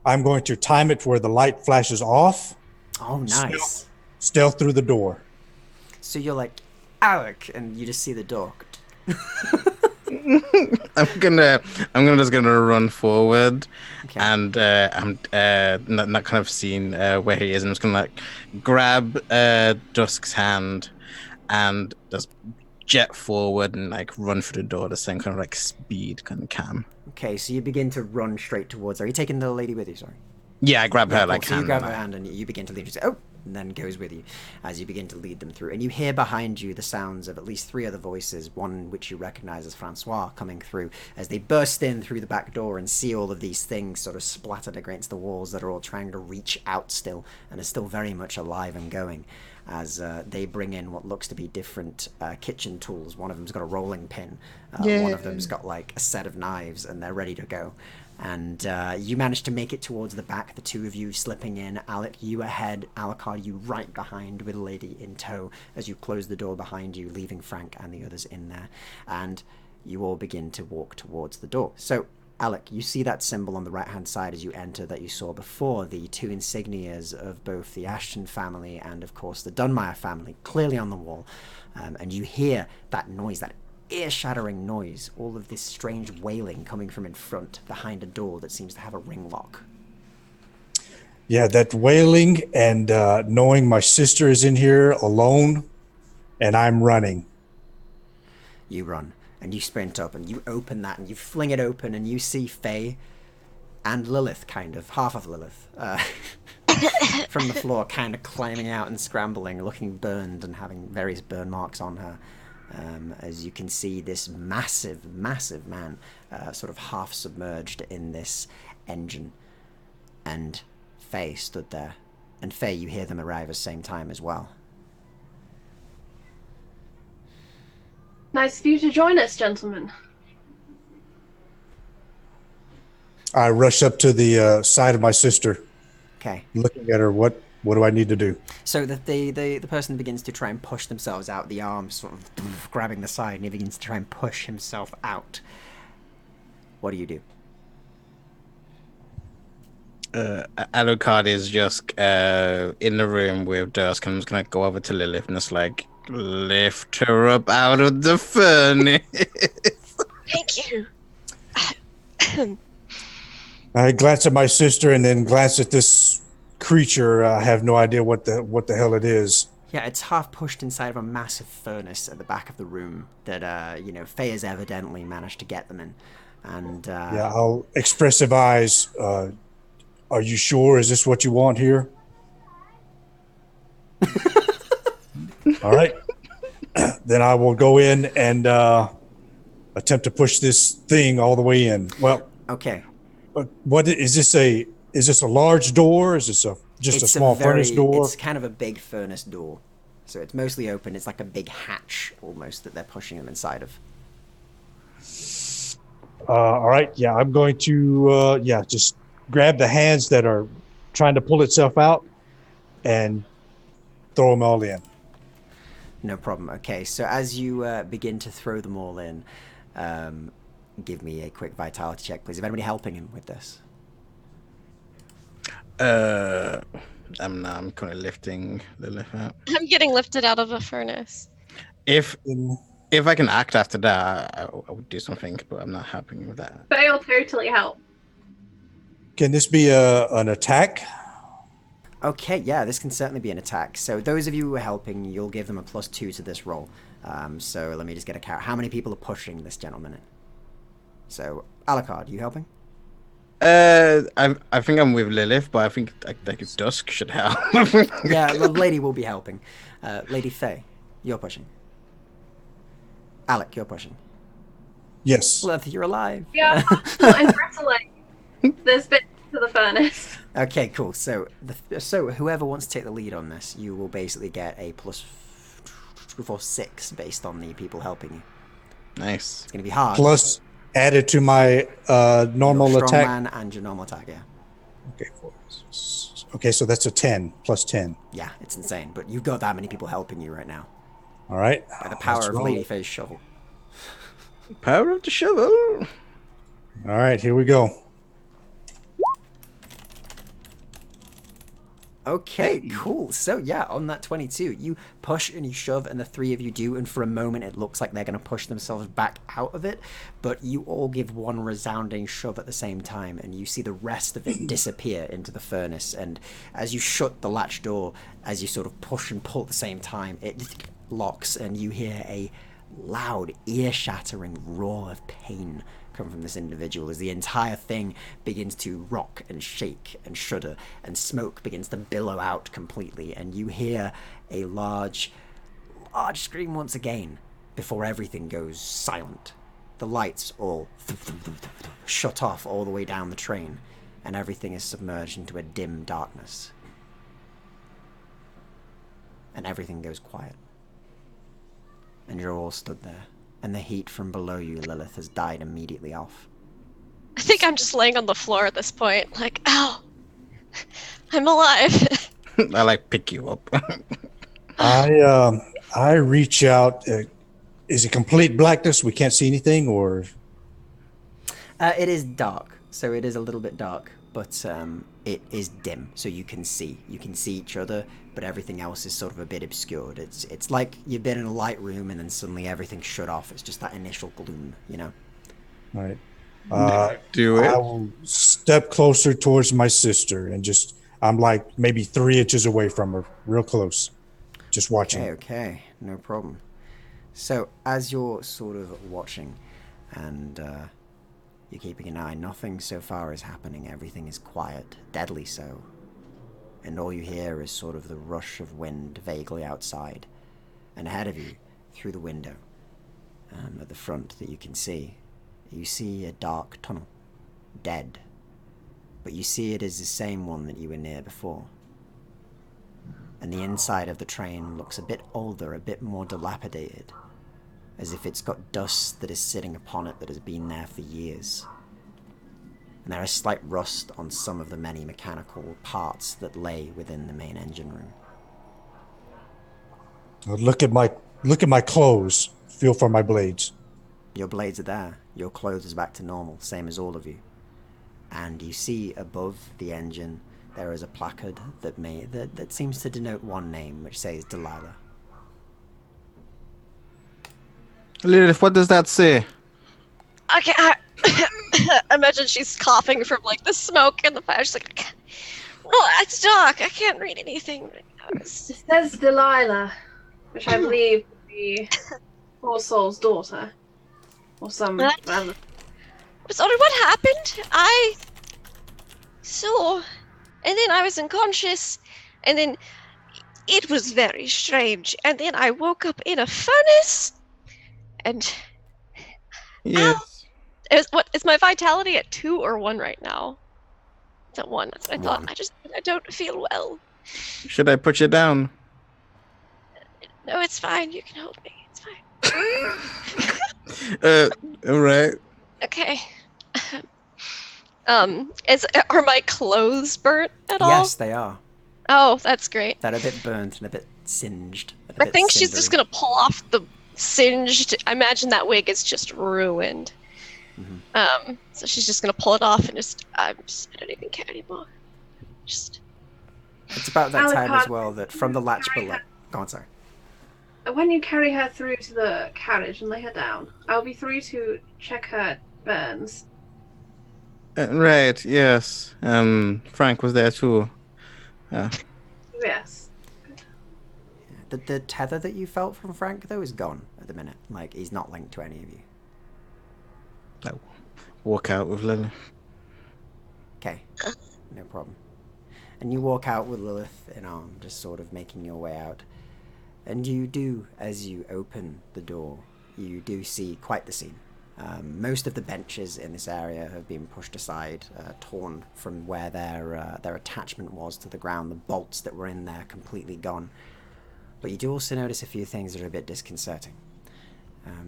I'm going to time it where the light flashes off. Oh, nice. Stealth through the door. So you're like, Alec, and you just see the door. I'm just gonna run forward, Okay. and I'm not kind of seeing where he is. I'm just gonna like grab Dusk's hand and just jet forward and like run through the door the same kind of like speed kind of cam. Okay, so you begin to run straight towards her. Are you taking the lady with you? Sorry. Yeah, I grab her Cool. like So you hand. grab her like- hand and you begin to lead her. Oh, and then goes with you as you begin to lead them through. And you hear behind you the sounds of at least 3 other voices, one which you recognize as Francois, coming through as they burst in through the back door and see all of these things sort of splattered against the walls that are all trying to reach out still and are still very much alive and going. As they bring in what looks to be different kitchen tools. One of them's got a rolling pin. One of them's got like a set of knives, and they're ready to go. And you manage to make it towards the back, the 2 of you slipping in. Alec, you ahead. Alucard, you right behind with a lady in tow as you close the door behind you, leaving Frank and the others in there. And you all begin to walk towards the door. So, Alec, you see that symbol on the right-hand side as you enter that you saw before, the 2 insignias of both the Ashton family and, of course, the Dunmire family, clearly on the wall. And you hear that noise, that ear-shattering noise, all of this strange wailing coming from in front, behind a door that seems to have a ring lock. Yeah, that wailing and knowing my sister is in here alone and I'm running. You run, and you sprint up, and you open that, and you fling it open, and you see Faye and Lilith, kind of, half of Lilith, from the floor, kind of climbing out and scrambling, looking burned and having various burn marks on her. As you can see this massive, massive man sort of half submerged in this engine. And Faye stood there. And Faye, you hear them arrive at the same time as well. Nice of you to join us, gentlemen. I rush up to the side of my sister, Okay. looking at her. What do I need to do? So the person begins to try and push themselves out, the arms sort of grabbing the side, and he begins to try and push himself out. What do you do? Alucard is just in the room with Dusk. I'm just gonna go over to Lilith and just like lift her up out of the furnace. Thank you. I glance at my sister and then glance at this creature. I have no idea what the hell it is. Yeah, it's half pushed inside of a massive furnace at the back of the room that, Faye has evidently managed to get them in. And, Yeah, I'll expressive eyes. Are you sure? Is this what you want here? All right. Then I will go in and attempt to push this thing all the way in. Well, okay. what is this? Is this a large door? Is this just a small furnace door? It's kind of a big furnace door. So it's mostly open. It's like a big hatch almost that they're pushing them inside of. All right. Yeah, I'm going to just grab the hands that are trying to pull itself out and throw them all in. No problem. Okay, so as you begin to throw them all in, give me a quick vitality check, please. Is anybody helping him with this? I'm kind of lifting Lilith out. I'm getting lifted out of a furnace. If I can act after that, I would do something, but I'm not helping with that. Faye will totally help. Can this be an attack? Okay, yeah, this can certainly be an attack. So those of you who are helping, you'll give them a +2 to this roll. So let me just get a count. How many people are pushing this gentleman in? So, Alucard, you helping? I think I'm with Lilith, but I think like Dusk should help. Yeah, the lady will be helping. Lady Faye, you're pushing. Alec, you're pushing. Yes. Lilith, you're alive. Yeah, I'm wrestling this bit to the furnace. Okay, cool. So whoever wants to take the lead on this, you will basically get a +6 based on the people helping you. Nice. It's going to be hard. Plus added to my normal Your strong attack. man and your normal attack, yeah. Okay, so that's a 10 plus 10. Yeah, it's insane. But you've got that many people helping you right now. All right. By the power Let's of roll. Lady Faye's shovel. Power of the shovel. All right, here we go. Okay, cool. So yeah, on that 22, you push and you shove, and the three of you do, and for a moment it looks like they're going to push themselves back out of it, but you all give one resounding shove at the same time, and you see the rest of it disappear into the furnace. And as you shut the latch door, as you sort of push and pull at the same time, it locks, and you hear a loud, ear-shattering roar of pain come from this individual as the entire thing begins to rock and shake and shudder, and smoke begins to billow out completely, and you hear a large scream once again before everything goes silent. The lights all shut off all the way down the train, and everything is submerged into a dim darkness. And everything goes quiet. And you're all stood there. And the heat from below you, Lilith, has died immediately off. I think I'm just laying on the floor at this point, like, ow, I'm alive. I like pick you up. I reach out. Is it complete blackness? We can't see anything, or? It is dark, so it is a little bit dark, but it is dim, so you can see each other, but everything else is sort of a bit obscured. It's like you've been in a light room and then suddenly everything's shut off. It's just that initial gloom, you know. All right. Do it. I will step closer towards my sister and I'm like maybe 3 inches away from her, real close, just watching. Okay, no problem. So as you're sort of watching and you're keeping an eye, nothing so far is happening. Everything is quiet, deadly so. And all you hear is sort of the rush of wind vaguely outside. And ahead of you, through the window, at the front that you can see, you see a dark tunnel, dead. But you see it is the same one that you were near before. And the inside of the train looks a bit older, a bit more dilapidated, as if it's got dust that is sitting upon it that has been there for years. And there is slight rust on some of the many mechanical parts that lay within the main engine room. Look at my clothes. Feel for my blades. Your blades are there. Your clothes is back to normal, same as all of you. And you see above the engine there is a placard that seems to denote one name, which says Delilah. Lilith, what does that say? Okay, imagine she's coughing from like the smoke and the fire. She's like, "Oh, it's dark. I can't read anything." It says Delilah, which I believe would be Poor Soul's daughter, or some. Sorry, what happened? I saw, and then I was unconscious, and then it was very strange, and then I woke up in a furnace, and Yes. Is my vitality at 2 or 1 right now? It's at 1. That's what I thought. 1. I don't feel well. Should I put you down? No, it's fine. You can hold me. It's fine. All right. Okay. Are my clothes burnt at all? Yes, they are. Oh, that's great. They're a bit burnt and a bit singed. I think she's just gonna pull off the singed. I imagine that wig is just ruined. Mm-hmm. So she's just gonna pull it off and I don't even care anymore. Just. It's about that time Alucard, as well that from the latch below. Go on, sorry. When you carry her through to the carriage and lay her down, I'll be through to check her burns. Right. Yes. Frank was there too. Yes. The tether that you felt from Frank, though, is gone at the minute. Like, he's not linked to any of you. No. Walk out with Lily. Okay, no problem. And you walk out with Lilith in arm, just sort of making your way out. And you do, as you open the door, you do see quite the scene. Most of the benches in this area have been pushed aside, torn from where their attachment was to the ground. The bolts that were in there completely gone. But you do also notice a few things that are a bit disconcerting.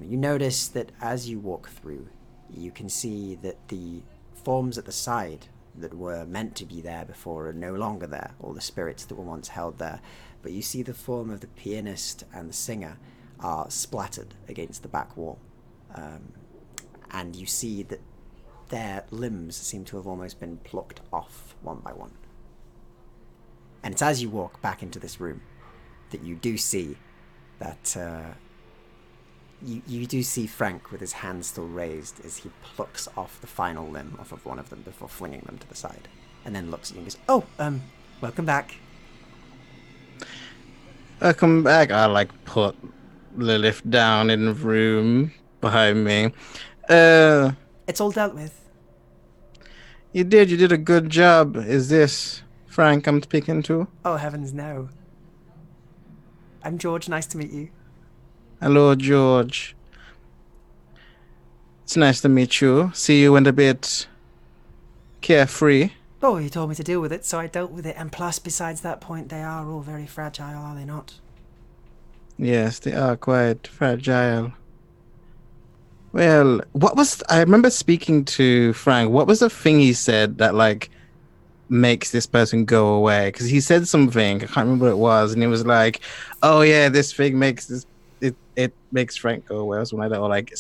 You notice that as you walk through, you can see that the forms at the side that were meant to be there before are no longer there, or the spirits that were once held there. But you see the form of the pianist and the singer are splattered against the back wall. And you see that their limbs seem to have almost been plucked off one by one. And it's as you walk back into this room that you do see that you do see Frank with his hand still raised as he plucks off the final limb off of one of them before flinging them to the side, and then looks at you and goes, "Oh, welcome back." Welcome back. I like put Lilith down in the room behind me. It's all dealt with. You did a good job. Is this Frank I'm speaking to? Oh heavens, no. I'm George. Nice to meet you. Hello, George. It's nice to meet you. See you went a bit carefree. Oh, you told me to deal with it, so I dealt with it. And plus, besides that point, they are all very fragile, are they not? Yes, they are quite fragile. Well, I remember speaking to Frank. What was the thing he said that, like, makes this person go away? Because he said something, I can't remember what it was, and it was like, oh yeah, this thing makes this, it makes Frank go away, or something like that, or like,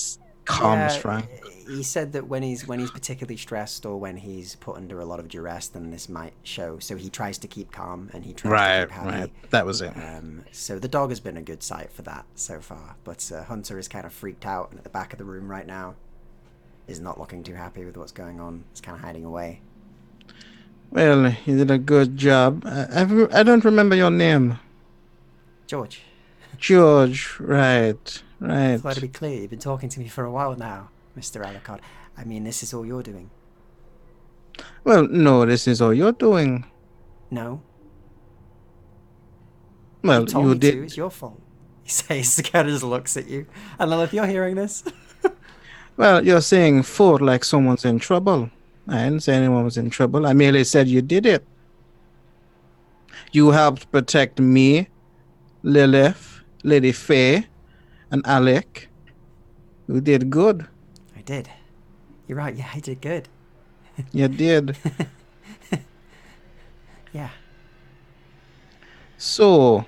calms Frank. He said that when he's particularly stressed or when he's put under a lot of duress, then this might show. So he tries to keep calm and he tries to keep happy. Right, that was it. So the dog has been a good sight for that so far, but Hunter is kind of freaked out and at the back of the room right now is not looking too happy with what's going on. He's kind of hiding away. Well, you did a good job. I don't remember your name. George. George, right. I'd like to be clear, you've been talking to me for a while now, Mr. Alucard. I mean, this is all you're doing. Well, no, this is all you're doing. No. Well, you told you me did. to. It's your fault. He says, kind of just looks at you. And Lilith, you're hearing this? Well, you're saying fought like someone's in trouble. I didn't say anyone was in trouble. I merely said you did it. You helped protect me, Lilith, Lady Faye, and Alec. You did good. I did. You're right. Yeah, I did good. You did. Yeah. So,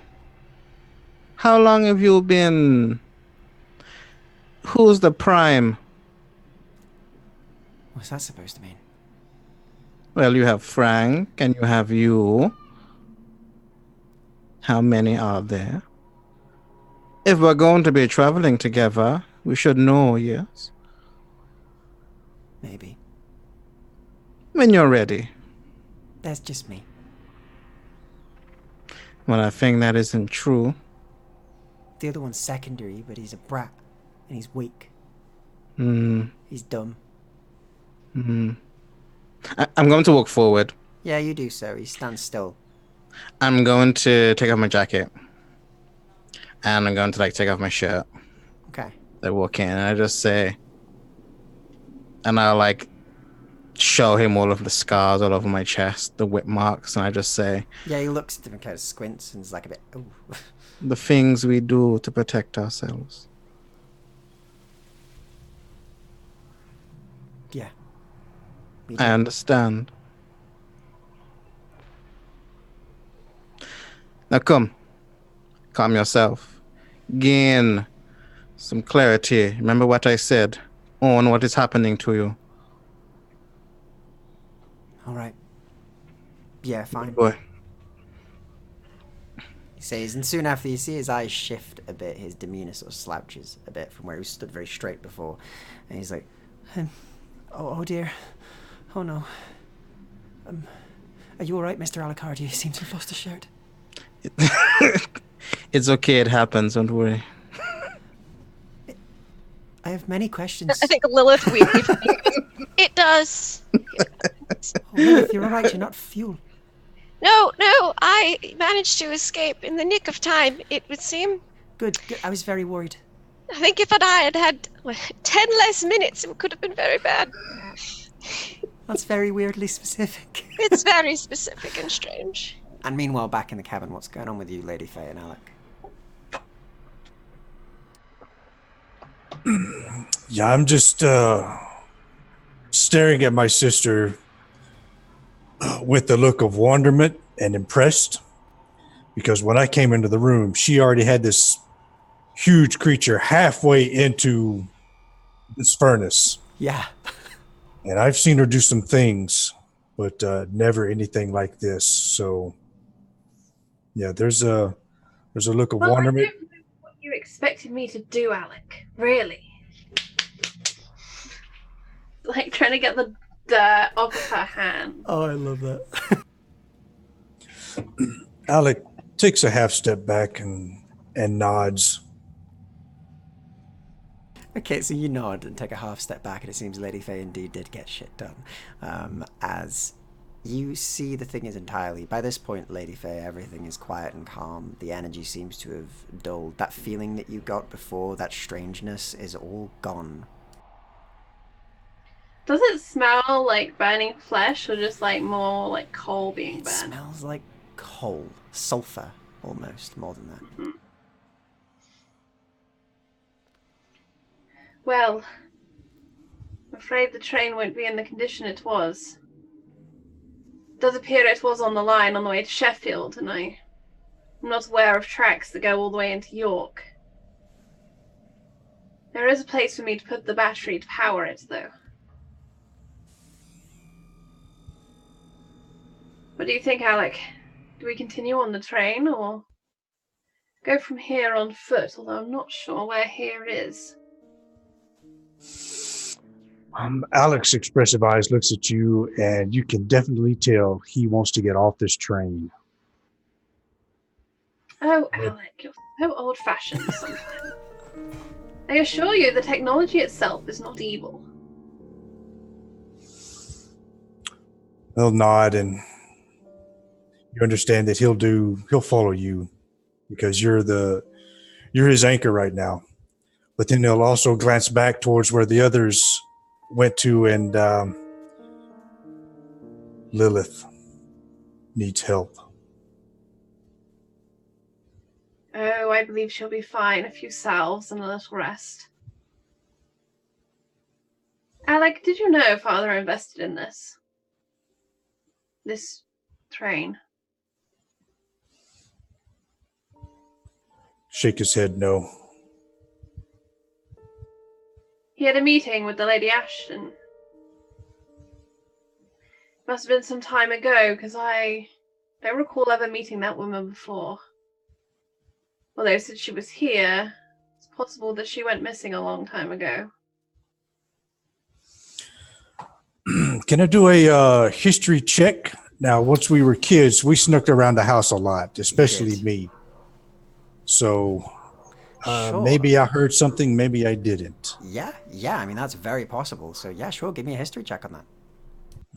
how long have you been... Who's the prime? What's that supposed to mean? Well, you have Frank and you have you. How many are there? If we're going to be traveling together, we should know, yes? Maybe. When you're ready. That's just me. Well, I think that isn't true. The other one's secondary, but he's a brat. And he's weak. He's dumb. I'm going to walk forward. Yeah, you do so. He stands still. I'm going to take off my jacket. And I'm going to, like, take off my shirt. Okay. I walk in and I just say... And I'll, like, show him all of the scars all over my chest, the whip marks, and I just say... Yeah, he looks at him and kind of squints and is like a bit... Ooh. The things we do to protect ourselves. Yeah. I understand. Now come. Calm yourself. Gain some clarity. Remember what I said on what is happening to you. All right. Yeah, fine. Boy. He says, and soon after you see his eyes shift a bit, his demeanor sort of slouches a bit from where he stood very straight before. And he's like, oh dear. Oh no. Are you alright, Mr. Alucard? You seem to have lost a shirt. It's okay, it happens, don't worry. I have many questions. I think Lilith weeping. It does. Oh, Lilith, you're alright, you're not fuel. No, I managed to escape in the nick of time, it would seem. Good. I was very worried. I think if I had had 10 less minutes, it could have been very bad. That's very weirdly specific. It's very specific and strange. And meanwhile, back in the cabin, what's going on with you, Lady Faye and Alec? Yeah, I'm just staring at my sister with the look of wonderment and impressed, because when I came into the room, she already had this huge creature halfway into this furnace. Yeah. And I've seen her do some things, but never anything like this. So Yeah, there's a look of Well, I don't wonderment. know what you expected me to do, Alec. Really. Like trying to get the dirt off of her hand. Oh, I love that. Alec takes a half step back and nods. Okay, so you nod and take a half step back, and it seems Lady Faye indeed did get shit done. As you see, the thing is entirely... By this point, Lady Faye, everything is quiet and calm. The energy seems to have dulled. That feeling that you got before, that strangeness, is all gone. Does it smell like burning flesh or just like more like coal being It burned? smells like coal. Sulfur, almost, more than that. Mm-hmm. Well, I'm afraid the train won't be in the condition it was. It does appear it was on the line on the way to Sheffield, and I'm not aware of tracks that go all the way into York. There is a place for me to put the battery to power it, though. What do you think, Alec? Do we continue on the train, or go from here on foot, although I'm not sure where here is? Alec's expressive eyes looks at you, and you can definitely tell he wants to get off this train. Oh, Alec, you're so old-fashioned sometimes. I assure you, the technology itself is not evil. He'll nod, and you understand that he'll follow you because you're his anchor right now. But then he'll also glance back towards where the others went to, and Lilith needs help. Oh, I believe she'll be fine. A few salves and a little rest. Alec, did you know Father invested in this? This train? Shake his head, no. He had a meeting with the Lady Ashton. Must have been some time ago, because I don't recall ever meeting that woman before. Although since she was here, it's possible that she went missing a long time ago. Can I do a history check? Now, once we were kids, we snuck around the house a lot, especially me. So Sure. maybe I heard something, maybe I didn't. Yeah, I mean, that's very possible. So yeah, sure, give me a history check on that.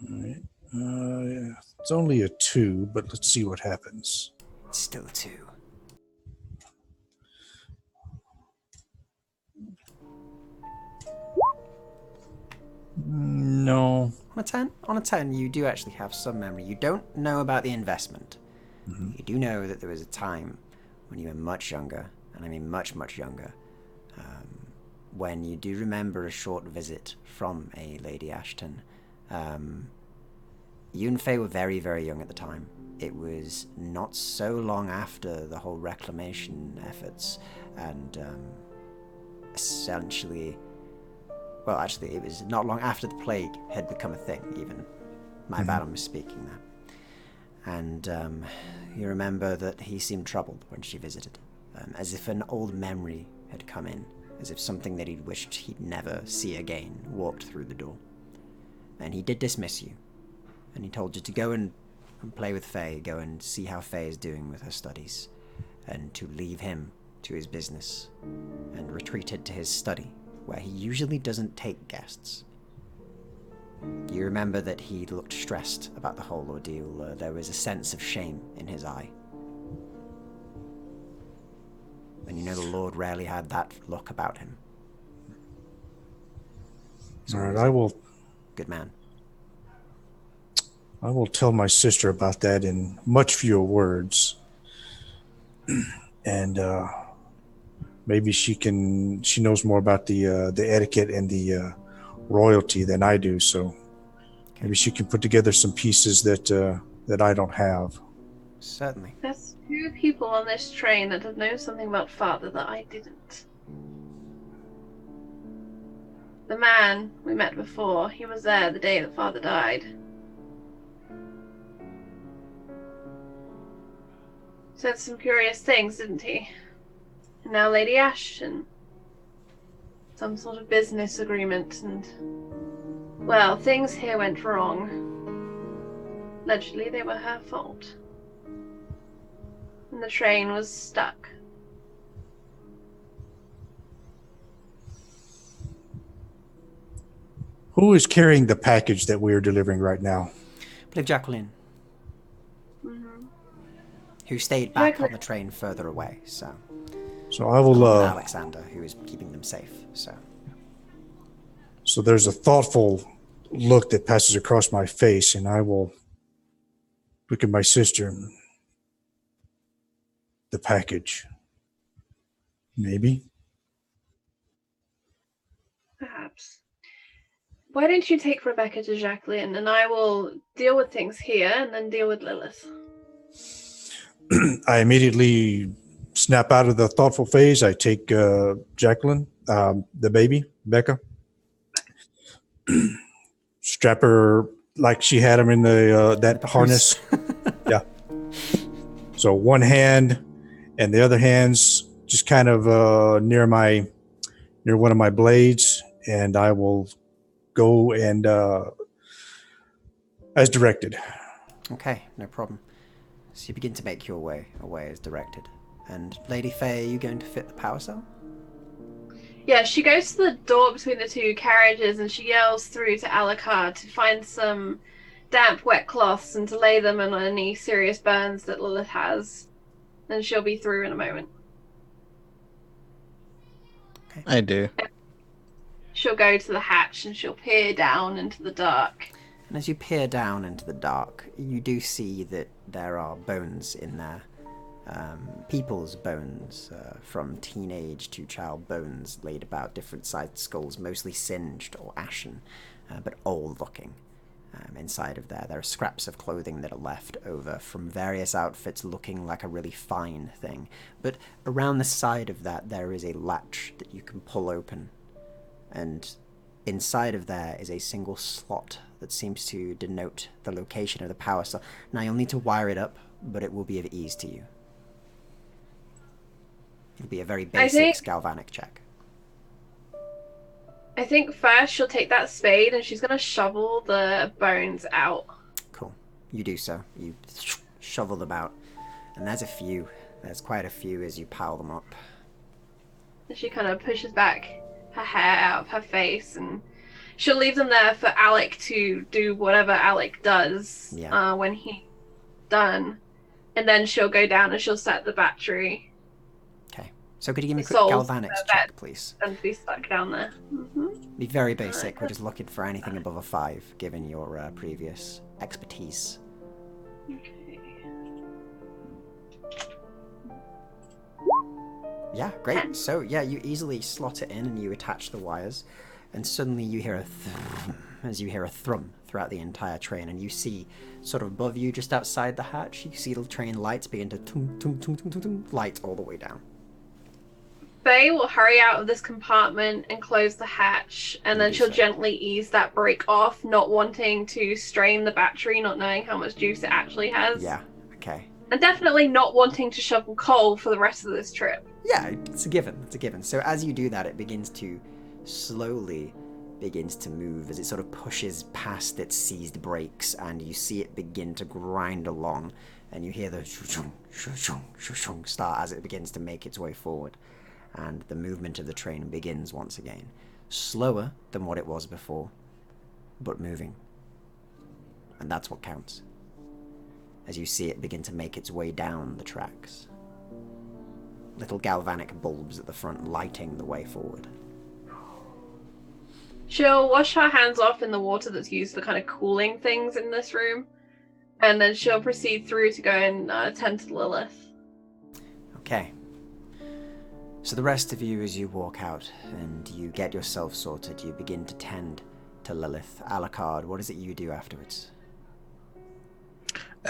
All right. Yeah. It's only a 2, but let's see what happens. It's still a 2. No. On a 10, you do actually have some memory. You don't know about the investment. Mm-hmm. You do know that there was a time when you were much younger, and I mean much, much younger, when you do remember a short visit from a Lady Ashton. You and Faye were very, very young at the time. It was not so long after the whole reclamation efforts, and essentially... Well, actually, it was not long after the plague had become a thing, even. My bad, I'm misspeaking there. And you remember that he seemed troubled when she visited, as if an old memory had come in, as if something that he'd wished he'd never see again walked through the door. And he did dismiss you, and he told you to go and play with Faye, go and see how Faye is doing with her studies, and to leave him to his business, and retreated to his study, where he usually doesn't take guests. You remember that he looked stressed about the whole ordeal. There was a sense of shame in his eye. And you know the Lord rarely had that look about him. All right, I will... Good man. I will tell my sister about that in much fewer words. And maybe she knows more about the etiquette and the royalty than I do, so maybe she can put together some pieces that I don't have. Certainly. There's 2 people on this train that have known something about Father that I didn't. The man we met before, he was there the day that Father died. said some curious things, didn't he? And now Lady Ashton. Some sort of business agreement, and... well, things here went wrong. Allegedly, they were her fault. And the train was stuck. Who is carrying the package that we are delivering right now? I believe Jacqueline, Mm-hmm. who stayed back Jacqueline. on the train further away. So, So I will. Alexander, who is keeping them safe. So there's a thoughtful look that passes across my face, and I will look at my sister. The package. Maybe. Perhaps. Why don't you take Rebecca to Jacqueline, and I will deal with things here, and then deal with Lilith. I immediately snap out of the thoughtful phase. I take Jacqueline, the baby, Becca, strap her like she had him in that harness. Yeah. So one hand, and the other hand's just kind of near one of my blades, and I will go and as directed. Okay, no problem. So you begin to make your way away as directed. And Lady Faye, are you going to fit the power cell? Yeah, she goes to the door between the two carriages and she yells through to Alucard to find some damp, wet cloths and to lay them on any serious burns that Lilith has. And she'll be through in a moment. Okay. I do. She'll go to the hatch and she'll peer down into the dark. And as you peer down into the dark, you do see that there are bones in there. People's bones, from teenage to child bones, laid about different sized skulls, mostly singed or ashen, but old looking. Inside of there are scraps of clothing that are left over from various outfits looking like a really fine thing. But around the side of that, there is a latch that you can pull open. And inside of there is a single slot that seems to denote the location of the power cell. Now you'll need to wire it up, but it will be of ease to you. It'll be a very basic galvanic check. I think first she'll take that spade and she's going to shovel the bones out. Cool. You do so. You shovel them out. And there's a few. There's quite a few as you pile them up. And she kind of pushes back her hair out of her face and she'll leave them there for Alec to do whatever Alec does when he's done. And then she'll go down and she'll set the battery. Okay. So could you give me a quick galvanics check, please? And to be stuck down there. Mm-hmm. Be very basic. We're just looking for anything above a 5, given your previous expertise. Okay. Yeah, great. So, yeah, you easily slot it in and you attach the wires, and suddenly you hear a thrum as you hear a thrum throughout the entire train, and you see, sort of above you, just outside the hatch, you see the train lights begin to tum, tum, tum, tum, tum, tum, light all the way down. Faye will hurry out of this compartment and close the hatch, and then she'll gently ease that brake off, not wanting to strain the battery, not knowing how much juice it actually has. Yeah, okay. And definitely not wanting to shovel coal for the rest of this trip. Yeah, it's a given. It's a given. So as you do that, it begins to slowly begins to move as it sort of pushes past its seized brakes, and you see it begin to grind along, and you hear the shoo-chung, shoo-chung, shoo-chung start as it begins to make its way forward. And the movement of the train begins once again. Slower than what it was before, but moving. And that's what counts. As you see it begin to make its way down the tracks. Little galvanic bulbs at the front lighting the way forward. She'll wash her hands off in the water that's used for kind of cooling things in this room. And then she'll proceed through to go and tend to Lilith. Okay. So the rest of you, as you walk out and you get yourself sorted, you begin to tend to Lilith. Alucard, what is it you do afterwards?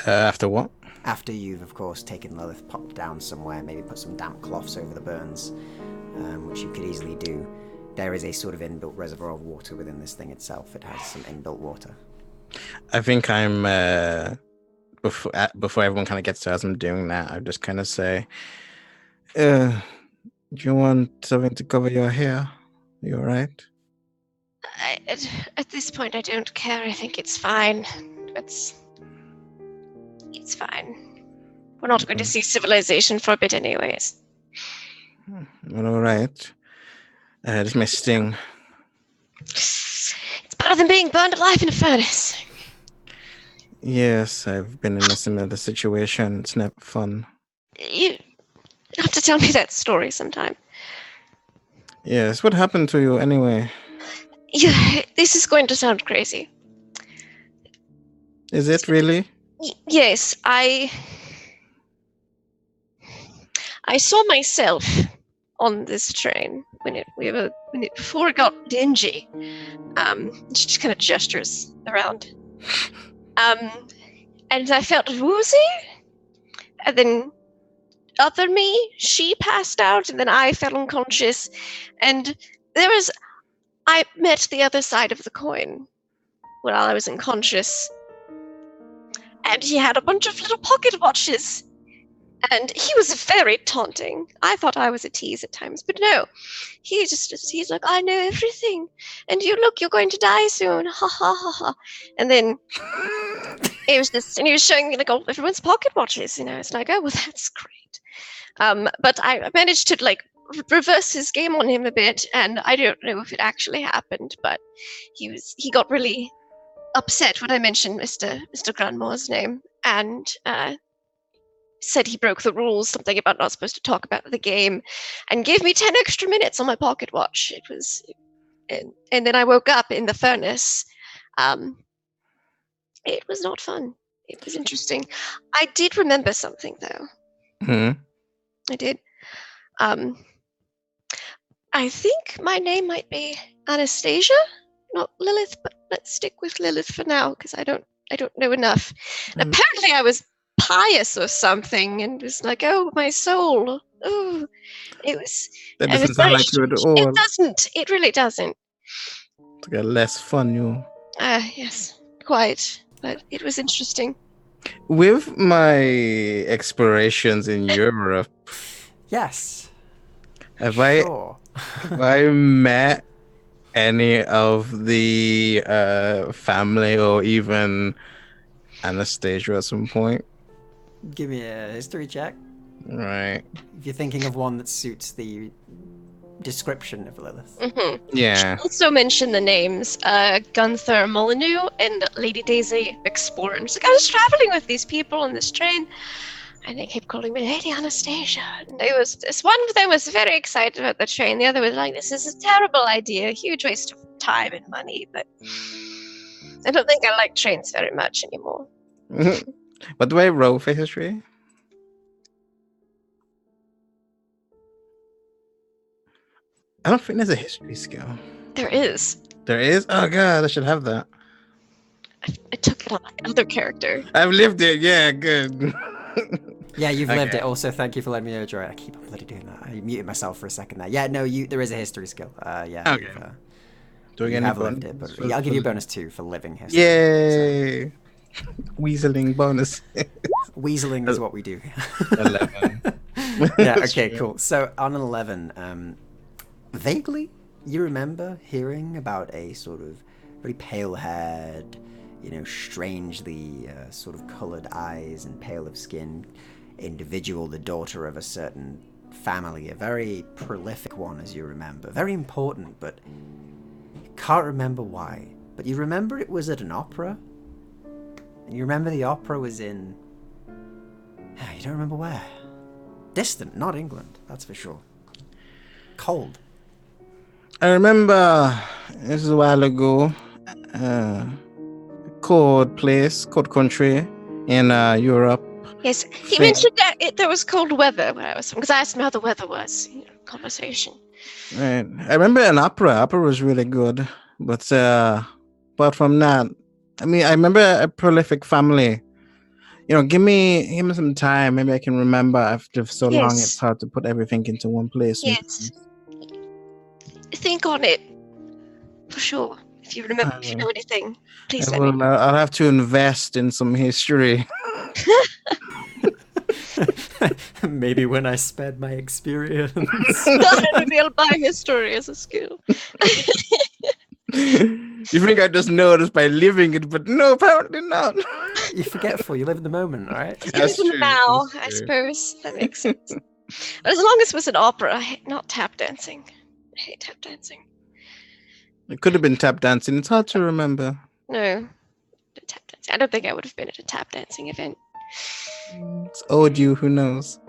After what? After you've, of course, taken Lilith, popped down somewhere, maybe put some damp cloths over the burns, which you could easily do. There is a sort of inbuilt reservoir of water within this thing itself. It has some inbuilt water. I think I'm before everyone kind of gets to as I'm doing that, I just kind of say, do you want something to cover your hair? You all right? At this point, I don't care. I think it's fine. It's fine. We're not going to see civilization for a bit anyways. Well, all right. This may sting. It's better than being burned alive in a furnace. Yes, I've been in a similar situation. It's never fun. You have to tell me that story sometime. Yes, what happened to you anyway? Yeah, this is going to sound crazy. Is it really? Yes, I saw myself on this train before it got dingy. She just kind of gestures around. And I felt woozy, and then other me, she passed out, and then I fell unconscious, and I met the other side of the coin while I was unconscious, and he had a bunch of little pocket watches, and he was very taunting. I thought I was a tease at times, but no, he's like, I know everything, and you're going to die soon, ha ha ha ha, and then it was just, and he was showing me like all everyone's pocket watches, it's like, oh well, that's great. But I managed to like reverse his game on him a bit, and I don't know if it actually happened, but he got really upset when I mentioned Mr. Granmore's name, and said he broke the rules, something about not supposed to talk about the game, and gave me 10 extra minutes on my pocket watch. It was, and then I woke up in the furnace. It was not fun. It was interesting. I did remember something though. Hmm. I did. I think my name might be Anastasia, not Lilith, but let's stick with Lilith for now because I don't know enough. And apparently, I was pious or something, and was like, "Oh, my soul." Oh, it was. That doesn't sound like you at all. It doesn't. It really doesn't. To get less fun, you. Yes, quite. But it was interesting. With my explorations in Europe, Yes. have Sure. I met any of the family or even Anastasia at some point? Give me a history check. Right. If you're thinking of one that suits the description of Lilith. Mm-hmm. Yeah. Also mention the names Gunther Molyneux and Lady Daisy Explorer. It's like I was traveling with these people on this train, and they kept calling me Lady Anastasia. And one of them was very excited about the train. The other was like, "This is a terrible idea, a huge waste of time and money." But I don't think I like trains very much anymore. What do I roll for history? I don't think there's a history skill. There is. There is? Oh god, I should have that. I took it on my other character. I've lived it, yeah, good. Yeah, you've lived Okay. it. Also, thank you for letting me know, Joy. I keep on bloody doing that. I muted myself for a second there. Yeah, no, there is a history skill. Yeah. Okay. You Do I get any have lived bonus? it, but yeah, I'll give you a bonus 2 for living history. Yay! Weaseling bonus. Weaseling is what we do. 11. Yeah, okay, cool. So on an 11, vaguely, you remember hearing about a sort of very pale-haired, strangely sort of colored eyes and pale of skin individual, the daughter of a certain family, a very prolific one, as you remember. Very important, but you can't remember why. But you remember it was at an opera, and you remember the opera was in... You don't remember where. Distant, not England, that's for sure. Cold. I remember, this is a while ago, cold country in Europe. Yes, he mentioned that there was cold weather where I was from, because I asked him how the weather was. Conversation. Right. I remember an opera. Opera was really good. But apart from that, I remember a prolific family. Give me some time. Maybe I can remember. After so long, it's hard to put everything into one place. Yes. Think on it. For sure. If you remember, if you know anything, please let me know. I'll have to invest in some history. Maybe when I sped my experience. Not revealed by history as a skill. You think I just know this by living it, but no, apparently not. You're forgetful. You live in the moment, right? That's Even true, now, that's I true. suppose that makes sense. But as long as it was an opera, not tap dancing. I hate tap dancing. It could have been tap dancing. It's hard to remember. No, tap dancing. I don't think I would have been at a tap dancing event. It's owed you, who knows?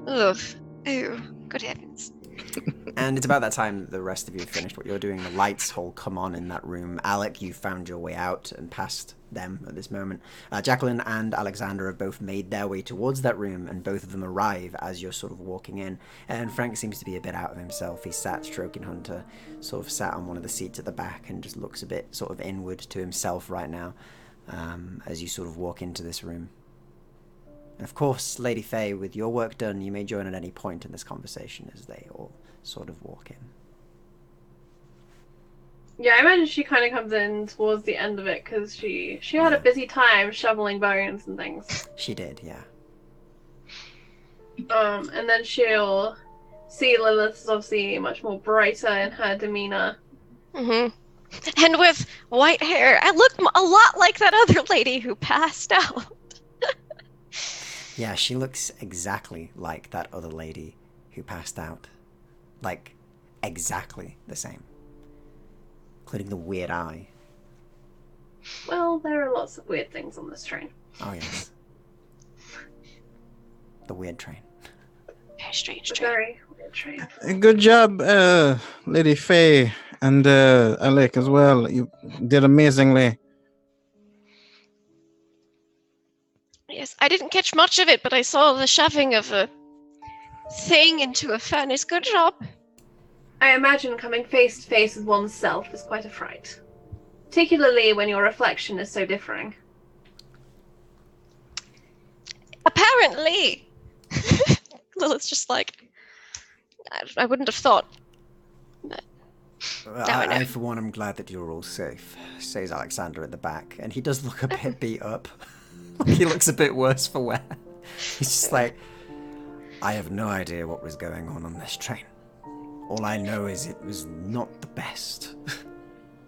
Ugh. Oh, good heavens. And it's about that time the rest of you have finished what you're doing. The lights all come on in that room. Alec, you found your way out and past them at this moment. Jacqueline and Alexander have both made their way towards that room, and both of them arrive as you're sort of walking in. And Frank seems to be a bit out of himself. He's sat stroking Hunter, sort of sat on one of the seats at the back and just looks a bit sort of inward to himself right now as you sort of walk into this room. And of course, Lady Faye, with your work done, you may join at any point in this conversation as they all sort of walk in. Yeah, I imagine she kind of comes in towards the end of it because she had a busy time shoveling bones and things. She did, yeah. And then she'll see Lilith is obviously much more brighter in her demeanor. Mm-hmm. And with white hair, I look a lot like that other lady who passed out. Yeah, she looks exactly like that other lady who passed out. Like, exactly the same. Including the weird eye. Well, there are lots of weird things on this train. Oh, yes. The weird train. Very strange It's a train. very weird train. Good job, Lady Faye, and Alec as well. You did amazingly. Yes, I didn't catch much of it, but I saw the shoving of a thing into a furnace. Good job. I imagine coming face to face with oneself is quite a fright. Particularly when your reflection is so differing. Apparently. Lilith's just like, I wouldn't have thought. But Well, now I know. I, for one, am glad that you're all safe, says Alexander at the back. And he does look a bit beat up. He looks a bit worse for wear. He's just like, I have no idea what was going on this train. All I know is it was not the best.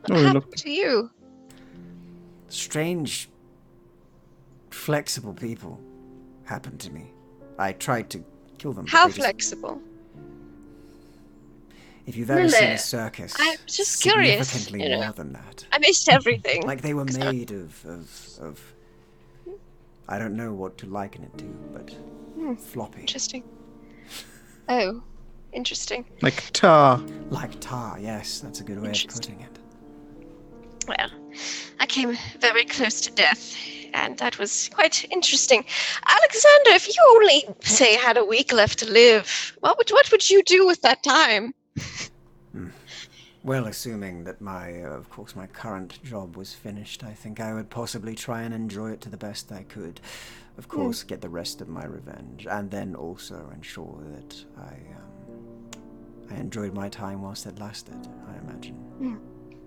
What Oh, happened look. to you? Strange, flexible people happened to me. I tried to kill them. but How they just- flexible? If you've ever seen a Lilith, circus, I'm just curious, significantly you know. more than that. I missed everything. Like they were So- made of I don't know what to liken it to, but floppy. Interesting. Oh, interesting. Like tar. Like tar, yes, that's a good way of Interesting. putting it. Well, I came very close to death, and that was quite interesting. Alexander, if you only, say, had a week left to live, what would you do with that time? Well, assuming that of course, my current job was finished, I think I would possibly try and enjoy it to the best I could. Of course, get the rest of my revenge, and then also ensure that I enjoyed my time whilst it lasted, I imagine.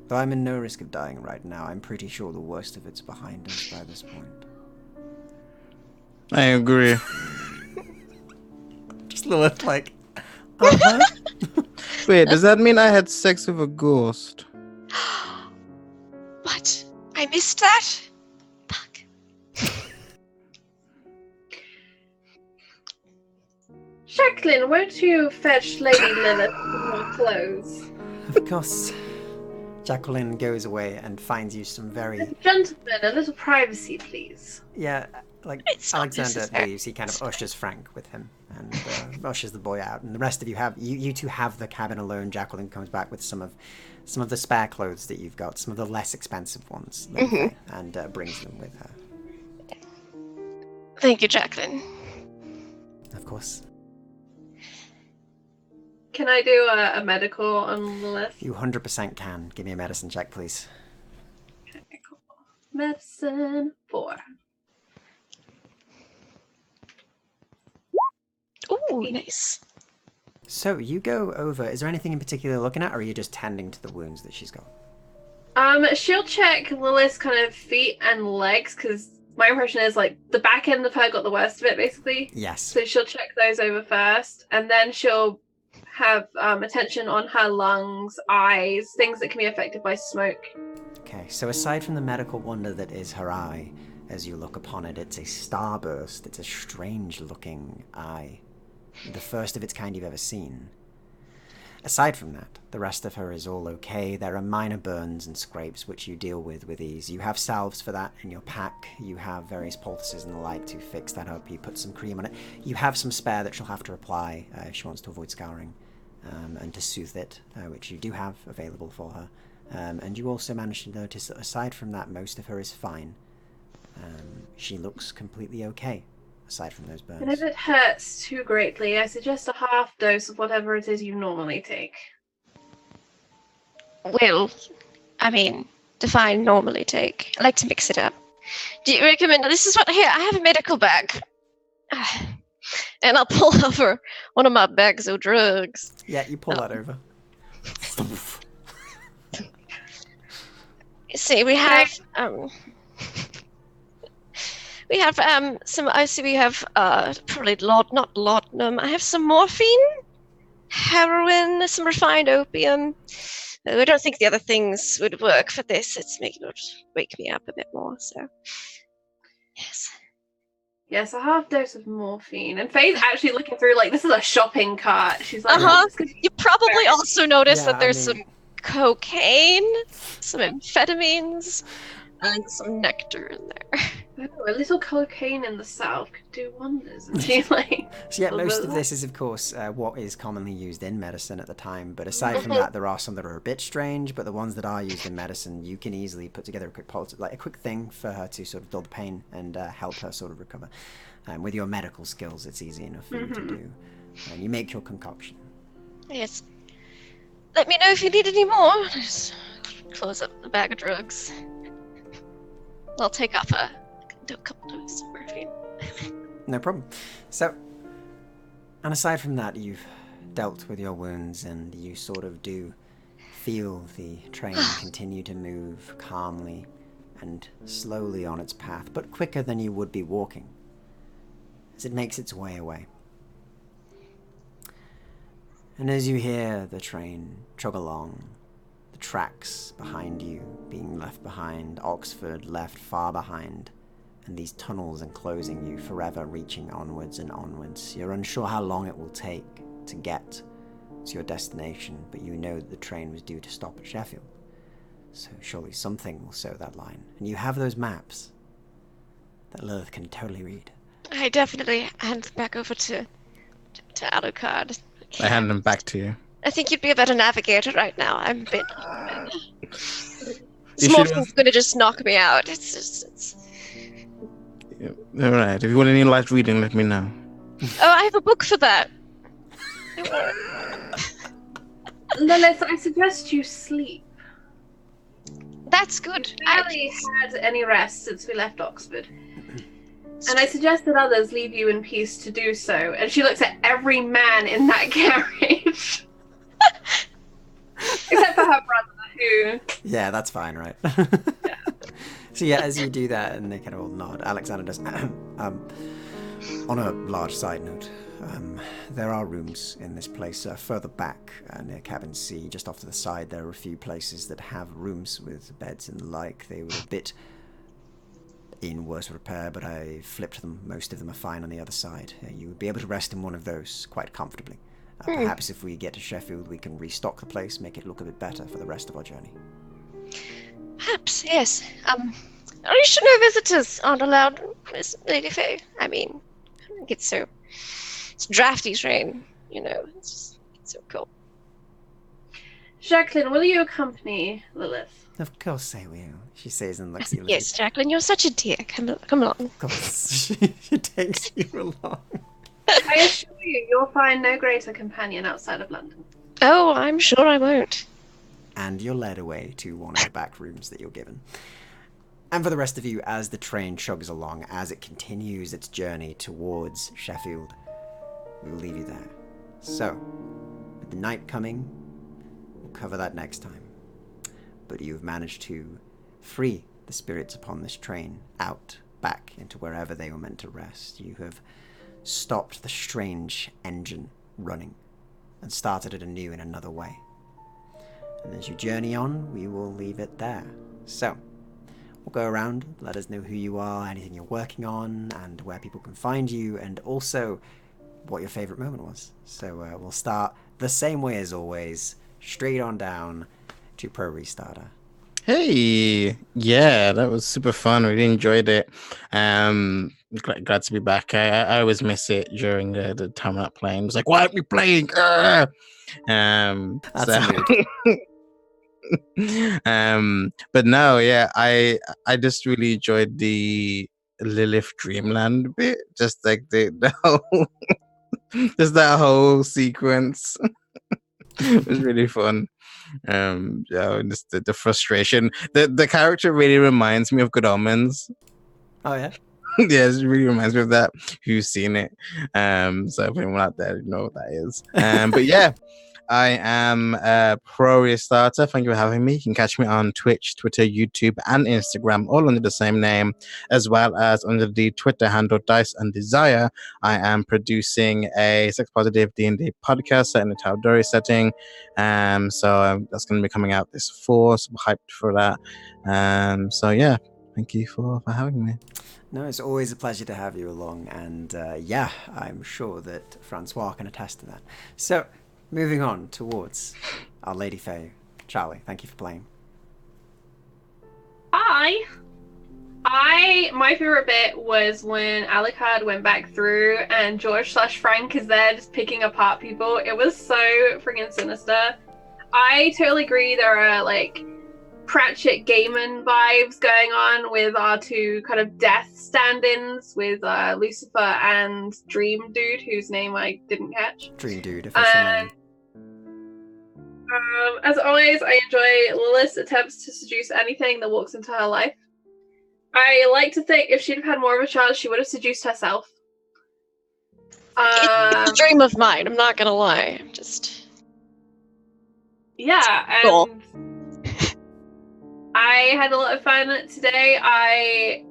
Though I'm in no risk of dying right now, I'm pretty sure the worst of it's behind us by this point. I agree. Just Lilith, like, uh-huh. Wait, does that mean I had sex with a ghost? What? I missed that? Fuck. Jacqueline, won't you fetch Lady Lilith some more clothes? Of course. Jacqueline goes away and finds you some very... Gentlemen, a little privacy, please. Yeah, like It's not Alexander necessary. leaves, he kind of ushers Frank with him and ushers the boy out. And the rest of you have you two have the cabin alone. Jacqueline comes back with some of the spare clothes that you've got, some of the less expensive ones, and brings them with her. Thank you, Jacqueline. Of course, Can I do a medical on Lilith? you 100% can. Give me a medicine check, please. Okay, cool. Medicine 4. Ooh, nice. So you go over. Is there anything in particular you're looking at, or are you just tending to the wounds that she's got? She'll check Lilith's kind of feet and legs because my impression is like the back end of her got the worst of it, basically. Yes. So she'll check those over first, and then she'll have attention on her lungs, eyes, things that can be affected by smoke. Okay, so aside from the medical wonder that is her eye, as you look upon it, it's a starburst. It's a strange-looking eye. The first of its kind you've ever seen. Aside from that, the rest of her is all okay. There are minor burns and scrapes which you deal with ease. You have salves for that in your pack. You have various poultices and the like to fix that up. You put some cream on it. You have some spare that she'll have to apply if she wants to avoid scarring and to soothe it, which you do have available for her. And you also manage to notice that aside from that, most of her is fine. She looks completely okay, aside from those burns. And if it hurts too greatly, I suggest a half dose of whatever it is you normally take. Well, I mean, define normally take. I like to mix it up. Do you recommend... This is what... Here, I have a medical bag. And I'll pull over one of my bags of drugs. Yeah, you pull that over. See, we have... we have some... I see we have probably not laudanum. I have some morphine, heroin, some refined opium. I don't think the other things would work for this. It would wake me up a bit more, so... Yes. Yes, a half dose of morphine. And Faye's actually looking through, like, this is a shopping cart. She's like, You probably also notice that there's some cocaine, some amphetamines, and some nectar in there. Oh, a little cocaine in the south could do wonders. And she's like... So yeah, most of this is, of course, what is commonly used in medicine at the time. But aside from that, there are some that are a bit strange. But the ones that are used in medicine, you can easily put together a quick thing for her to sort of dull the pain and help her sort of recover. With your medical skills, it's easy enough for you to do. And you make your concoction. Yes. Let me know if you need any more. Just close up the bag of drugs. I'll take off a couple doses of morphine. No problem. So, and aside from that, you've dealt with your wounds and you sort of do feel the train continue to move calmly and slowly on its path, but quicker than you would be walking, as it makes its way away. And as you hear the train chug along, the tracks behind you being left behind, Oxford left far behind, and these tunnels enclosing you forever, reaching onwards and onwards. You're unsure how long it will take to get to your destination, but you know that the train was due to stop at Sheffield. So surely something will sow that line. And you have those maps that Lilith can totally read. I definitely hand them back over to Alucard. I hand them back to you. I think you'd be a better navigator right now. I'm a bit... Small thing's gonna just knock me out. It's... All right. If you want any light reading, let me know. Oh, I have a book for that. Lilith, I suggest you sleep. That's good. I barely had any rest since we left Oxford. And I suggest that others leave you in peace to do so. And she looks at every man in that carriage. Except for her brother, who... Yeah, that's fine, right? Yeah. So yeah, as you do that, and they kind of all nod, Alexander does... on a large side note, there are rooms in this place further back near Cabin C, just off to the side. There are a few places that have rooms with beds and the like. They were a bit in worse repair, but I flipped them. Most of them are fine on the other side. You would be able to rest in one of those quite comfortably. Perhaps if we get to Sheffield, we can restock the place, make it look a bit better for the rest of our journey. Perhaps, yes. Are you sure no visitors aren't allowed, Miss Lady Faye? I mean, I think it's a drafty train, you know. It's so cool. Jacqueline, will you accompany Lilith? Of course I will, she says and looks at you. Yes, Jacqueline, you're such a dear. Come along. Of course, she takes you along. I assure you, you'll find no greater companion outside of London. Oh, I'm sure I won't. And you're led away to one of the back rooms that you're given. And for the rest of you, as the train chugs along, as it continues its journey towards Sheffield, we will leave you there. So, with the night coming, we'll cover that next time. But you've managed to free the spirits upon this train out back into wherever they were meant to rest. You have stopped the strange engine running and started it anew in another way. And as you journey on, we will leave it there. So, we'll go around, let us know who you are, anything you're working on, and where people can find you, and also what your favourite moment was. So we'll start the same way as always, straight on down to Pro Restarter. Hey, yeah, that was super fun. Really enjoyed it. Glad to be back. I always miss it during the time I'm not playing. It's like, why aren't we playing? That's so, a mood. But no, yeah, I just really enjoyed the Lilith Dreamland bit. Just like the whole, just that whole sequence. It was really fun. Just the frustration. The character really reminds me of Good Omens. Oh yeah. Yeah, it really reminds me of that. Who's seen it? So if anyone out there, you know what that is. But yeah, I am a Pro Restarter. Thank you for having me. You can catch me on Twitch, Twitter, YouTube, and Instagram, all under the same name, as well as under the Twitter handle Dice and Desire. I am producing a sex-positive D&D podcast set in a Tal'Dorei setting. So that's going to be coming out this fall. So I'm hyped for that. So yeah, thank you for having me. No, it's always a pleasure to have you along, and yeah, I'm sure that Francois can attest to that. So, moving on towards our Lady Faye. Charlie, thank you for playing. Hi. My favorite bit was when Alucard went back through and George/Frank is there just picking apart people. It was so friggin' sinister. I totally agree. There are like Pratchett Gaiman vibes going on with our two kind of death stand-ins with Lucifer and Dream Dude, whose name I didn't catch. Dream Dude, official name. As always, I enjoy Lilith's attempts to seduce anything that walks into her life. I like to think if she'd have had more of a chance, she would have seduced herself. It's a dream of mine, I'm not gonna lie. Just... Yeah, and cool. I had a lot of fun today. I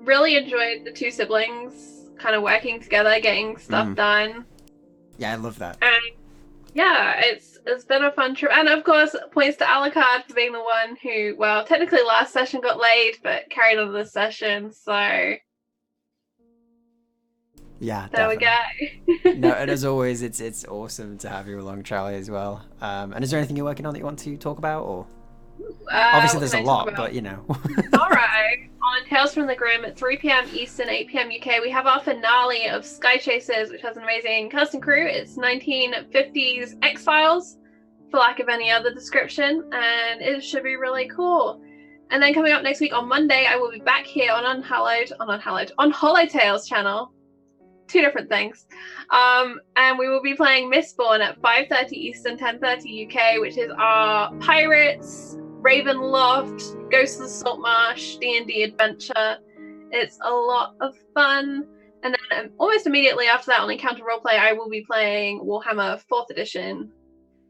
really enjoyed the two siblings kind of working together, getting stuff done. Yeah, I love that. And yeah, it's been a fun trip. And of course, points to Alucard for being the one who, well, technically last session got laid, but carried on this session, so... Yeah, there definitely. we go. No, and as always, it's awesome to have you along, Charlie, as well. And is there anything you're working on that you want to talk about, or...? Obviously, there's a lot, but you know. Alright, on Tales from the Grim at 3 p.m. Eastern, 8 p.m. UK, we have our finale of Sky Chasers, which has an amazing cast and crew. It's 1950s X-Files, for lack of any other description, and it should be really cool. And then coming up next week on Monday, I will be back here on Hollow Tales channel. Two different things. And we will be playing Mistborn at 5:30 Eastern, 10:30 UK, which is our Pirates, Ravenloft, Ghost of the Saltmarsh, D&D adventure. It's a lot of fun. And then almost immediately after that on Encounter Roleplay, I will be playing Warhammer 4th edition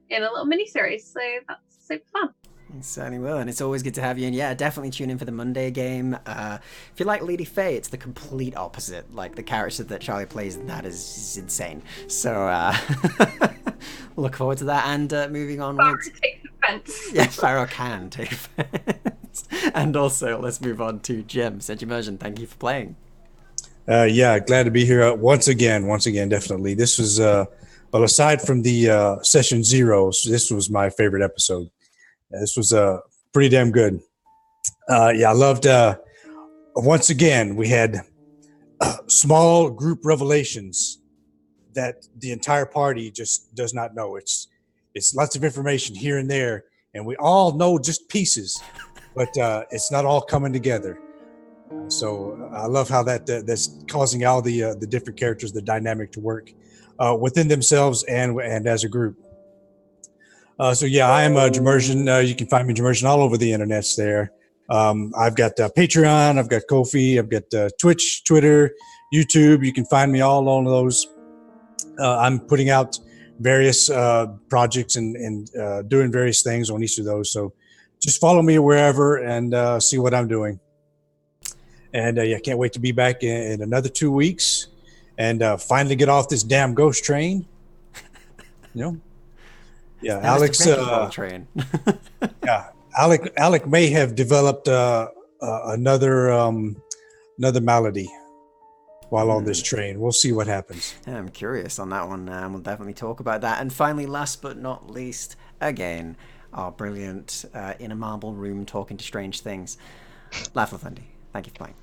in a little mini-series. So that's super fun. It certainly will, and it's always good to have you. And yeah, definitely tune in for the Monday game. If you like Lady Faye, it's the complete opposite. Like, the character that Charlie plays, that is insane. So look forward to that. And moving on with... take offense. Yeah, Pharaoh can take offense. And also, let's move on to Jim. Sedge Immersion, thank you for playing. Yeah, glad to be here once again, definitely. This was, well, aside from the session zeros, this was my favorite episode. This was pretty damn good. Yeah, I loved, once again, we had small group revelations that the entire party just does not know. It's lots of information here and there, and we all know just pieces, but it's not all coming together. So I love how that's causing all the different characters, the dynamic to work within themselves and as a group. So yeah, I am Jamersion. You can find me Jamersion all over the internets there. I've got Patreon, I've got Ko-fi, I've got Twitch, Twitter, YouTube. You can find me all on those. I'm putting out various projects and doing various things on each of those. So just follow me wherever and see what I'm doing. And yeah, can't wait to be back in another 2 weeks and finally get off this damn ghost train. You know, yeah, That was Alex. the wrecking ball train. Yeah, Alec may have developed another malady while on this train. We'll see what happens. Yeah, I'm curious on that one. We'll definitely talk about that. And finally, last but not least, again, our brilliant in a marble room talking to strange things, Laugh with Lindy. Thank you for playing.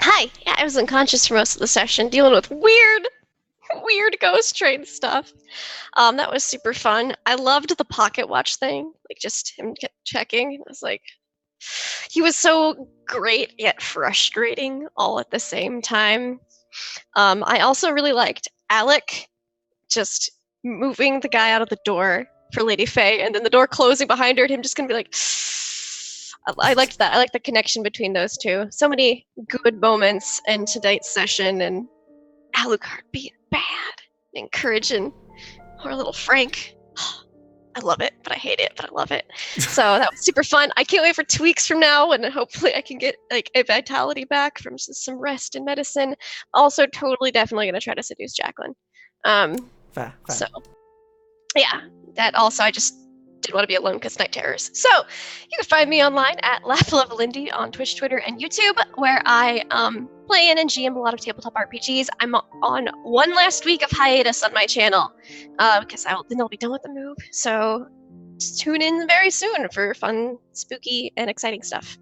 Hi. Yeah, I was unconscious for most of the session, dealing with weird ghost train stuff. That was super fun. I loved the pocket watch thing, like just him checking. It was like, he was so great yet frustrating all at the same time. I also really liked Alec just moving the guy out of the door for Lady Faye, and then the door closing behind her, and him just gonna be like, I liked that. I liked the connection between those two. So many good moments in tonight's session, and Alucard being bad, and encouraging poor little Frank. I love it, but I hate it, but I love it. So that was super fun. I can't wait for 2 weeks from now, and hopefully I can get like a vitality back from some rest and medicine. Also, totally, definitely gonna try to seduce Jacqueline. Fair. So, yeah, that also, I just didn't want to be alone because night terrors. So, you can find me online at LaughLoveLindy on Twitch, Twitter, and YouTube, where I play in and GM a lot of tabletop RPGs. I'm on one last week of hiatus on my channel because then I'll be done with the move. So, just tune in very soon for fun, spooky, and exciting stuff.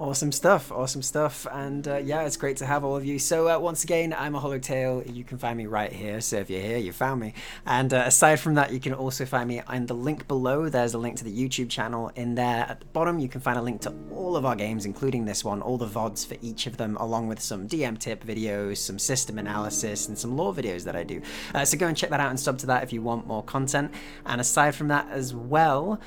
Awesome stuff. And yeah, it's great to have all of you. So once again, I'm a Hollowtail. You can find me right here. So if you're here, you found me. And aside from that, you can also find me in the link below. There's a link to the YouTube channel. In there at the bottom, you can find a link to all of our games, including this one, all the VODs for each of them, along with some DM tip videos, some system analysis, and some lore videos that I do. So go and check that out and sub to that if you want more content. And aside from that as well,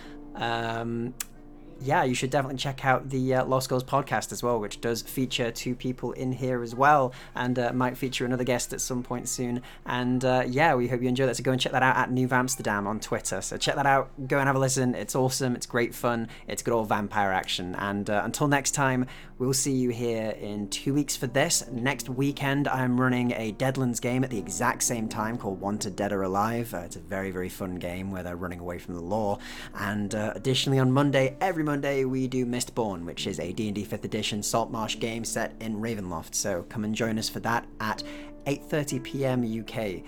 yeah, you should definitely check out the Lost Girls podcast as well, which does feature 2 people in here as well, and might feature another guest at some point soon. And yeah, we hope you enjoy that. So go and check that out at New Amsterdam on Twitter. So check that out. Go and have a listen. It's awesome. It's great fun. It's good old vampire action. And until next time, we'll see you here in 2 weeks for this. Next weekend, I'm running a Deadlands game at the exact same time called Wanted Dead or Alive. It's a very, very fun game where they're running away from the law. And additionally, on Monday, every Monday, we do Mistborn, which is a D&D 5th edition Saltmarsh game set in Ravenloft. So come and join us for that at 8:30 p.m. UK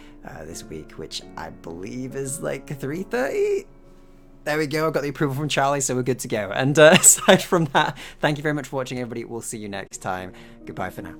this week, which I believe is like 3:30. There we go. I've got the approval from Charlie, so we're good to go. And aside from that, thank you very much for watching, everybody. We'll see you next time. Goodbye for now.